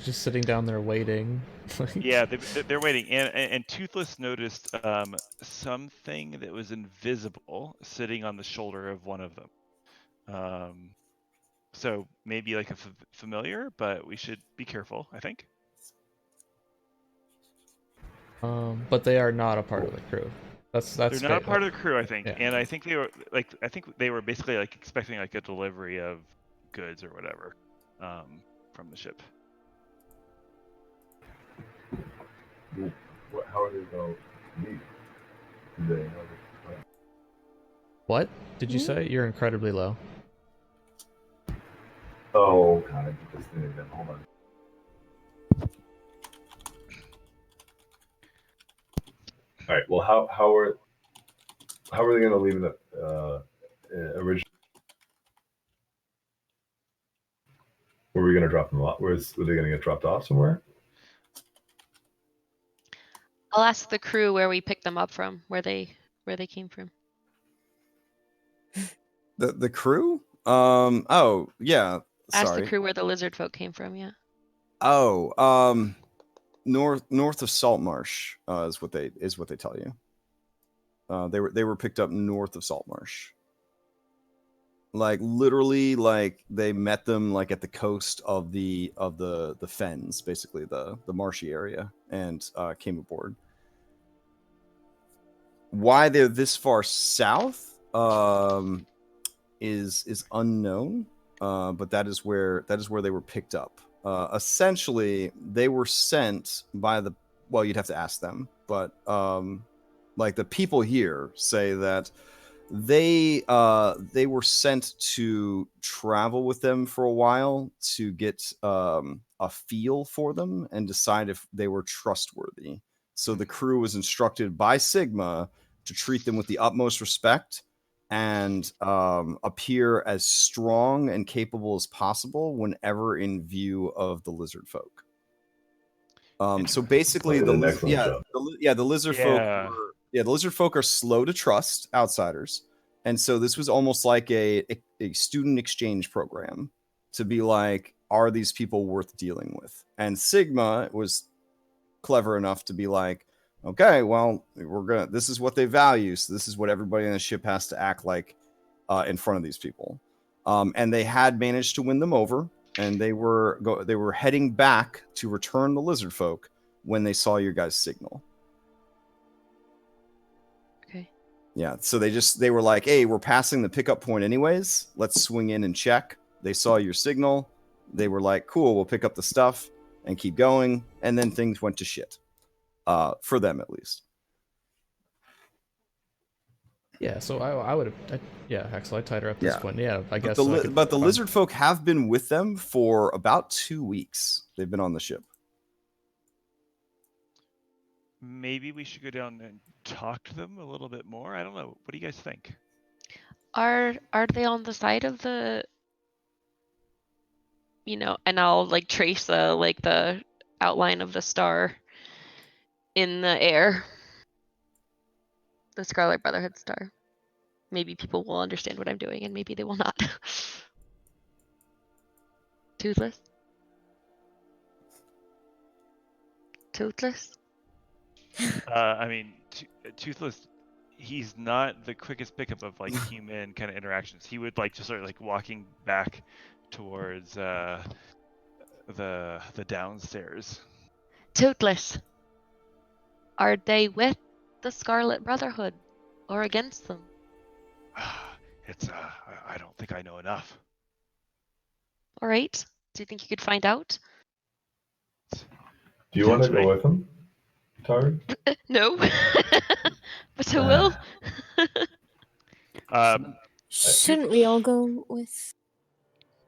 just sitting down there waiting. Yeah, they're waiting. And Toothless noticed something that was invisible sitting on the shoulder of one of them. So maybe like a familiar, but we should be careful, I think. But they are not a part of the crew. That's They're not a part of the crew, I think. Yeah. And I think they were basically like expecting like a delivery of goods or whatever from the ship. How are they going to meet? Do they have a plan? What did you say? You're incredibly low. Oh, God, I get this thing again. Hold on. All right. Well, how are they going to leave the original? Were we going to drop them off? Were they going to get dropped off somewhere? I'll ask the crew where we picked them up from, where they came from. The crew? Oh yeah. Ask Sorry. the crew where the lizard folk came from. Yeah. Oh, north of Saltmarsh is what they tell you. They were picked up north of Saltmarsh. Like literally, like they met them like at the coast of the fens, basically the marshy area, and came aboard. Why they're this far south is unknown, but that is where they were picked up. Essentially, they were sent by you'd have to ask them, but like the people here say that they were sent to travel with them for a while to get a feel for them and decide if they were trustworthy. So the crew was instructed by Sigma to treat them with the utmost respect and appear as strong and capable as possible whenever in view of the lizard folk. So basically, the lizard folk are slow to trust outsiders, and so this was almost like a student exchange program to be like, are these people worth dealing with? And Sigma was clever enough to be like, okay, well, this is what they value, so this is what everybody on the ship has to act like in front of these people. And they had managed to win them over, and they were heading back to return the lizard folk when they saw your guys' signal. Okay. Yeah, so they were like, hey, we're passing the pickup point anyways, let's swing in and check. They saw your signal, they were like, cool, we'll pick up the stuff and keep going, and then things went to shit. For them at least. Yeah, so I would have, Axel, I tied her up this point. Yeah, I guess. But the lizard folk have been with them for about 2 weeks. They've been on the ship. Maybe we should go down and talk to them a little bit more. I don't know. What do you guys think? Are they on the side of the? And I'll like trace the outline of the star in the air. The Scarlet Brotherhood star. Maybe people will understand what I'm doing, and maybe they will not. Toothless? Toothless? I mean, Toothless, he's not the quickest pickup of like human kind of interactions. He would like just start like walking back towards the downstairs. Toothless. Are they with the Scarlet Brotherhood or against them? It's I don't think I know enough. All right. Do you think you could find out? Do you want to go with him, Tari? No. But I will. Shouldn't we all go with?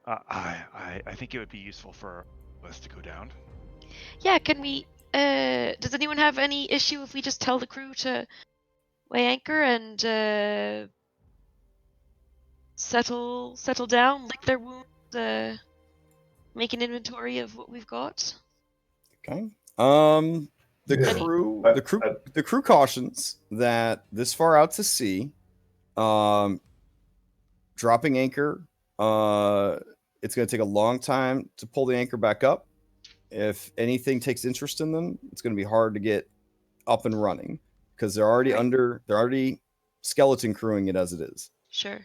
I think it would be useful for us to go down. Yeah, can we Does anyone have any issue if we just tell the crew to weigh anchor and settle down, lick their wounds, make an inventory of what we've got? Okay. Yeah. The crew cautions that this far out to sea, dropping anchor, it's going to take a long time to pull the anchor back up. If anything takes interest in them, it's going to be hard to get up and running because they're already skeleton crewing it as it is. Sure.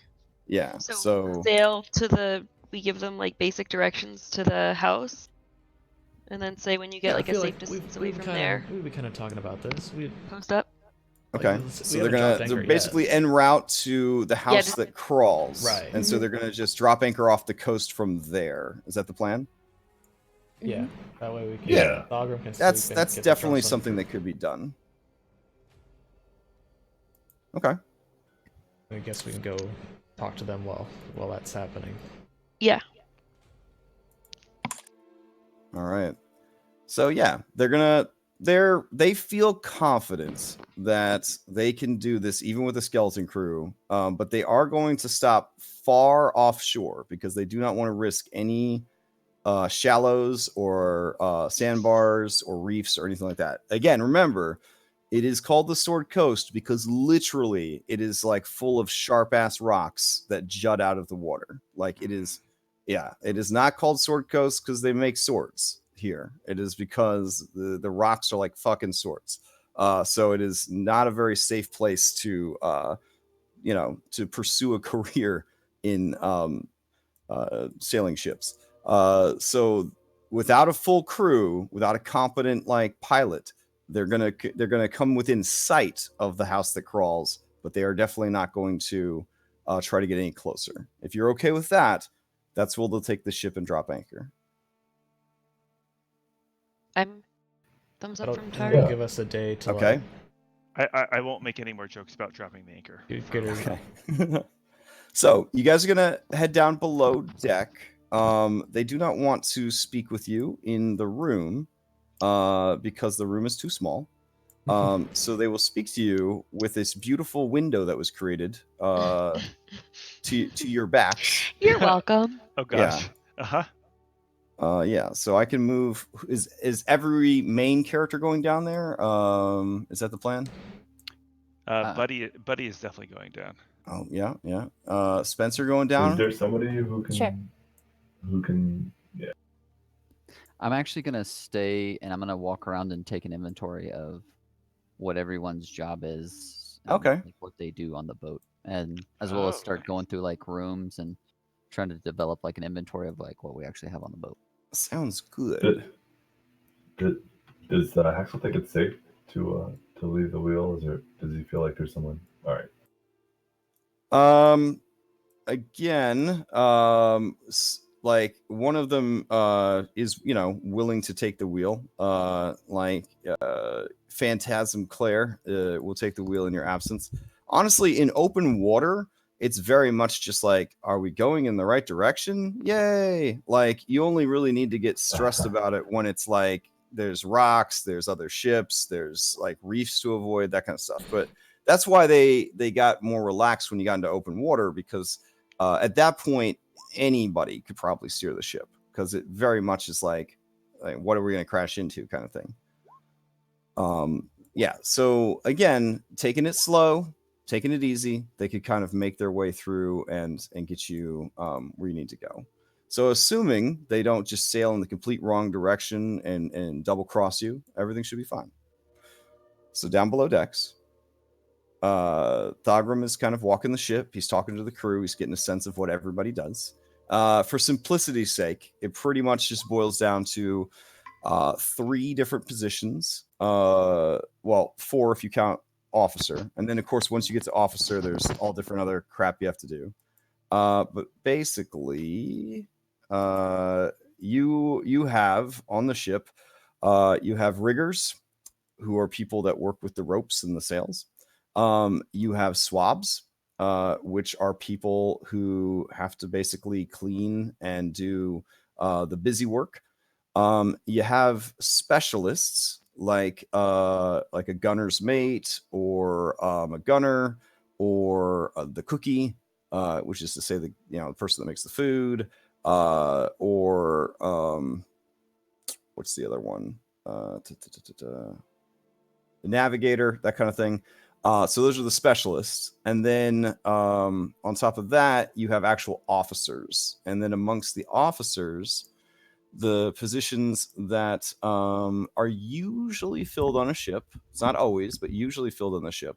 Yeah. So sail to we give them like basic directions to the house, and then say when you get like a safe distance away from there. We'd be kind of talking about this. We'd post up. Okay, so they're basically en route to the house that crawls, right? And so they're gonna just drop anchor off the coast from there. Is that the plan? Yeah, that way we can. Yeah, Thogrum can that's definitely something that could be done. Okay. I guess we can go talk to them while that's happening. Yeah. All right. So yeah, they feel confident that they can do this even with a skeleton crew, but they are going to stop far offshore because they do not want to risk any shallows or sandbars or reefs or anything like that. Again, remember, it is called the Sword Coast because literally it is like full of sharp ass rocks that jut out of the water. Like it is, yeah, it is not called Sword Coast because they make swords here. It is because the rocks are like fucking swords. So it is not a very safe place to to pursue a career in sailing ships. So without a full crew, without a competent like pilot, they're gonna come within sight of the house that crawls, but they are definitely not going to try to get any closer. If you're okay with that, that's where they'll take the ship and drop anchor. I'm thumbs up from That'll Tara. give us a day to. Okay. I won't make any more jokes about dropping the anchor. Okay. So you guys are gonna head down below deck. They do not want to speak with you in the room because the room is too small. So they will speak to you with this beautiful window that was created to your backs. You're welcome. Oh gosh. Yeah. Yeah, so I can move. Is every main character going down there? Is that the plan? Buddy is definitely going down. Oh yeah. Spencer going down. Is there somebody who can? Sure. Who can? Yeah. I'm actually gonna stay and I'm gonna walk around and take an inventory of what everyone's job is. Okay. Like what they do on the boat, and as well as start going through like rooms and trying to develop like an inventory of like what we actually have on the boat. Sounds good. Does Haxel think it's safe to leave the wheel? Does he feel like there's someone? All right. Again, like one of them is willing to take the wheel. Phantasm Claire will take the wheel in your absence. Honestly, in open water, it's very much just like, are we going in the right direction? Yay! Like you only really need to get stressed about it when it's like there's rocks, there's other ships, there's like reefs to avoid, that kind of stuff. But that's why they got more relaxed when you got into open water, because at that point anybody could probably steer the ship, because it very much is like what are we going to crash into kind of thing. Yeah, so again, taking it slow, taking it easy, they could kind of make their way through and get you where you need to go. So assuming they don't just sail in the complete wrong direction and double cross you, everything should be fine. So down below decks, Thogrum is kind of walking the ship. He's talking to the crew. He's getting a sense of what everybody does. For simplicity's sake, it pretty much just boils down to 3 different positions. Well, 4 if you count officer, and then of course once you get to officer, there's all different other crap you have to do. But basically, you have on the ship, you have riggers, who are people that work with the ropes and the sails. You have swabs, which are people who have to basically clean and do the busy work. You have specialists like a gunner's mate, or a gunner, or the cookie, which is to say the the person that makes the food, or what's the other one? The navigator, that kind of thing. So those are the specialists, and then on top of that, you have actual officers, and then amongst the officers, the positions that are usually filled on a ship. It's not always, but usually filled on the ship.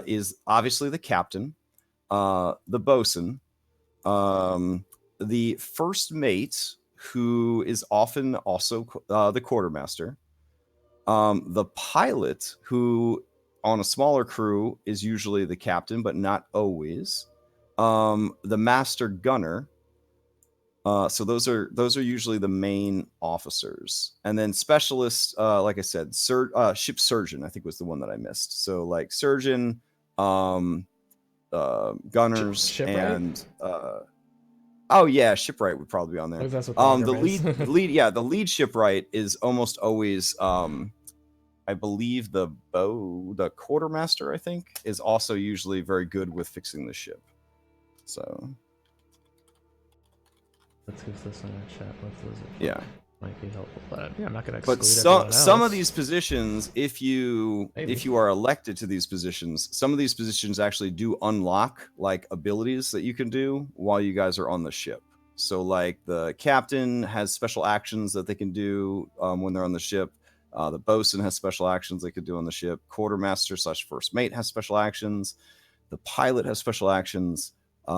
Is obviously the captain, the bosun, the first mate, who is often also the quartermaster, the pilot, who on a smaller crew is usually the captain, but not always, the master gunner. So those are usually the main officers, and then specialists, like I said, ship surgeon, I think, was the one that I missed. So like surgeon, gunners, Shipwright? and oh yeah, shipwright would probably be on there. Maybe that's what The is. lead shipwright is almost always I believe the quartermaster, I think, is also usually very good with fixing the ship. So Let's give this in our chat. yeah, Might be helpful, but yeah, I'm not gonna exclude but everyone else. some of these positions, if you Maybe. are elected to these positions, some of these positions actually do unlock like abilities that you can do while you guys are on the ship. So like the captain has special actions that they can do when they're on the ship. The bosun has special actions they could do on the ship. Quartermaster / first mate has special actions. The pilot has special actions,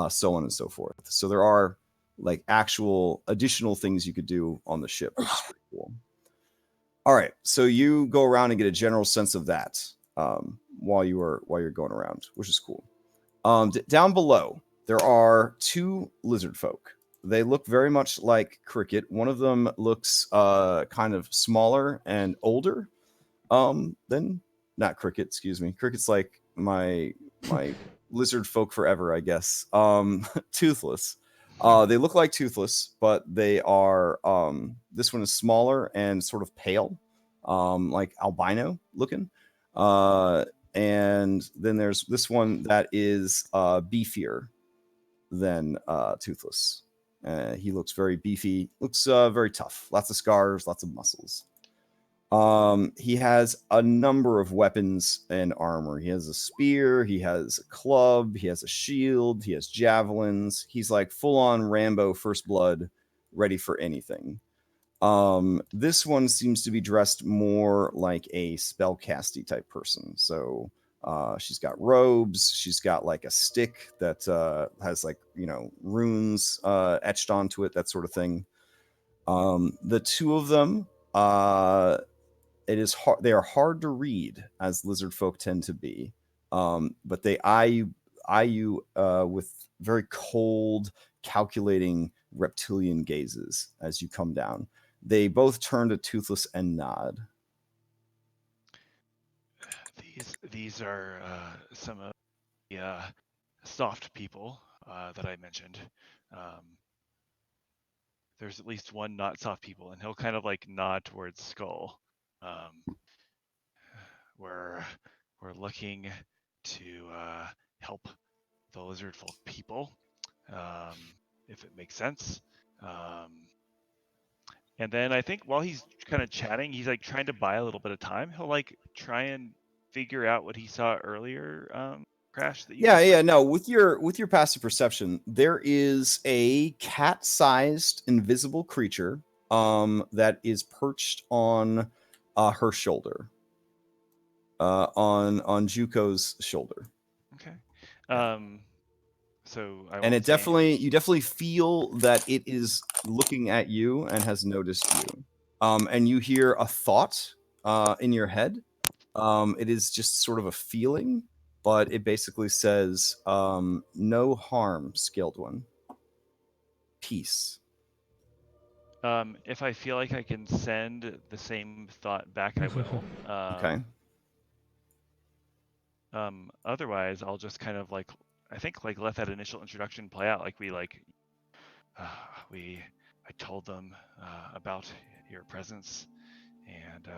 so on and so forth. So there are like actual additional things you could do on the ship, which is pretty cool. All right, so you go around and get a general sense of that while you're going around, which is cool. Down below, there are two lizard folk. They look very much like Cricket. One of them looks kind of smaller and older than not Cricket. Excuse me. Cricket's like my lizard folk forever, I guess. Toothless. They look like Toothless, but they are this one is smaller and sort of pale, like albino looking. And then there's this one that is beefier than Toothless. He looks very beefy, looks very tough, lots of scars, lots of muscles. He has a number of weapons and armor. He has a spear, he has a club, he has a shield, he has javelins. He's like full on Rambo First Blood, ready for anything. This one seems to be dressed more like a spellcasty type person. So she's got robes, she's got like a stick that has like, runes etched onto it, that sort of thing. The two of them, it is hard. They are hard to read, as lizard folk tend to be, but they eye you with very cold, calculating reptilian gazes as you come down. They both turn to Toothless and nod. These are some of the soft people that I mentioned. There's at least one not soft people, and he'll kind of like nod towards Skull. We're looking to help the lizard folk people, if it makes sense. And then I think while he's kind of chatting, he's like trying to buy a little bit of time. He'll like try and figure out what he saw earlier, Crash. That you No. With your passive perception, there is a cat-sized invisible creature that is perched on her shoulder. On Juko's shoulder. Okay. So and you definitely feel that it is looking at you and has noticed you. And you hear a thought in your head. It is just sort of a feeling, but it basically says, "No harm, Scaled One. Peace." If I feel like I can send the same thought back, I will. Okay. Otherwise, I'll just kind of like, I think like let that initial introduction play out. Like I told them about your presence, and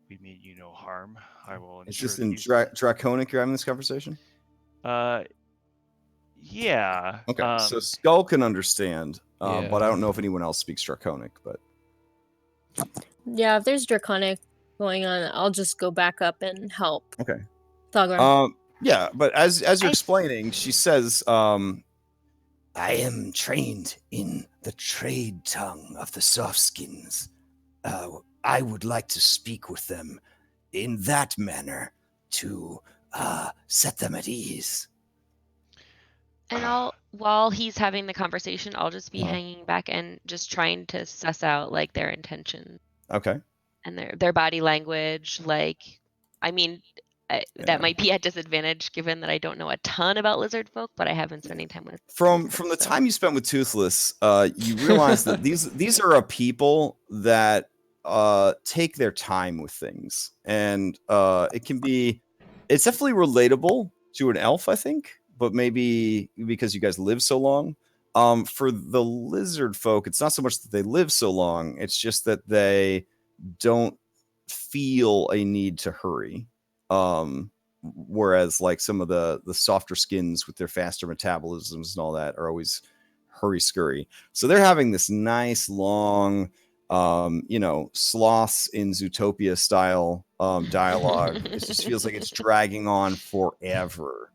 we mean you no harm. I will It's ensure just that in you. Draconic you're having this conversation? Yeah. Okay, so Skull can understand, Yeah. but I don't know if anyone else speaks Draconic. But Yeah, if there's draconic going on, I'll just go back up and help. okay. Thogran. Yeah, but as you're I- explaining, she says, I am trained in the trade tongue of the softskins. I would like to speak with them in that manner to set them at ease. And while he's having the conversation, I'll just be Uh-huh. hanging back and just trying to suss out like their intention okay. and their body language. Like, I mean, Yeah. that might be at disadvantage given that I don't know a ton about lizard folk, but I have been spending time with From lizards, the so. time you spent with Toothless, you realize that these are a people that take their time with things, and it's definitely relatable to an elf, I think, but maybe because you guys live so long. For the lizard folk, it's not so much that they live so long; it's just that they don't feel a need to hurry. Whereas like some of the softer skins with their faster metabolisms and all that are always hurry scurry. So they're having this nice long sloths in Zootopia style dialogue. It just feels like it's dragging on forever.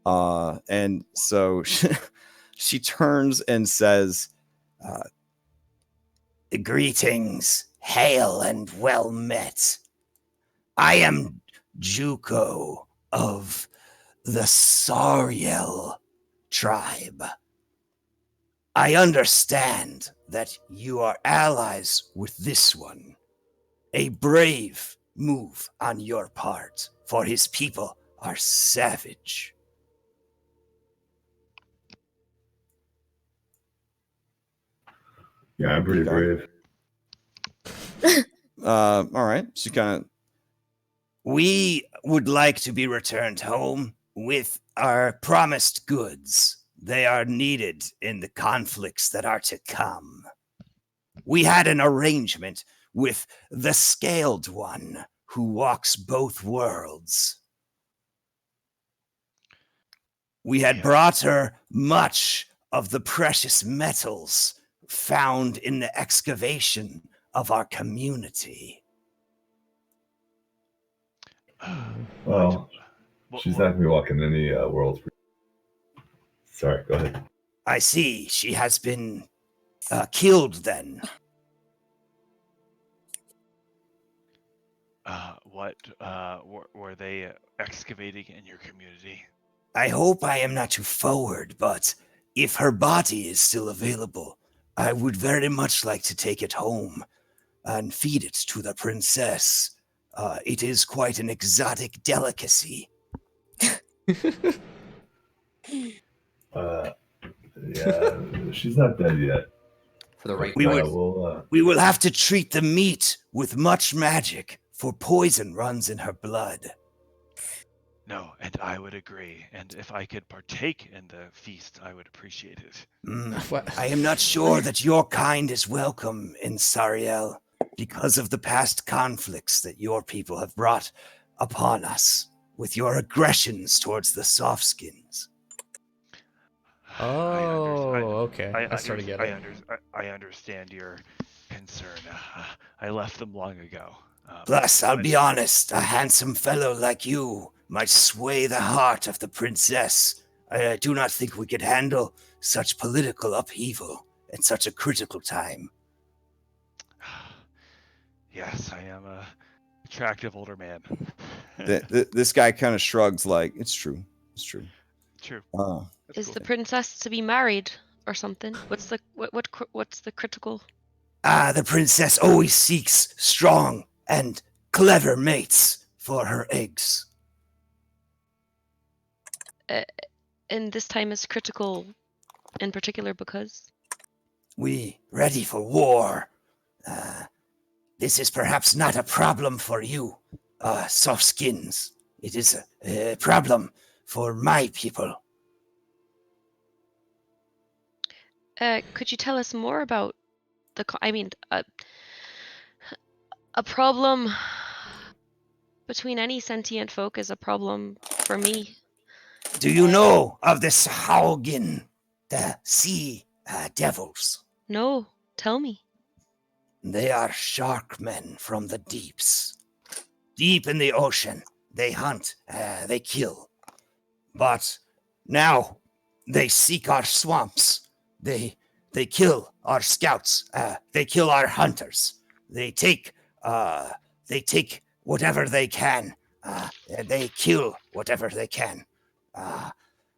And so she turns and says, Greetings, hail and well met. I am Juko of the Sariel tribe. I understand that you are allies with this one. A brave move on your part, for his people are savage. Yeah, I'm pretty Okay. brave. all right. She kind of We would like to be returned home with our promised goods. They are needed in the conflicts that are to come. We had an arrangement with the Scaled One who walks both worlds. We had brought her much of the precious metals found in the excavation of our community. Well, she's not gonna be walking any worlds. Sorry, go ahead. I see she has been killed then. What were they excavating in your community? I hope I am not too forward, but if her body is still available, I would very much like to take it home and feed it to the princess. It is quite an exotic delicacy. Yeah, she's not dead yet. For the right We price. we will have to treat the meat with much magic, for poison runs in her blood. No, and I would agree. And if I could partake in the feast, I would appreciate it. What? I am not sure that your kind is welcome in Sariel because of the past conflicts that your people have brought upon us with your aggressions towards the softskins. Oh, okay. I started to get it. I understand your concern. I left them long ago. Plus, I'll be honest, a handsome fellow like you might sway the heart of the princess. I do not think we could handle such political upheaval at such a critical time. Yes, I am a attractive older man. this guy kind of shrugs like it's true. It's true. True. Is cool. the princess to be married or something? What's the critical? The princess always seeks strong and clever mates for her eggs. And this time is critical in particular because? We ready for war. This is perhaps not a problem for you, soft skins. It is a problem for my people. Could you tell us more about a problem between any sentient folk is a problem for me. Do you know of the Sahaugen, the sea devils? No, tell me. They are shark men from the deeps. Deep in the ocean, they hunt, they kill. But now they seek our swamps. They kill our scouts. They kill our hunters. They take whatever they can. They kill whatever they can.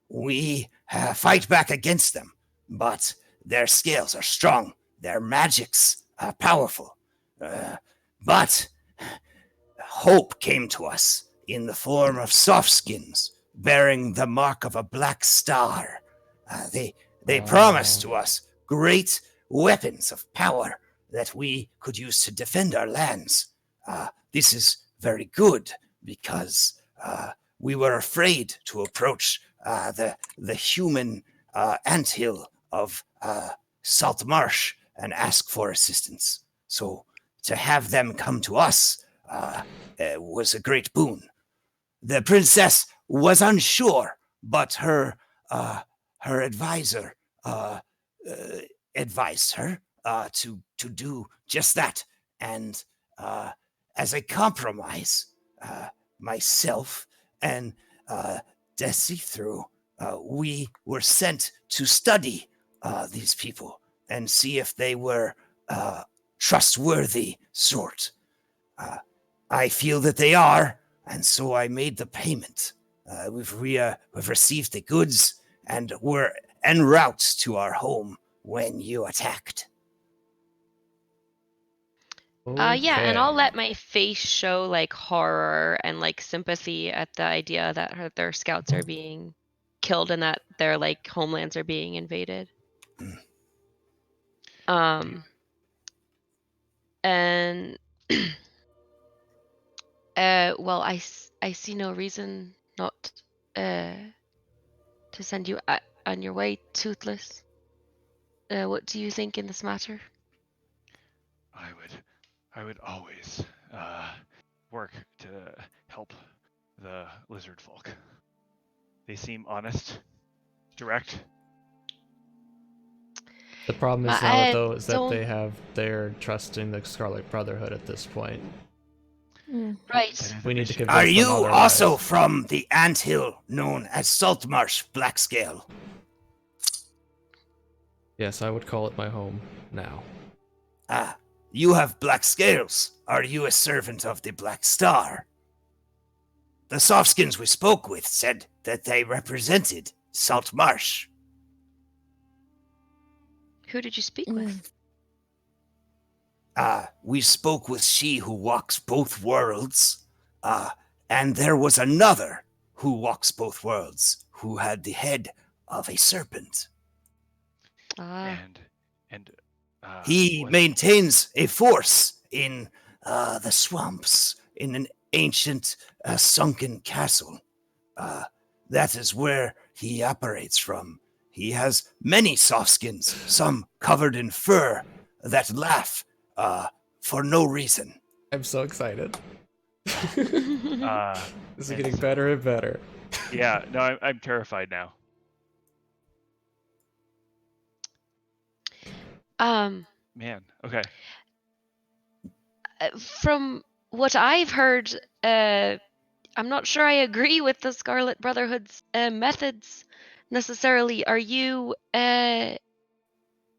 We fight back against them, but their scales are strong. Their magics are powerful. But hope came to us in the form of softskins bearing the mark of a black star. They promised to us great weapons of power that we could use to defend our lands. This is very good because we were afraid to approach the human anthill of Saltmarsh and ask for assistance. So to have them come to us was a great boon. The princess was unsure, but her advisor advised her to do just that. And as a compromise, myself and Decithru, we were sent to study these people and see if they were trustworthy sort. I feel that they are, and so I made the payment. We've received the goods and were en route to our home when you attacked. Yeah, and I'll let my face show like horror and like sympathy at the idea that their scouts are being killed and that their like homelands are being invaded. And well, I see no reason not to send you on your way, Toothless. What do you think in this matter? I would always work to help the lizard folk. They seem honest, direct. The problem is now, though, is that they're trusting the Scarlet Brotherhood at this point. Right. We need to convince Are them you otherwise. also from the anthill known as Saltmarsh Blackscale? Yes, I would call it my home now. You have black scales. Are you a servant of the Black Star? The softskins we spoke with said that they represented Saltmarsh. Who did you speak with? We spoke with she who walks both worlds, and there was another who walks both worlds, who had the head of a serpent. He maintains a force in the swamps, in an ancient sunken castle. That is where he operates from. He has many softskins, some covered in fur, that laugh for no reason. I'm so excited. This is getting better and better. Yeah, no, I'm terrified now. Man, okay. From what I've heard, I'm not sure I agree with the Scarlet Brotherhood's methods necessarily. Are you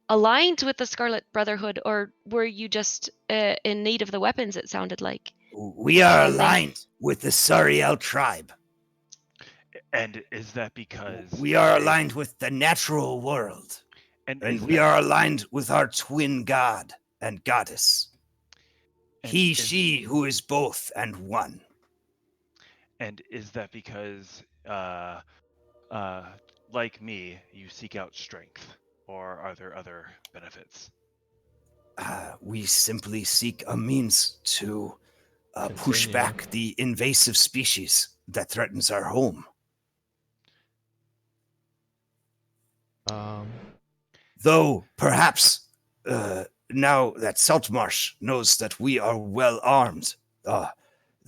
aligned with the Scarlet Brotherhood, or were you just in need of the weapons, it sounded like? We are aligned with the Sariel tribe. And is that because... We are aligned with the natural world. And we are aligned with our twin god and goddess. She who is both and one. And is that because, like me, you seek out strength? Or are there other benefits? We simply seek a means to push back the invasive species that threatens our home. Though, perhaps, now that Saltmarsh knows that we are well armed,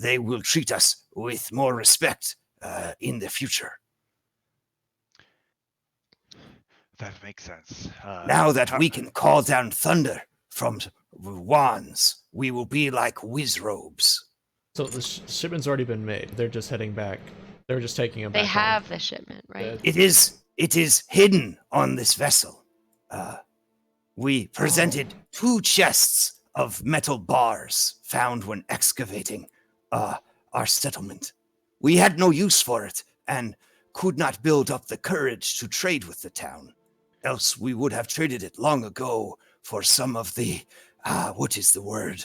they will treat us with more respect in the future. That makes sense. Now that we can call down thunder from wands, we will be like wizrobes. So the shipment's already been made. They're just heading back. They're just taking them They back have home. the shipment, right? It is hidden on this vessel. We presented 2 chests of metal bars found when excavating our settlement. We had no use for it and could not build up the courage to trade with the town. Else we would have traded it long ago for some of the, what is the word?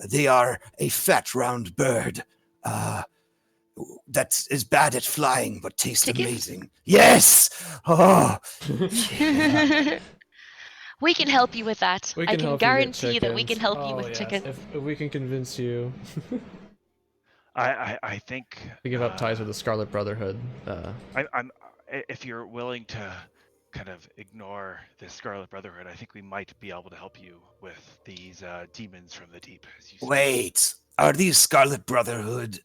They are a fat round bird that is bad at flying but tastes Chickens? amazing. Yes! Oh, We can help you with that. We I can can help you get guarantee that we can chickens. help you with yes. chickens. If we can convince you I think to give up ties with the Scarlet Brotherhood. I'm if you're willing to kind of ignore the Scarlet Brotherhood, I think we might be able to help you with these demons from the deep. As you say. wait. Are these Scarlet Brotherhood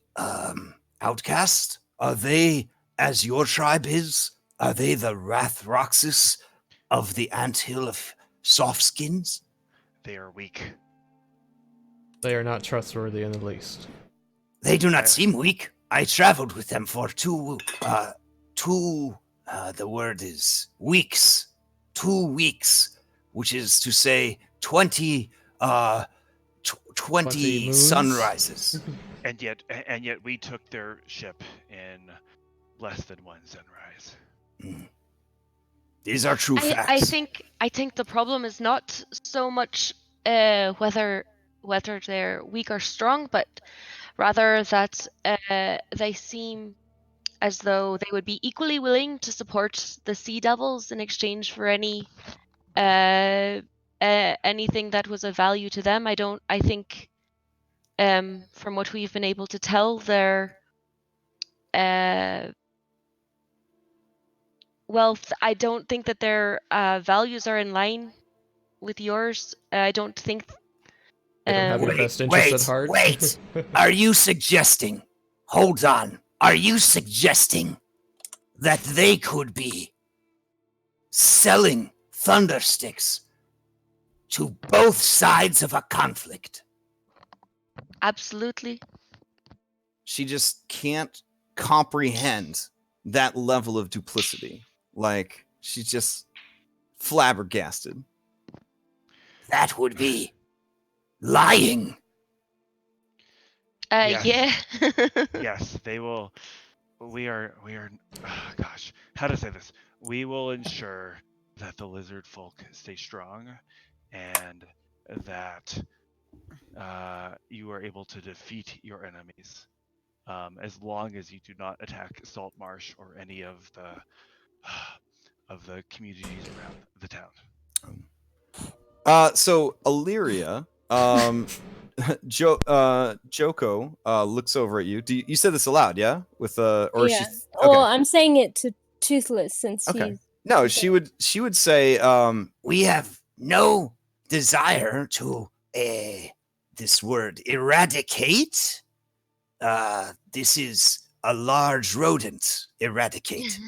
outcasts? Are they, as your tribe is, are they the Wrath Roxas of the anthill of Softskins? They are weak. They are not trustworthy in the least. They do not seem weak. I traveled with them for the word is weeks. 2 weeks, which is to say 20 20 moons? sunrises. And yet we took their ship in less than 1 sunrise. These are true facts. I think the problem is not so much whether they're weak or strong, but rather that they seem as though they would be equally willing to support the Sea Devils in exchange for any anything that was of value to them. I think from what we've been able to tell, their wealth, I don't think that their values are in line with yours. I don't think. They don't have your best interest at heart. Wait. Are you suggesting? Hold on. Are you suggesting that they could be selling thundersticks to both sides of a conflict? Absolutely. She just can't comprehend that level of duplicity. Like, she's just flabbergasted. That would be lying. Yes. Yeah. Yes, they will. We are. Gosh, how to say this? We will ensure that the lizard folk stay strong, and that you are able to defeat your enemies, as long as you do not attack Saltmarsh or any of the communities around the town. So Illyria, Joko looks over at you. You said this aloud, yeah? With or yeah. she? Well, I'm saying it to Toothless since Okay. he's No, she would say, We have no desire to this word eradicate. This is a large rodent. Eradicate.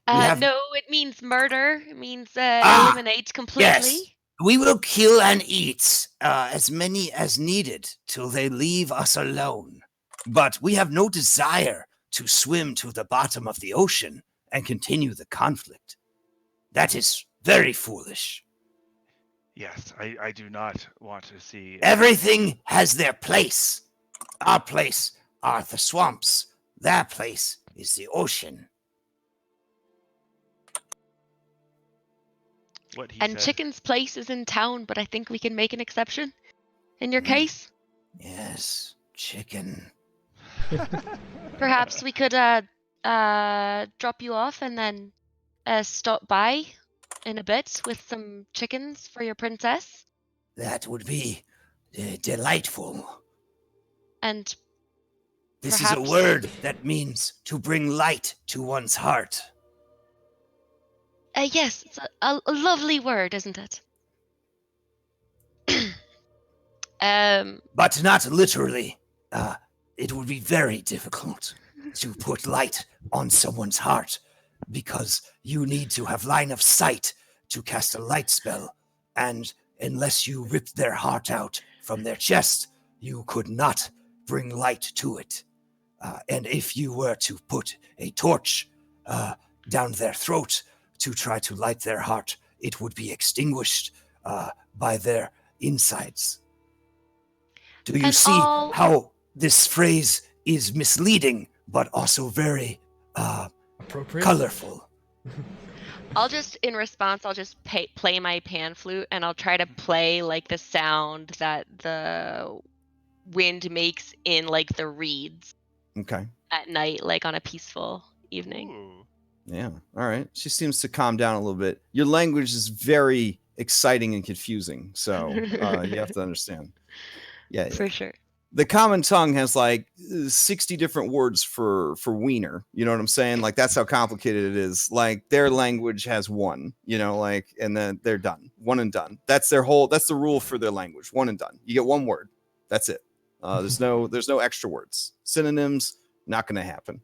No, it means murder. It means eliminate completely. Yes. We will kill and eat as many as needed till they leave us alone. But we have no desire to swim to the bottom of the ocean and continue the conflict. That is very foolish. Yes, I do not want to see. Everything has their place. Our place are the swamps. Their place is the ocean. What he And said. Chicken's place is in town, but I think we can make an exception in your case. Yes, chicken. Perhaps we could drop you off and then stop by in a bit with some chickens for your princess. That would be delightful. And This is perhaps a word that means to bring light to one's heart. yes, it's a lovely word, isn't it? But not literally. It would be very difficult to put light on someone's heart because you need to have line of sight to cast a light spell. And unless you ripped their heart out from their chest, you could not bring light to it. And if you were to put a torch down their throat to try to light their heart, it would be extinguished by their insides. Do you And see all- how this phrase is misleading, but also very Appropriate. colorful? I'll just, in response, I'll just play my pan flute, and I'll try to play like the sound that the wind makes in like the reeds Okay. at night, like on a peaceful evening. Ooh. Yeah. All right. She seems to calm down a little bit. Your language is very exciting and confusing, so you have to understand. Yeah. For sure. The common tongue has like 60 different words for wiener. You know what I'm saying? Like that's how complicated it is. Like their language has one, you know, like, and then they're done. One and done. That's the rule for their language. One and done. You get one word. That's it. There's no extra words. Synonyms, not going to happen.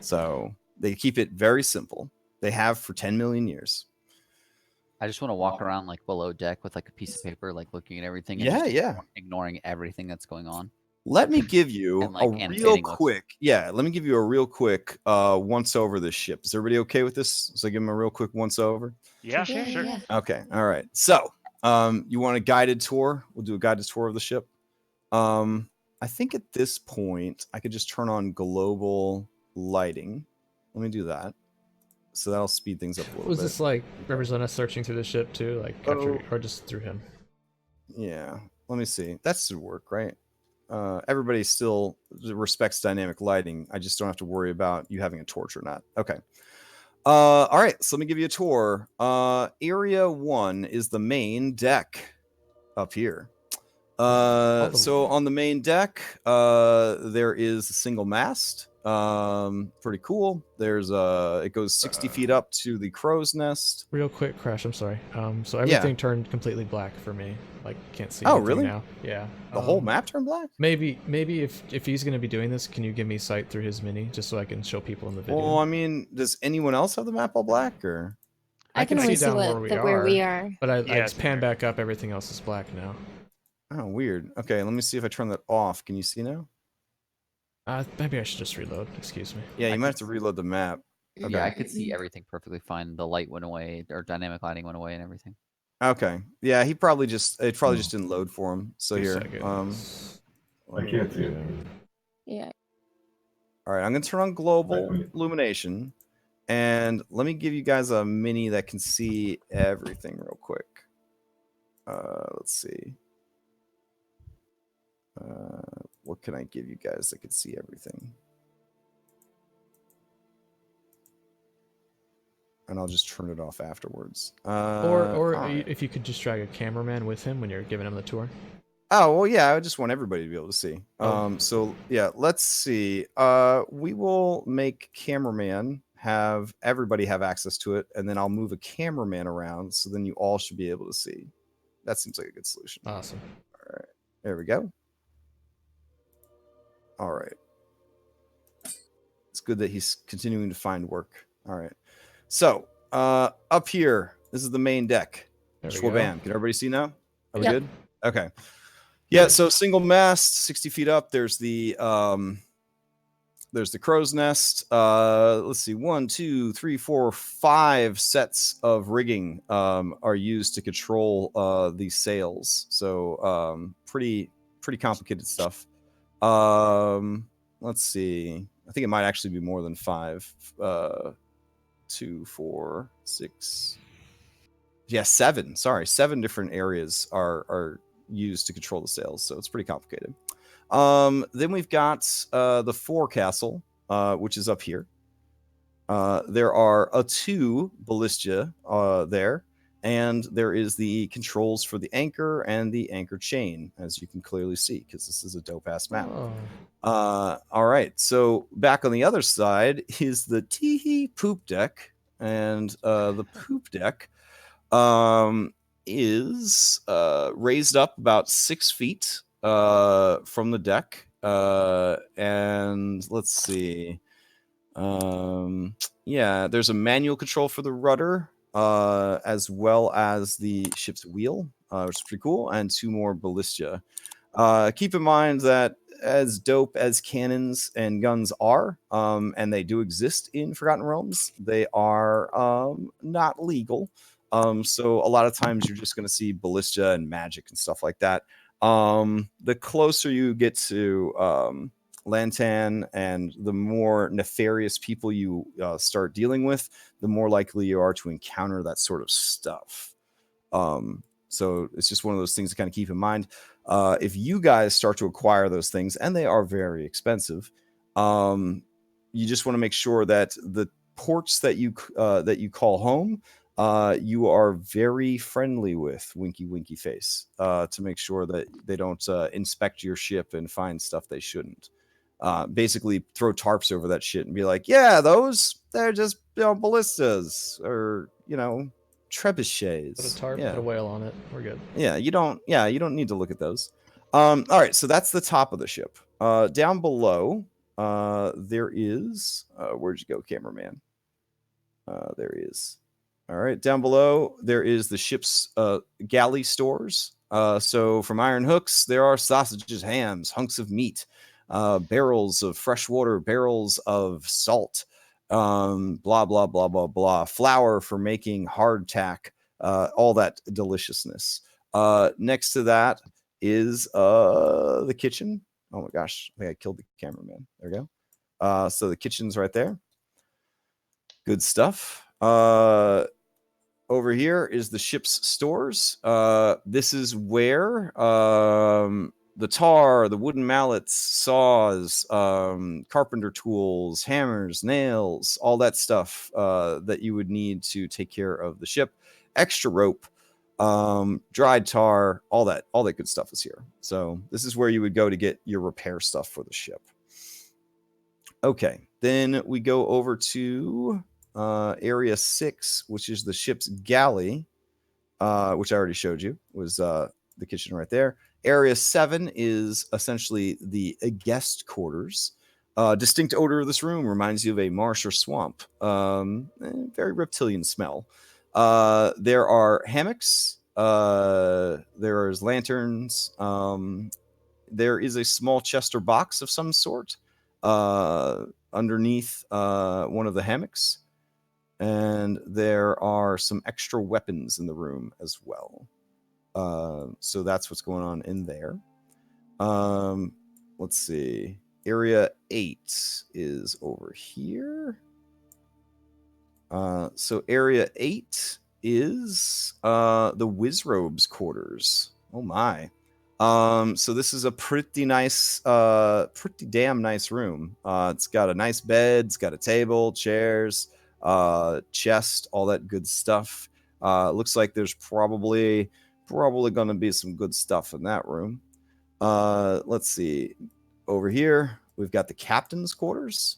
So they keep it very simple. They have for 10 million years. I just want to walk around like below deck with like a piece of paper, like looking at everything. And Yeah, just yeah. ignoring everything that's going on. Let me give you And, like, a real annotating what's- quick, let me give you a real quick once over this ship. Is everybody okay with this? So I give them a real quick once over. Yeah, sure. Okay, all right. So you want a guided tour? We'll do a guided tour of the ship. I think at this point I could just turn on global lighting. Let me do that. So that'll speed things up a little Was bit. this like represent us searching through the ship too, like after, or just through him? Yeah, let me see. That should work, right? Everybody still respects dynamic lighting. I just don't have to worry about you having a torch or not. Okay. All right, so let me give you a tour. Area 1 is the main deck up here. So on the main deck, there is a single mast. Pretty cool. There's it goes 60 feet up to the crow's nest. Real quick, Crash. I'm sorry. So everything turned completely black for me. Like can't see. Oh, anything really? now. Yeah. The whole map turned black? Maybe if he's gonna be doing this, can you give me sight through his mini just so I can show people in the video? Well, I mean, does anyone else have the map all black or? I can only see where we are. But I Yeah, just pan back up. Everything else is black now. Oh, weird. Okay, let me see if I turn that off. Can you see now? Maybe I should just reload. Excuse me. Yeah, you might have to reload the map. Okay. Yeah, I could see everything perfectly fine. The light went away, or dynamic lighting went away, and everything. Okay. Yeah, it probably just didn't load for him. So 2 here. seconds. I can't see it. Yeah. All right, I'm gonna turn on global illumination, and let me give you guys a mini that can see everything real quick. Let's see. What can I give you guys that can see everything? And I'll just turn it off afterwards. Or all right. if you could just drag a cameraman with him when you're giving him the tour. Oh, well, yeah, I just want everybody to be able to see. Oh. So yeah, let's see. We will make cameraman have everybody have access to it, and then I'll move a cameraman around, so then you all should be able to see. That seems like a good solution. Awesome. All right, there we go. All right. It's good that he's continuing to find work. All right. So up here, this is the main deck. There we Schwabam. go. Can everybody see now? Are we Yep. good? Okay. Yeah, so single mast, 60 feet up. There's the crow's nest. Let's see, 1, 2, 3, 4, 5 sets of rigging are used to control the sails. So pretty complicated stuff. Let's see. I think it might actually be more than 5. 2, 4, 6. Yeah, 7. Sorry, 7 different areas are used to control the sails, so it's pretty complicated. Then we've got the forecastle, which is up here. There are 2 ballista there, and there is the controls for the anchor and the anchor chain, as you can clearly see, because this is a dope-ass map. Oh. All right, so back on the other side is the teehee poop deck, and the poop deck is raised up about 6 feet from the deck. And let's see. Yeah, there's a manual control for the rudder, as well as the ship's wheel, which is pretty cool, and 2 more ballista. Keep in mind that as dope as cannons and guns are, and they do exist in Forgotten Realms, they are not legal. So a lot of times you're just going to see ballista and magic and stuff like that. The closer you get to Lantan and the more nefarious people you start dealing with, the more likely you are to encounter that sort of stuff. So it's just one of those things to kind of keep in mind. If you guys start to acquire those things, and they are very expensive, you just want to make sure that the ports that you call home, you are very friendly with, winky winky face, to make sure that they don't inspect your ship and find stuff they shouldn't. Basically throw tarps over that shit and be like, yeah, they're just ballistas or trebuchets. Put a tarp, yeah. put a whale on it. We're good. Yeah, you don't need to look at those. All right, so that's the top of the ship. Down below, there is where'd you go, cameraman? There he is. All right, down below there is the ship's galley stores. So from iron hooks, there are sausages, hams, hunks of meat, barrels of fresh water, barrels of salt, blah blah blah blah blah, flour for making hardtack, all that deliciousness. Next to that is the kitchen. Oh my gosh, I think I killed the cameraman. There we go. So the kitchen's right there. Good stuff. Over here is the ship's stores. This is where the tar, the wooden mallets, saws, carpenter tools, hammers, nails, all that stuff that you would need to take care of the ship. Extra rope, dried tar, all that good stuff is here. So this is where you would go to get your repair stuff for the ship. Okay, then we go over to area 6, which is the ship's galley, which I already showed you was the kitchen right there. Area 7 is essentially the guest quarters. Distinct odor of this room reminds you of a marsh or swamp. Very reptilian smell. There are hammocks. There is lanterns. There is a small chest or box of some sort underneath one of the hammocks. And there are some extra weapons in the room as well. So that's what's going on in there. Let's see. Area 8 is over here. So area 8 is the Wizrobe's quarters. Oh my. So this is a pretty damn nice room. It's got a nice bed, it's got a table, chairs, chest, all that good stuff. Looks like there's probably going to be some good stuff in that room. Let's see. Over here, we've got the captain's quarters.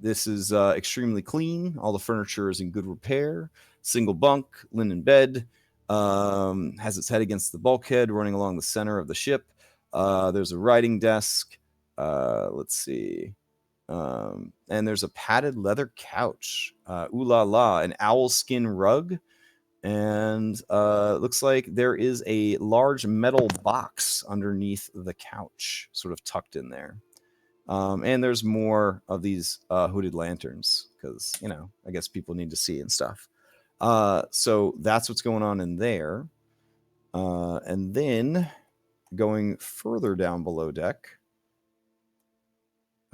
This is extremely clean. All the furniture is in good repair. Single bunk, linen bed. Has its head against the bulkhead running along the center of the ship. There's a writing desk. Let's see. And there's a padded leather couch. Ooh la la, an owl skin rug. And looks like there is a large metal box underneath the couch, sort of tucked in there. And there's more of these hooded lanterns because, I guess people need to see and stuff. So that's what's going on in there. And then going further down below deck,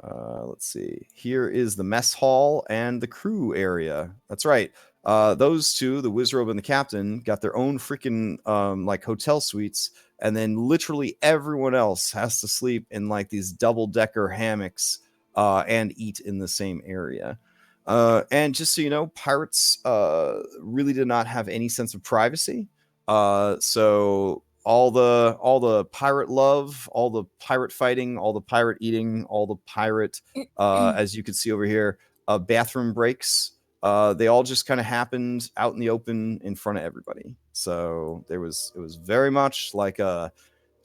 let's see. Here is the mess hall and the crew area. That's right. Those two, the Wizrobe and the captain, got their own freaking like hotel suites, and then literally everyone else has to sleep in like these double-decker hammocks and eat in the same area. And just so you know, pirates really did not have any sense of privacy. So all the pirate love, all the pirate fighting, all the pirate eating, all the pirate, as you can see over here, bathroom breaks. They all just kind of happened out in the open in front of everybody. So it was very much like a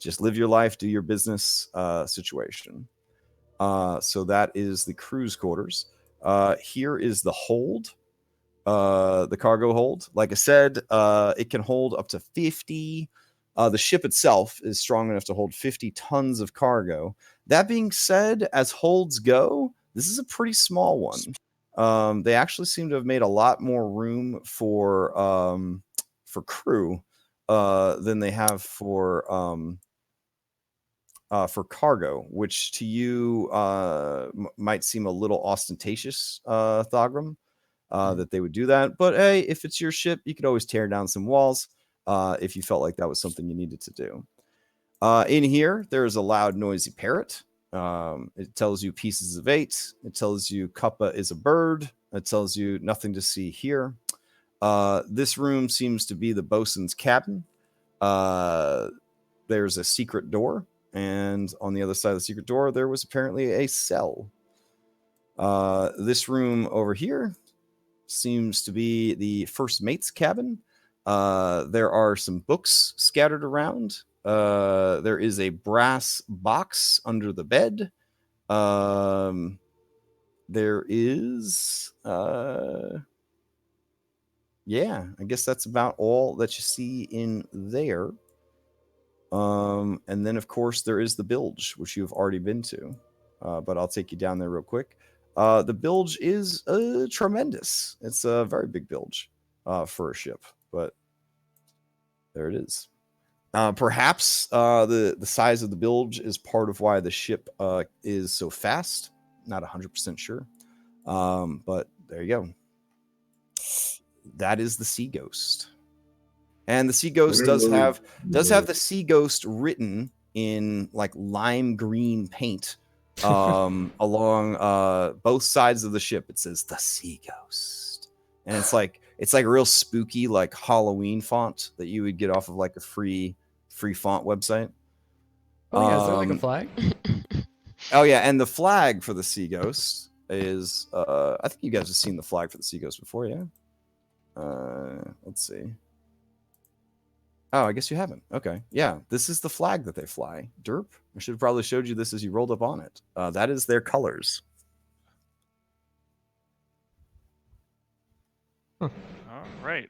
just live your life, do your business situation. So that is the crew's quarters. Here is the hold, the cargo hold. Like I said, it can hold up to 50. The ship itself is strong enough to hold 50 tons of cargo. That being said, as holds go, this is a pretty small one. They actually seem to have made a lot more room for crew than they have for cargo, which to you might seem a little ostentatious, Thogrum, that they would do that. But hey, if it's your ship, you could always tear down some walls if you felt like that was something you needed to do. In here, there is a loud, noisy parrot. It tells you pieces of 8. It tells you Cuppa is a bird. It tells you nothing to see here. This room seems to be the bosun's cabin. There's a secret door. And on the other side of the secret door, there was apparently a cell. This room over here seems to be the first mate's cabin. There are some books scattered around. There is a brass box under the bed. There is... yeah, I guess that's about all that you see in there. And then, of course, there is the bilge, which you've already been to. But I'll take you down there real quick. The bilge is tremendous. It's a very big bilge for a ship, but there it is. Perhaps the size of the bilge is part of why the ship is so fast. Not 100% sure. But there you go. That is the Sea Ghost. And the Sea Ghost does have the Sea Ghost written in like lime green paint along both sides of the ship. It says the Sea Ghost, and it's like real spooky, like Halloween font that you would get off of like a free font website. Oh yeah, is there like a flag? Oh yeah, and the flag for the Sea Ghost is I think you guys have seen the flag for the Sea Ghost before, yeah. Let's see. Oh, I guess you haven't. Okay. Yeah, this is the flag that they fly. Derp. I should have probably showed you this as you rolled up on it. That is their colors. All right.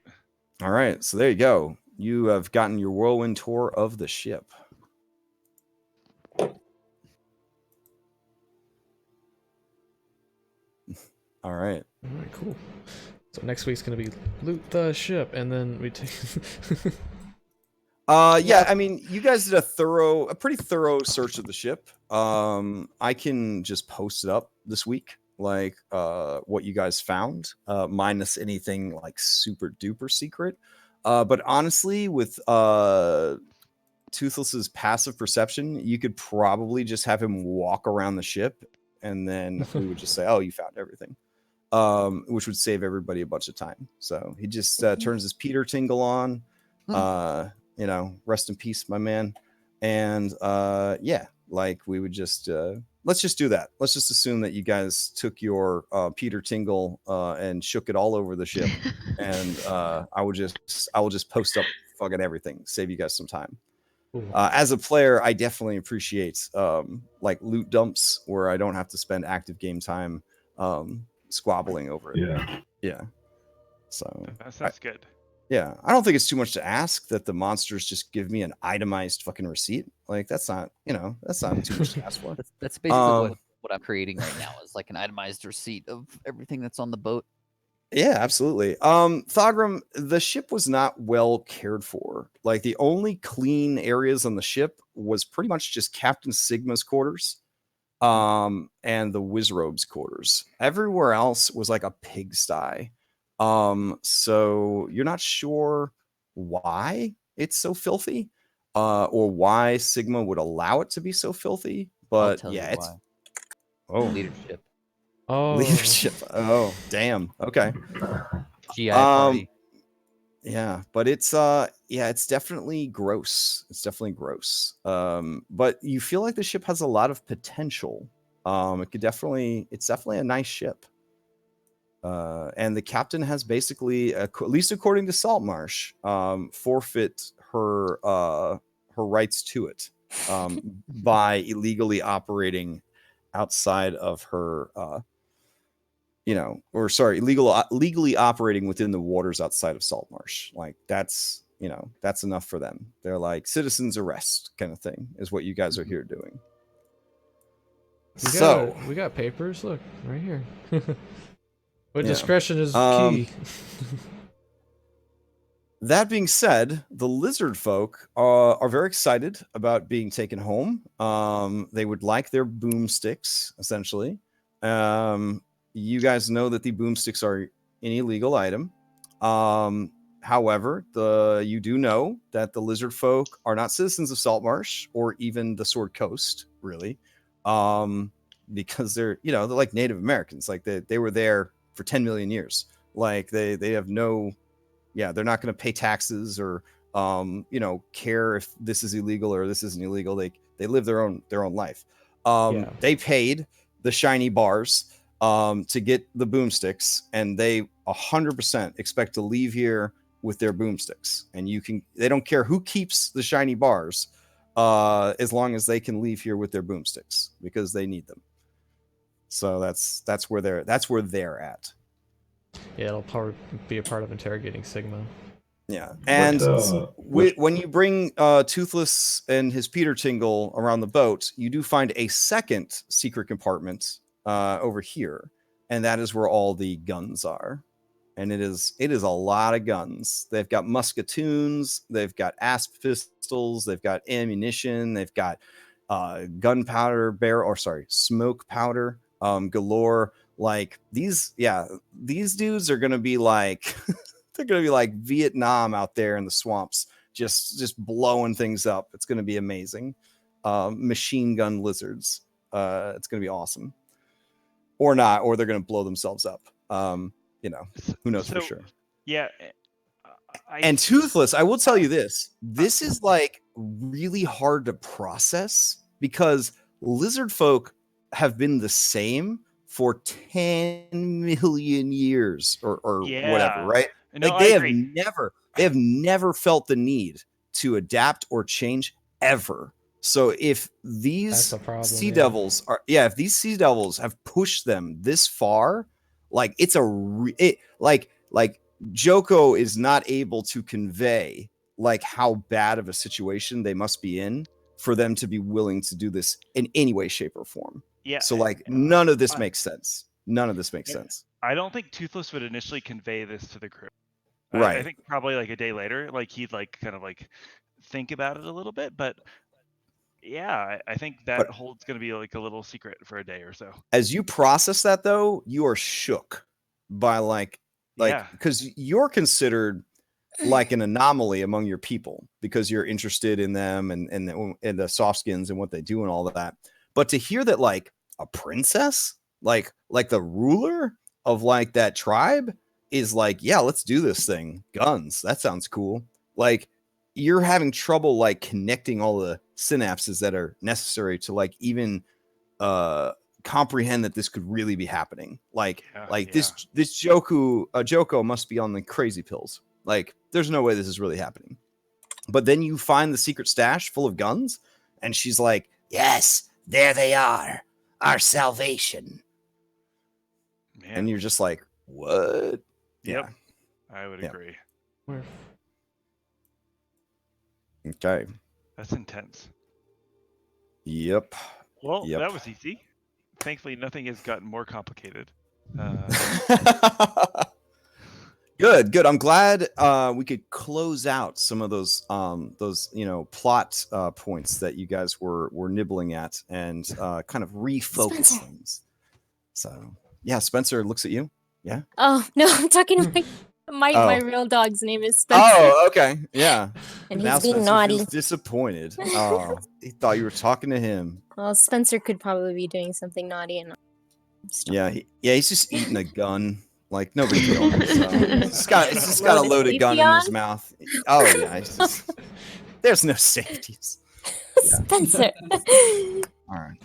All right. So there you go. You have gotten your whirlwind tour of the ship. All right. All right, cool. So next week's gonna be loot the ship, and then we take. Yeah, I mean, you guys did a pretty thorough search of the ship. I can just post it up this week, like what you guys found, minus anything like super duper secret. But honestly, with Toothless's passive perception, you could probably just have him walk around the ship, and then we would just say, "Oh, you found everything," which would save everybody a bunch of time. So he just turns his Peter tingle on. You know, rest in peace, my man. And yeah, like we would just let's just do that. Let's just assume that you guys took your Peter Tingle and shook it all over the ship, and I will just post up fucking everything, save you guys some time. As a player, I definitely appreciate like loot dumps where I don't have to spend active game time squabbling over it. Yeah. So that's good. Yeah, I don't think it's too much to ask that the monsters just give me an itemized fucking receipt. Like that's not too much to ask for. That's basically what I'm creating right now is like an itemized receipt of everything that's on the boat. Yeah, absolutely. Thogrum, the ship was not well cared for. Like the only clean areas on the ship was pretty much just Captain Sigma's quarters, and the Wizrobe's quarters. Everywhere else was like a pigsty. So you're not sure why it's so filthy, or why Sigma would allow it to be so filthy. But yeah, it's leadership. Leadership. Oh, damn. Okay. GI party. Yeah, but it's it's definitely gross. It's definitely gross. But you feel like the ship has a lot of potential. It's definitely a nice ship. And the captain has basically, at least according to Saltmarsh, forfeit her rights to it. by illegally operating outside of her, legally operating within the waters outside of Saltmarsh. Like that's enough for them. They're like citizens arrest kind of thing is what you guys are here doing. We got papers. Look right here. But discretion is key. That being said, the lizard folk are very excited about being taken home. They would like their boomsticks, essentially. You guys know that the boomsticks are an illegal item. However, you do know that the lizard folk are not citizens of Saltmarsh or even the Sword Coast, really, because they're like Native Americans. Like they were there for 10 million years. Like they have no... Yeah, they're not going to pay taxes or care if this is illegal or this isn't illegal. They live their own life. They paid the shiny bars to get the boomsticks, and they 100% expect to leave here with their boomsticks. And they don't care who keeps the shiny bars as long as they can leave here with their boomsticks because they need them. So that's where they're at. Yeah, it'll probably be a part of interrogating Sigma. Yeah, and when you bring Toothless and his Peter Tingle around the boat, you do find a second secret compartment over here, and that is where all the guns are. And it is a lot of guns. They've got musketoons, they've got asp pistols, they've got ammunition, they've got smoke powder galore. Like these dudes are gonna be like they're gonna be like Vietnam out there in the swamps, just blowing things up. It's gonna be amazing. Machine gun lizards. It's gonna be awesome. Or not, or they're gonna blow themselves up. Who knows for sure. Yeah. And Toothless, I will tell you this. This is like really hard to process because lizard folk have been the same for 10 million years or whatever, right? No, like they have never felt the need to adapt or change ever. So if these sea devils if these sea devils have pushed them this far, like like Joko is not able to convey like how bad of a situation they must be in for them to be willing to do this in any way, shape, or form. Yeah. So like none of this makes sense. None of this makes sense. I don't think Toothless would initially convey this to the crew. Right. I think probably like a day later, like he'd like kind of like think about it a little bit, but yeah, I think that hold's going to be like a little secret for a day or so. As you process that though, you are shook by because you're considered like an anomaly among your people because you're interested in them and the soft skins and what they do and all of that. But to hear that like a princess, like the ruler of like that tribe is like, yeah, let's do this thing. Guns. That sounds cool. Like you're having trouble like connecting all the synapses that are necessary to like even comprehend that this could really be happening. This Joko must be on the crazy pills. Like there's no way this is really happening. But then you find the secret stash full of guns and she's like, yes, there they are. Our salvation. Man. And you're just like, what? Yep. I would agree. Okay. That's intense. Yep. Well, that was easy. Thankfully, nothing has gotten more complicated. Good. I'm glad we could close out some of those plot points that you guys were nibbling at and kind of refocus things. So yeah, Spencer looks at you. Yeah. Oh no, I'm talking to my real dog's name is Spencer. Oh, okay. Yeah. And now he's being Spencer naughty. feels disappointed. Oh, he thought you were talking to him. Well, Spencer could probably be doing something naughty and he's just eating a gun. Like no big deal. So, it's just got a loaded gun in his mouth. Oh yeah. There's no safeties. Spencer. All right.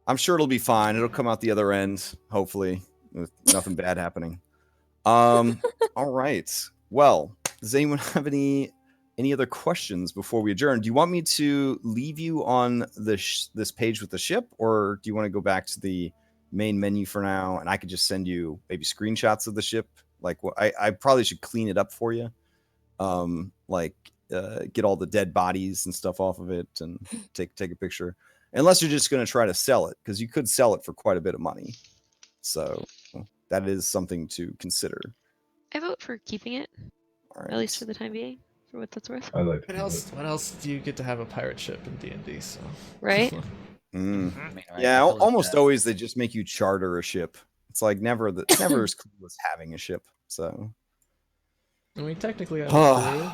I'm sure it'll be fine. It'll come out the other end, hopefully, with nothing bad happening. All right. Well, does anyone have any any other questions before we adjourn? Do you want me to leave you on this page with the ship, or do you want to go back to the main menu for now, and I could just send you maybe screenshots of the ship? Like, what I probably should clean it up for you, get all the dead bodies and stuff off of it, and take a picture. Unless you're just going to try to sell it, because you could sell it for quite a bit of money. So that is something to consider. I vote for keeping it, All right. at least for the time being, for what that's worth. I like What else do you get to have a pirate ship in D&D? So Right? Mm. I mean, Yeah, I feel like almost that- always they just make you charter a ship. It's like never as cool as having a ship. So I mean, technically I'm a crew,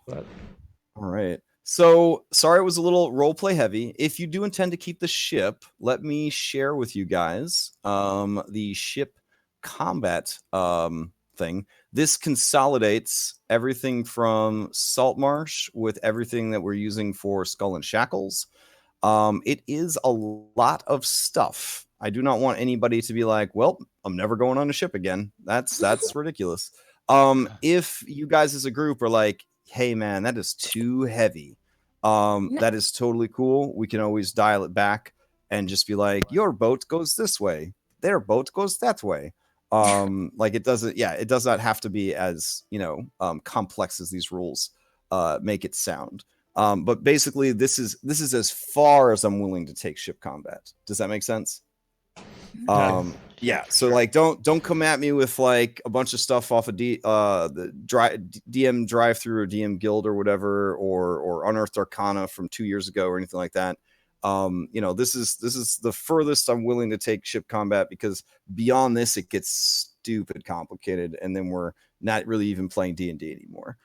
but all right. So sorry it was a little roleplay heavy. If you do intend to keep the ship, let me share with you guys the ship combat thing. This consolidates everything from Saltmarsh with everything that we're using for Skull and Shackles. It is a lot of stuff. I do not want anybody to be like, well, I'm never going on a ship again. That's ridiculous. If you guys as a group are like, hey man, that is too heavy, that is totally cool. We can always dial it back and just be like, your boat goes this way, their boat goes that way. Like it does not have to be as complex as these rules make it sound. But basically this is as far as I'm willing to take ship combat. Does that make sense? Yeah, so like don't come at me with like a bunch of stuff off of the DM drive through or DM guild or whatever, or Unearthed Arcana from 2 years ago or anything like that. This is the furthest I'm willing to take ship combat, because beyond this it gets stupid complicated, and then we're not really even playing D&D anymore.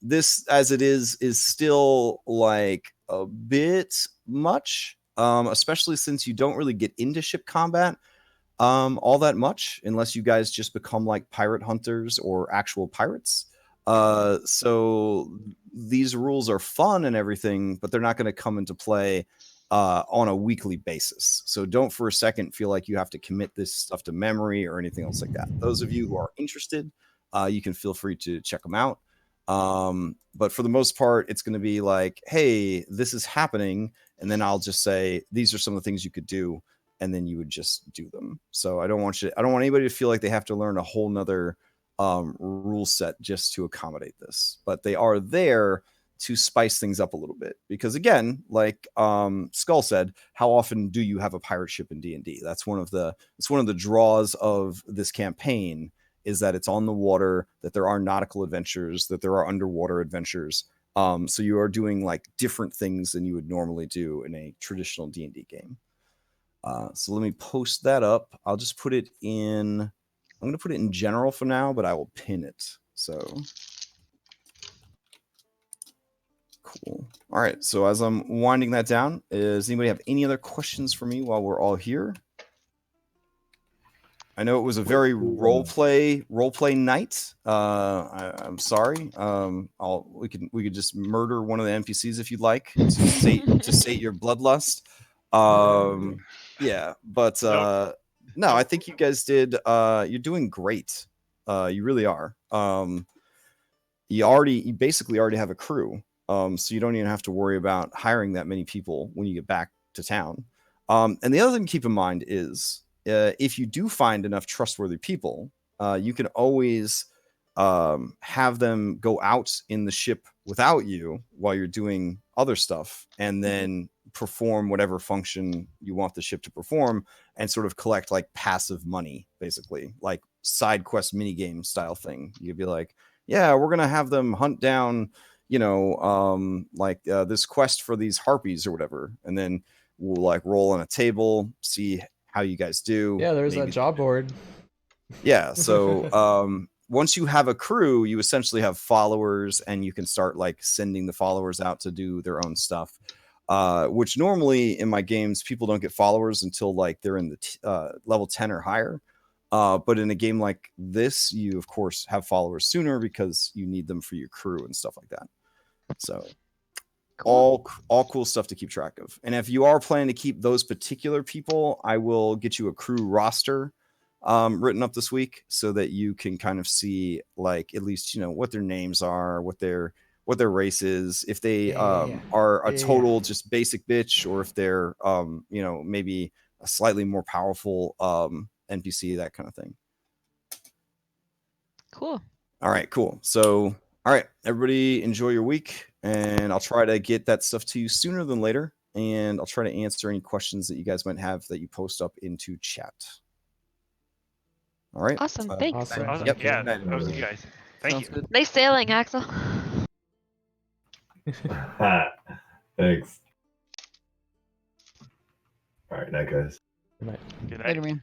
This as it is still like a bit much, especially since you don't really get into ship combat all that much unless you guys just become like pirate hunters or actual pirates. So these rules are fun and everything, but they're not going to come into play on a weekly basis. So don't for a second feel like you have to commit this stuff to memory or anything else like that. Those of you who are interested, you can feel free to check them out. But for the most part, it's going to be like, hey, this is happening. And then I'll just say, these are some of the things you could do. And then you would just do them. So I don't want anybody to feel like they have to learn a whole nother rule set just to accommodate this. But they are there to spice things up a little bit. Because again, like Skull said, how often do you have a pirate ship in D&D? It's one of the draws of this campaign, is that it's on the water, that there are nautical adventures, that there are underwater adventures. So you are doing like different things than you would normally do in a traditional D&D game. So let me post that up. I'll just put it in. I'm going to put it in general for now, but I will pin it. So cool. All right. So as I'm winding that down, does anybody have any other questions for me while we're all here? I know it was a very role play night. I'm sorry. We could just murder one of the NPCs if you'd like to sate your bloodlust. Yeah, but no, I think you guys did. You're doing great. You really are. You basically already have a crew. So you don't even have to worry about hiring that many people when you get back to town. And the other thing to keep in mind is, if you do find enough trustworthy people, you can always have them go out in the ship without you while you're doing other stuff, and then perform whatever function you want the ship to perform, and sort of collect like passive money, basically like side quest minigame style thing. You'd be like, yeah, we're gonna have them hunt down this quest for these harpies or whatever, and then we'll like roll on a table, see how you guys do. Yeah, there's that job board. Yeah, so once you have a crew, you essentially have followers, and you can start like sending the followers out to do their own stuff. Which normally in my games, people don't get followers until like they're in the level 10 or higher. But in a game like this, you of course have followers sooner because you need them for your crew and stuff like that. So all cool stuff to keep track of. And if you are planning to keep those particular people, I will get you a crew roster written up this week, so that you can kind of see like at least what their names are, what their what their race is, if they Yeah. are a Yeah. total just basic bitch, or if they're maybe a slightly more powerful NPC, that kind of thing. Cool. All right, cool. So, all right, everybody, enjoy your week, and I'll try to get that stuff to you sooner than later, and I'll try to answer any questions that you guys might have that you post up into chat. All right. Awesome. Thanks. Awesome. Awesome. Thank you. Yeah. Night, That was you everybody. guys. Thank Sounds you. good. Nice sailing, Axel. Thanks. All right, night, guys. Good night. Good night. Later, man.